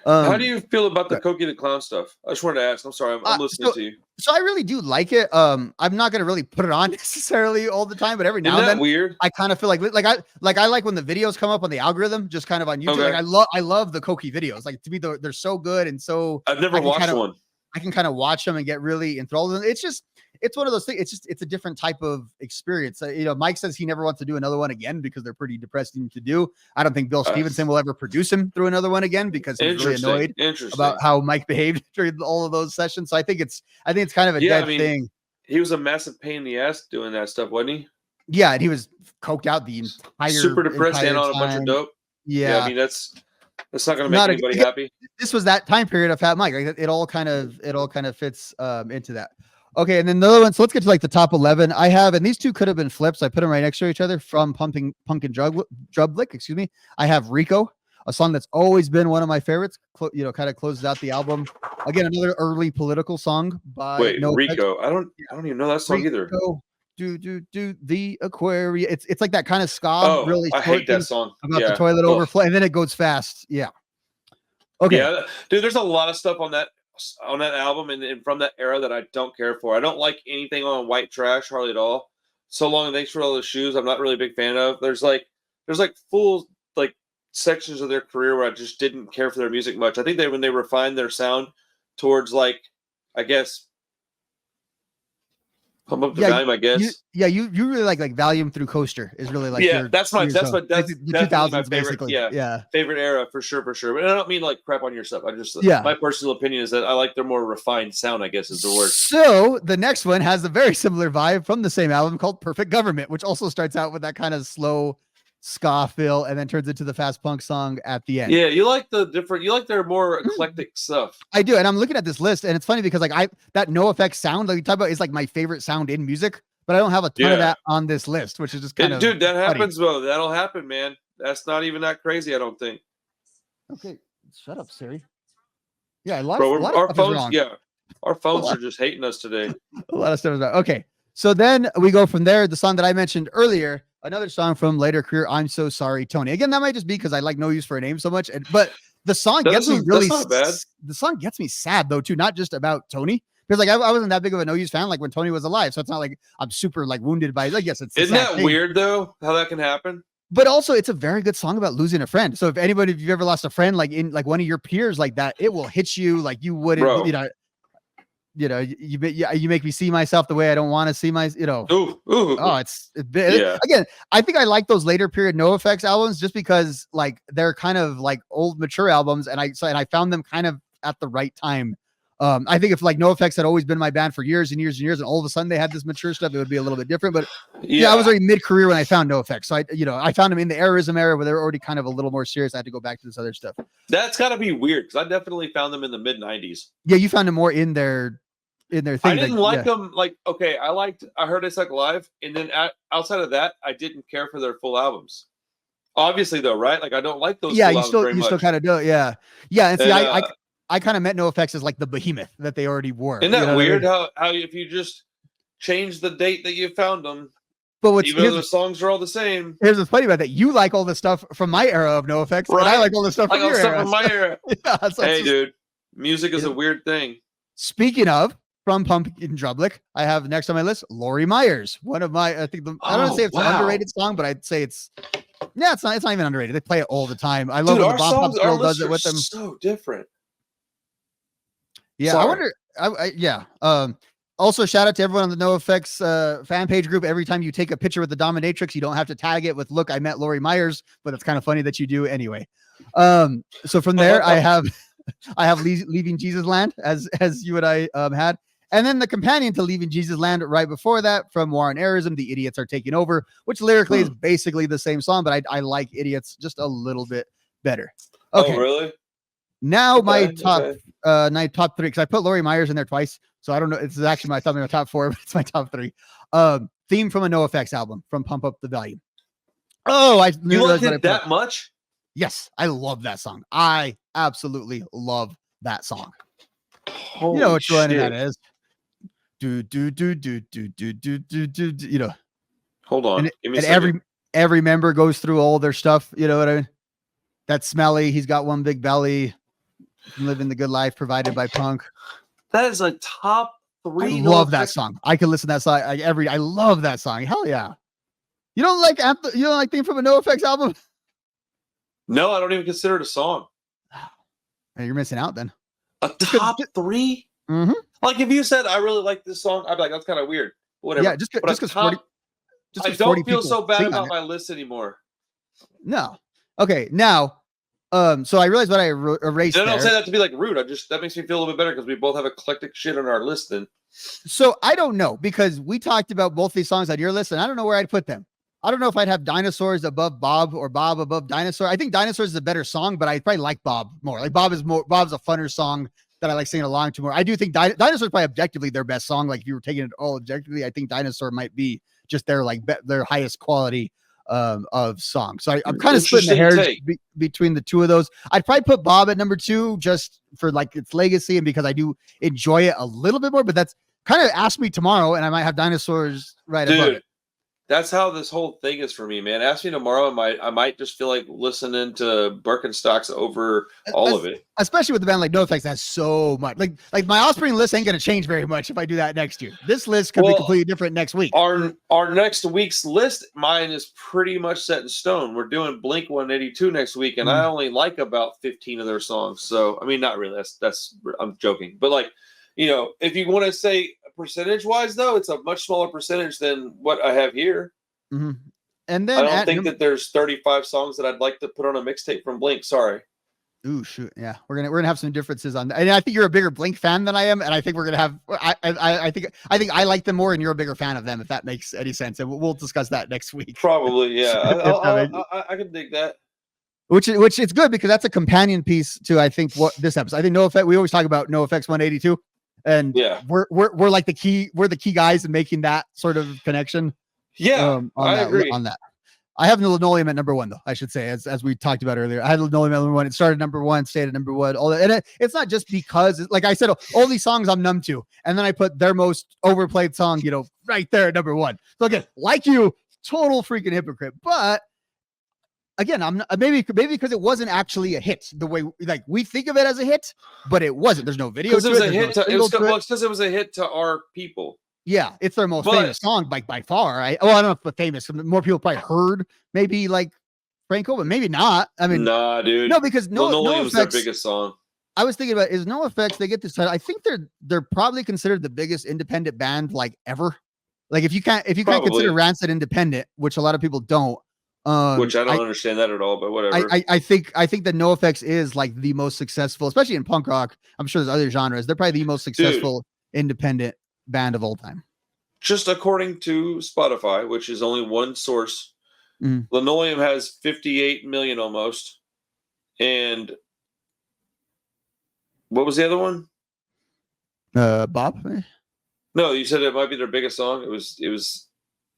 S1: How do you feel about the Cokie the Clown stuff? I just wanted to ask. I'm sorry, I'm listening to you.
S2: So I really do like it. I'm not gonna really put it on necessarily all the time, but every now and then,
S1: weird.
S2: I kind of feel like I like when the videos come up on the algorithm, just kind of on YouTube.
S1: Okay.
S2: Like I love the Cokie videos. Like to me, they're so good and so.
S1: I've never watched one.
S2: I can kind of watch them and get really enthralled. And it's one of those things. It's a different type of experience. Mike says he never wants to do another one again because they're pretty depressing to do. I don't think Bill Stevenson will ever produce him through another one again because he's really annoyed about how Mike behaved during all of those sessions. So I think it's kind of a dead thing.
S1: He was a massive pain in the ass doing that stuff, wasn't he?
S2: Yeah, and he was coked out the entire
S1: super depressed and on a bunch of dope.
S2: Yeah,
S1: I mean that's not going to make anybody happy.
S2: This was that time period of Fat Mike. Like, it all kind of fits into that. Okay, and then the other one. So let's get to like the top 11. I have, and these 2 could have been flips. I put them right next to each other from Pumpkin Drublick. Excuse me. I have Rico, a song that's always been one of my favorites. Kind of closes out the album. Again, another early political song by
S1: Rico. I don't even know that song either.
S2: Do the Aquarium. It's like that kind of ska. Really,
S1: I hate that song
S2: about the toilet overflow, and then it goes fast. Yeah. Okay.
S1: Yeah, dude. There's a lot of stuff on that album and from that era that I don't care for. I don't like anything on White Trash hardly at all. So Long and Thanks for All the Shoes, I'm not really a big fan of. There's full like sections of their career where I just didn't care for their music much. I think when they refined their sound towards like, I guess, pump up the volume, I guess. You
S2: really like Valium through Coaster is really like
S1: that's the
S2: 2000s basically.
S1: Favorite era for sure. But I don't mean like crap on your stuff. I just my personal opinion is that I like their more refined sound, I guess is the word.
S2: So the next one has a very similar vibe from the same album called Perfect Government, which also starts out with that kind of slow ska feel and then turns into the fast punk song at the end.
S1: Yeah, you like their more eclectic stuff.
S2: I do, and I'm looking at this list, and it's funny because like that NOFX sound like you talk about is like my favorite sound in music, but I don't have a ton of that on this list, which is just kind of
S1: dude. That happens though. That'll happen, man. That's not even that crazy. I don't think.
S2: Okay, shut up, Siri. Yeah,
S1: our phones are just hating us today.
S2: A lot of stuff is wrong. Okay, so then we go from there. The song that I mentioned earlier. Another song from later career, I'm So Sorry, Tony. Again, that might just be because I like No Use for a Name so much. But The song gets me really.
S1: That's not bad.
S2: The song gets me sad though too, not just about Tony. Because like I wasn't that big of a No Use fan like when Tony was alive, so it's not like I'm super like wounded by. Like yes, it's
S1: isn't that weird though how that can happen?
S2: But also, it's a very good song about losing a friend. So if you've ever lost a friend, like in like one of your peers like that, it will hit you like you wouldn't. Bro. You make me see myself the way I don't want to see
S1: Ooh.
S2: Oh, again. I think I like those later period NOFX albums just because like they're kind of like old mature albums, and I found them kind of at the right time. I think if like NOFX had always been my band for years and years and years, and all of a sudden they had this mature stuff, it would be a little bit different. But I was already mid-career when I found NOFX, so I found them in the Aerism era where they were already kind of a little more serious. I had to go back to this other stuff.
S1: That's got to be weird because I definitely found them in the mid '90s.
S2: Yeah, you found them more in their thing.
S1: I didn't like them. Like, okay, I heard It Suck Live, and then outside of that, I didn't care for their full albums. Obviously, though, right? Like, I don't like those.
S2: Yeah, you still kind of do. Yeah. And see, I kind of met NOFX as like the behemoth that they already were.
S1: Isn't that weird? How if you just change the date that you found them,
S2: but
S1: even though the songs are all the same.
S2: Here's what's funny about that: you like all the stuff from my era of NOFX, right? And I like all the stuff from your era.
S1: From my era. Hey, dude, music is a weird thing.
S2: Speaking of, from Pumpkin Drublick, I have next on my list Lori Myers, one of my I don't want to say it's an underrated song, but I'd say it's not even underrated. They play it all the time. I love when the Bomb Pop Girl does it with them.
S1: So different.
S2: Yeah, sorry. I wonder. Also, shout out to everyone on the NOFX fan page group. Every time you take a picture with the dominatrix, you don't have to tag it with "Look, I met Lori Myers," but it's kind of funny that you do anyway. So from there, I have Leaving Jesus Land as you and I had, and then the companion to Leaving Jesus Land right before that from War on Aerism, The Idiots Are Taking Over, which lyrically is basically the same song, but I like Idiots just a little bit better. Okay.
S1: Oh, really?
S2: Now my top three, because I put Lori Myers in there twice, so I don't know. It's actually my top four, but it's my top three. Theme from a NOFX album from Pump Up the Volume. Oh,
S1: you liked it that much?
S2: Yes, I love that song. I absolutely love that song.
S1: Holy
S2: you know which one
S1: shit.
S2: that is? You know.
S1: Hold on.
S2: And every member goes through all their stuff. You know what I mean? That's Smelly. He's got one big belly. Living the good life provided by Punk.
S1: That is a top three.
S2: I love that song. I can listen to that song I love that song. Hell yeah. You don't like Theme from a NOFX album?
S1: No, I don't even consider it a song.
S2: You're missing out then.
S1: A top three?
S2: Mm-hmm.
S1: Like if you said I really like this song, I'd be like, that's kind of weird. Whatever.
S2: Yeah, just because 40.
S1: I don't feel so bad about my list anymore.
S2: No. Okay, now. So I realized what I erased.
S1: I don't say that to be like rude. That makes me feel a little bit better because we both have eclectic shit on our list. Then,
S2: so I don't know because we talked about both these songs on your list, and I don't know where I'd put them. I don't know if I'd have Dinosaurs above Bob or Bob above Dinosaur. I think Dinosaurs is a better song, but I probably like Bob more. Like Bob's a funner song that I like singing along to more. I do think Dinosaur is probably objectively their best song. Like if you were taking it all objectively, I think Dinosaur might be just their their highest quality of songs. So I'm kind of splitting the hairs between the two of those. I'd probably put Bob at number 2 just for like its legacy and because I do enjoy it a little bit more, but that's kind of Ask Me Tomorrow and I might have Dinosaurs right above it.
S1: That's how this whole thing is for me, man. Ask Me Tomorrow, I might just feel like listening to Birkenstocks over all of it.
S2: Especially with the band like NOFX has so much. Like my Offspring list ain't going to change very much if I do that next year. This list could be completely different next week.
S1: Our next week's list, mine is pretty much set in stone. We're doing Blink 182 next week, and I only like about 15 of their songs. So, I mean, not really. That's I'm joking. But like, you know, if you want to say percentage-wise, though, it's a much smaller percentage than what I have here.
S2: Mm-hmm. And then
S1: I don't think that there's 35 songs that I'd like to put on a mixtape from Blink. Sorry.
S2: Ooh, shoot. Yeah, we're gonna have some differences on that. And I think you're a bigger Blink fan than I am, and I think we're gonna have. I think I like them more, and you're a bigger fan of them. If that makes any sense, and we'll discuss that next week.
S1: Probably, yeah. I can dig that.
S2: Which it's good because that's a companion piece to I think what this episode. I think NOFX. We always talk about NOFX 182. And
S1: yeah,
S2: we're like the key guys in making that sort of connection.
S1: Yeah, I agree
S2: on that. I have the Linoleum at number 1 though. I should say, as we talked about earlier, I had Linoleum at number 1. It started number 1, stayed at number 1. All that, and it's not just because, like I said, all these songs I'm numb to, and then I put their most overplayed song, right there at number 1. So again, like you, total freaking hypocrite. But again, I'm not, maybe because it wasn't actually a hit the way like we think of it as a hit, but it wasn't. There's no video
S1: because
S2: to
S1: it was
S2: it.
S1: a
S2: There's
S1: hit.
S2: no
S1: It was
S2: single to it.
S1: because it was a hit to our people.
S2: Yeah, it's their most
S1: But
S2: famous song by far. I don't know if famous. More people probably heard maybe like Franco, but maybe not. I mean,
S1: nah, dude.
S2: no, because
S1: Linoleum was their
S2: NOFX.
S1: biggest song.
S2: I was thinking about is NOFX. They get this title. I think they're probably considered the biggest independent band like ever. Like if you can't consider Rancid independent, which a lot of people don't.
S1: Which I don't understand that at all, but whatever.
S2: I think that NOFX is like the most successful, especially in punk rock. I'm sure there's other genres. They're probably the most successful independent band of all time.
S1: Just according to Spotify, which is only one source, Linoleum has 58 million almost. And what was the other one?
S2: Bob?
S1: No, you said it might be their biggest song. It was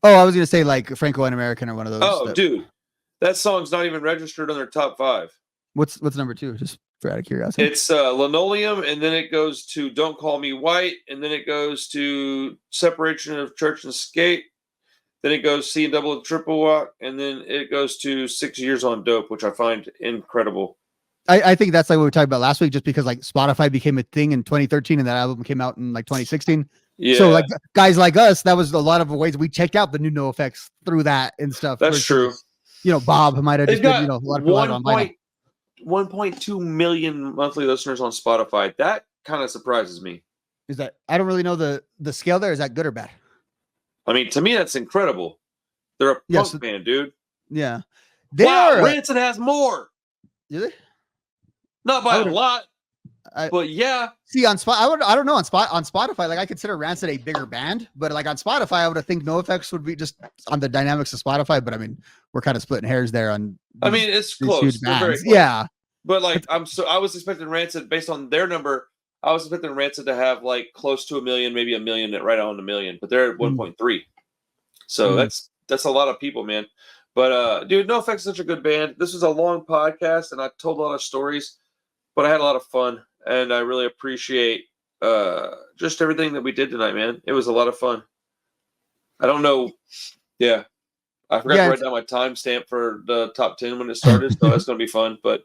S2: Oh, I was gonna say like Franco and American or one of those.
S1: Oh, dude. That song's not even registered on their top 5.
S2: What's number 2? Just for out of curiosity.
S1: It's Linoleum, and then it goes to Don't Call Me White, and then it goes to Separation of Church and Skate. Then it goes C and Double Triple Walk, and then it goes to 6 Years on Dope, which I find incredible.
S2: I think that's like what we talked about last week, just because like Spotify became a thing in 2013 and that album came out in like 2016.
S1: Yeah.
S2: So like guys like us, that was a lot of ways we checked out the new NOFX through that and stuff.
S1: That's true.
S2: Bob might have just been, a lot of people on
S1: 1.2 million monthly listeners on Spotify. That kind of surprises me.
S2: Is that I don't really know the scale there. Is that good or bad?
S1: I mean, to me, that's incredible. They're a punk band, dude.
S2: Yeah.
S1: Rancid has more.
S2: Do they?
S1: Not by a lot, but yeah.
S2: See, on Spot, I don't know on Spotify. Like I consider Rancid a bigger band, but like on Spotify, I would have think NOFX would be just on the dynamics of Spotify. But I mean, we're kind of splitting hairs there on.
S1: I mean, it's close.
S2: They're very close. Yeah,
S1: but like I was expecting Rancid based on their number. I was expecting Rancid to have like close to 1 million, maybe 1 million, right on 1 million, but they're at 1.3. So that's a lot of people, man. But dude, NOFX is such a good band. This was a long podcast, and I told a lot of stories. But I had a lot of fun, and I really appreciate just everything that we did tonight, man. It was a lot of fun. I don't know. Yeah. I forgot to write down my timestamp for the top 10 when it started, so that's going to be fun. But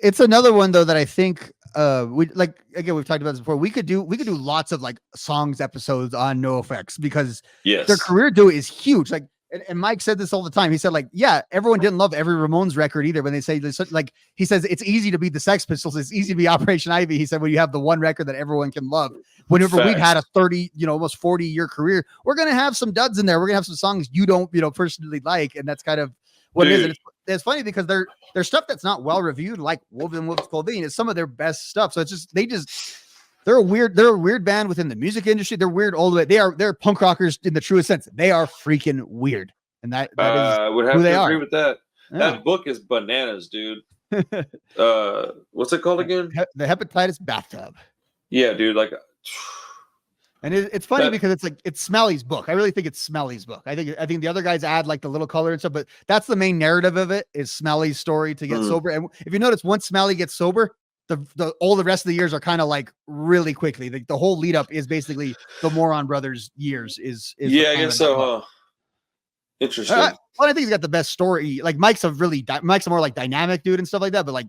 S2: it's another one, though, that I think we like. Again, we've talked about this before. We could do lots of like songs episodes on NOFX because their career is huge. Like, and Mike said this all the time. He said, like, yeah, everyone didn't love every Ramones record either. When they say this, like, he says it's easy to be the Sex Pistols. It's easy to be Operation Ivy. He said when you have the one record that everyone can love. Whenever we've had a 30, almost 40-year carear, we're gonna have some duds in there. We're gonna have some songs you don't, personally like, and that's kind of what it is. And it's funny because they're stuff that's not well reviewed, like Wolven Wolf's Clothing, is some of their best stuff. So it's just they're a weird band within the music industry. They're weird all the way. They're punk rockers in the truest sense. They are freaking weird. And that is
S1: would have
S2: who they
S1: to
S2: are.
S1: agree with that. Yeah. That book is bananas, dude. What's it called again?
S2: The Hepatitis Bathtub.
S1: Yeah, dude. Like,
S2: and it's funny because it's Smelly's book. I really think it's Smelly's book. I think the other guys add like the little color and stuff, but that's the main narrative of it is Smelly's story to get sober. And if you notice, once Smelly gets sober, all the rest of the years are kind of like really quickly. Like the whole lead up is basically the Moron Brothers years. Yeah, I guess so.
S1: Interesting.
S2: Well, I think he's got the best story. Like Mike's a more like dynamic dude and stuff like that. But like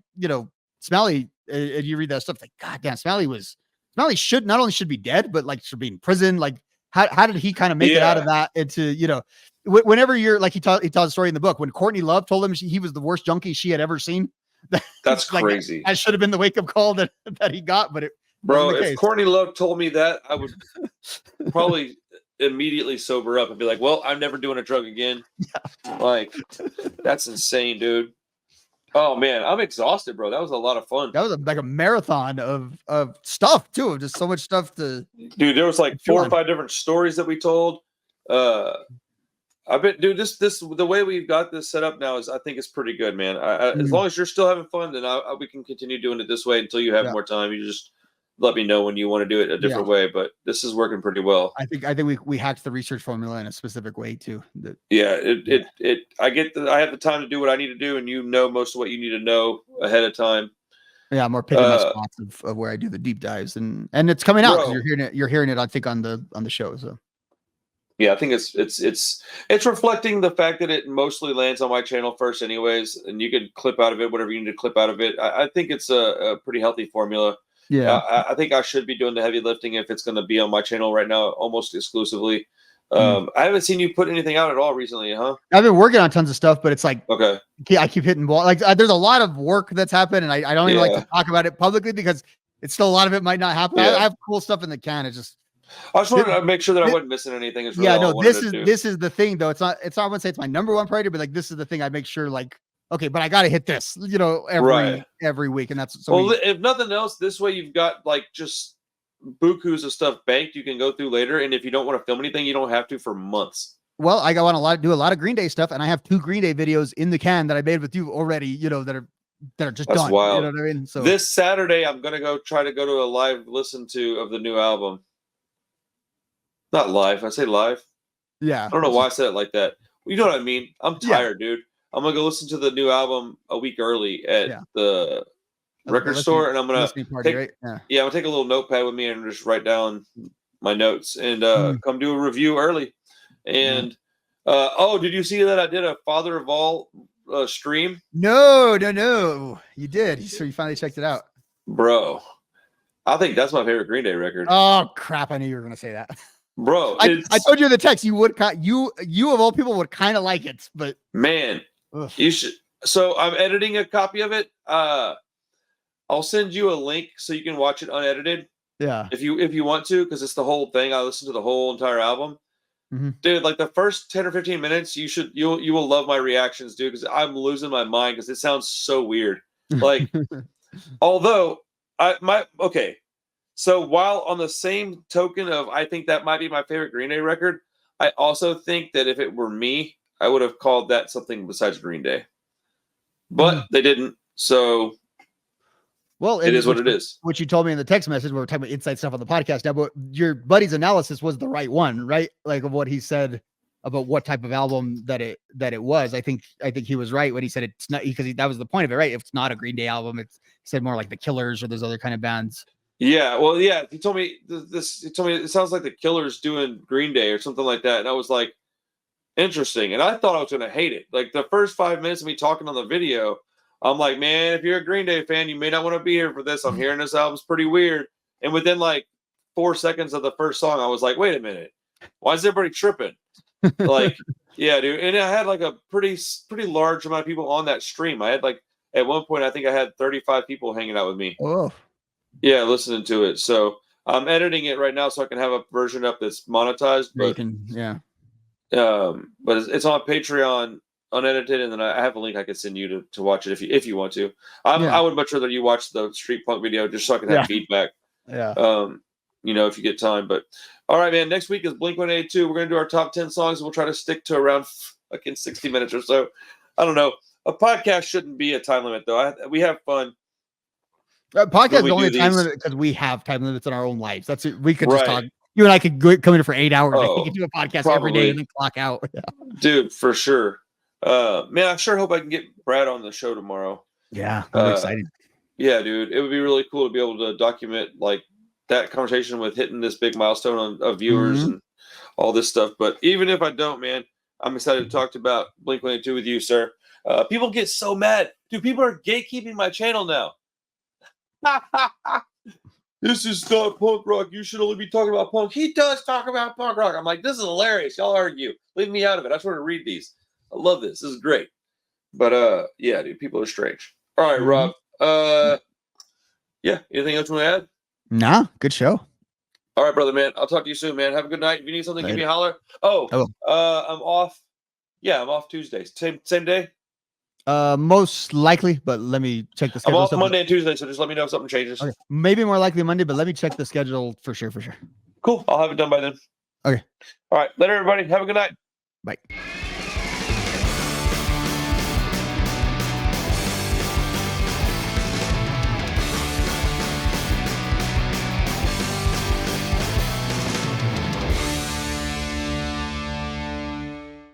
S2: Smelly, you read that stuff, like God damn, Smelly should not only be dead, but like should be in prison. Like how did he kind of make it out of that into whenever you're like he tells a story in the book when Courtney Love told him he was the worst junkie she had ever seen.
S1: That's
S2: like,
S1: crazy.
S2: That should have been the wake up call that he got, but
S1: if Courtney Love told me that, I would probably immediately sober up and be like, well, I'm never doing a drug again. Yeah. Like, that's insane, dude. Oh man, I'm exhausted, bro. That was a lot of fun.
S2: That was like a marathon of stuff too, of just so much stuff to.
S1: Dude, there was like 4 or 5 different stories that we told. I bet, dude, this the way we've got this set up now is, I think it's pretty good, man. As long as you're still having fun, then we can continue doing it this way until you have more time. You just let me know when you want to do it a different way, but this is working pretty well.
S2: I think we hacked the research formula in a specific way too.
S1: I have the time to do what I need to do, and most of what you need to know ahead of time.
S2: Yeah, I'm more picking my spots of where I do the deep dives, and it's coming out because you're hearing it. I think on the show. So
S1: Yeah, I think it's reflecting the fact that it mostly lands on my channel first, anyways, and you can clip out of it whatever you need to clip out of it. I think it's a pretty healthy formula.
S2: Yeah.
S1: I think I should be doing the heavy lifting if it's going to be on my channel right now, almost exclusively. I haven't seen you put anything out at all recently, huh?
S2: I've been working on tons of stuff, but it's like,
S1: okay,
S2: I keep hitting wall. Like there's a lot of work that's happened, and I don't even like to talk about it publicly because it's still a lot of it might not happen. I have cool stuff in the can. It's just.
S1: I just wanted to make sure that I wasn't missing anything. Is really
S2: yeah, no,
S1: all I
S2: this
S1: do.
S2: is the thing though. It's not. I wouldn't say it's my number one priority, but like this is the thing I make sure like. Okay, but I got to hit this, every week, and that's so.
S1: Well, if nothing else, this way you've got like just bukus of stuff banked you can go through later, and if you don't want to film anything, you don't have to for months.
S2: Well, I want to do a lot of Green Day stuff, and I have 2 Green Day videos in the can that I made with you already. That are just
S1: That's
S2: done.
S1: wild.
S2: You know what I mean? So
S1: this Saturday, I'm gonna try to go to a live listen to of the new album. Not live. I say live.
S2: Yeah.
S1: I don't know why I said it like that. You know what I mean? I'm tired, dude. I'm gonna go listen to the new album a week early at the record store, and I'm gonna
S2: party,
S1: take,
S2: right?
S1: I'm gonna take a little notepad with me and just write down my notes and come do a review early. And did you see that I did a Father of All stream?
S2: No, you did. So you finally checked it out,
S1: bro. I think that's my favorite Green Day record.
S2: Oh crap! I knew you were gonna say that.
S1: Bro,
S2: I told you in the text you would you of all people would kind of like it, but
S1: man, you should. So I'm editing a copy of it. I'll send you a link so you can watch it unedited.
S2: Yeah,
S1: if you want to, because it's the whole thing. I listened to the whole entire album, dude. Like the first 10 or 15 minutes, you will love my reactions, dude. Because I'm losing my mind because it sounds so weird. Like, although So while on the same token of I think that might be my favorite Green Day record, I also think that if it were me, I would have called that something besides Green Day. But they didn't, so
S2: well,
S1: it is what it is.
S2: What you told me in the text message, we're talking about inside stuff on the podcast now, but your buddy's analysis was the right one, right? Like of what he said about what type of album that it was. I think he was right when he said it's not, because that was the point of it, right? If it's not a Green Day album, he said more like the Killers or those other kind of bands.
S1: Yeah, well, yeah. He told me this. He told me it sounds like the Killers doing Green Day or something like that, and I was like, interesting. And I thought I was going to hate it. Like the first 5 minutes of me talking on the video, I'm like, man, if you're a Green Day fan, you may not want to be here for this. I'm hearing this album's pretty weird. And within like 4 seconds of the first song, I was like, wait a minute, why is everybody tripping? Like, yeah, dude. And I had like a pretty large amount of people on that stream. I had like at one point, I think I had 35 people hanging out with me.
S2: Oh.
S1: Yeah, listening to it. So I'm editing it right now so I can have a version up that's monetized. But but it's on Patreon unedited, and then I have a link I could send you to watch it if you want to. I would much rather you watch the Street Punk video just so I can have feedback.
S2: Yeah.
S1: If you get time. But all right, man. Next week is Blink-182. We're gonna do our top 10 songs. We'll try to stick to around 60 minutes or so. I don't know. A podcast shouldn't be a time limit though. We have fun.
S2: Podcast is only time limit because we have time limits in our own lives. That's it. We could just talk. You and I could come in for 8 hours. We could do a podcast every day and then clock out. Yeah.
S1: Dude, for sure. Man, I sure hope I can get Brad on the show tomorrow.
S2: Yeah, I'm excited.
S1: Yeah, dude, it would be really cool to be able to document like that conversation with hitting this big milestone of viewers and all this stuff. But even if I don't, man, I'm excited to talk about Blink-182 with you, sir. People get so mad. Dude, people are gatekeeping my channel now. This is not punk rock. You should only be talking about punk. He does talk about punk rock. I'm like, this is hilarious. Y'all argue. Leave me out of it. I just want to read these. I love this. This is great. But yeah, dude, people are strange. All right, Rob. Yeah, anything else you want to add?
S2: Nah, good show.
S1: All right, brother, man. I'll talk to you soon, man. Have a good night. If you need something, give me a holler. I'm off. Yeah, I'm off Tuesdays. Same day?
S2: Most likely, but let me check the schedule.
S1: I'm off Monday and Tuesday, so just let me know if something changes.
S2: Okay. Maybe more likely Monday, but let me check the schedule for sure.
S1: Cool. I'll have it done by then.
S2: Okay.
S1: All right. Later, everybody. Have a good night.
S2: Bye.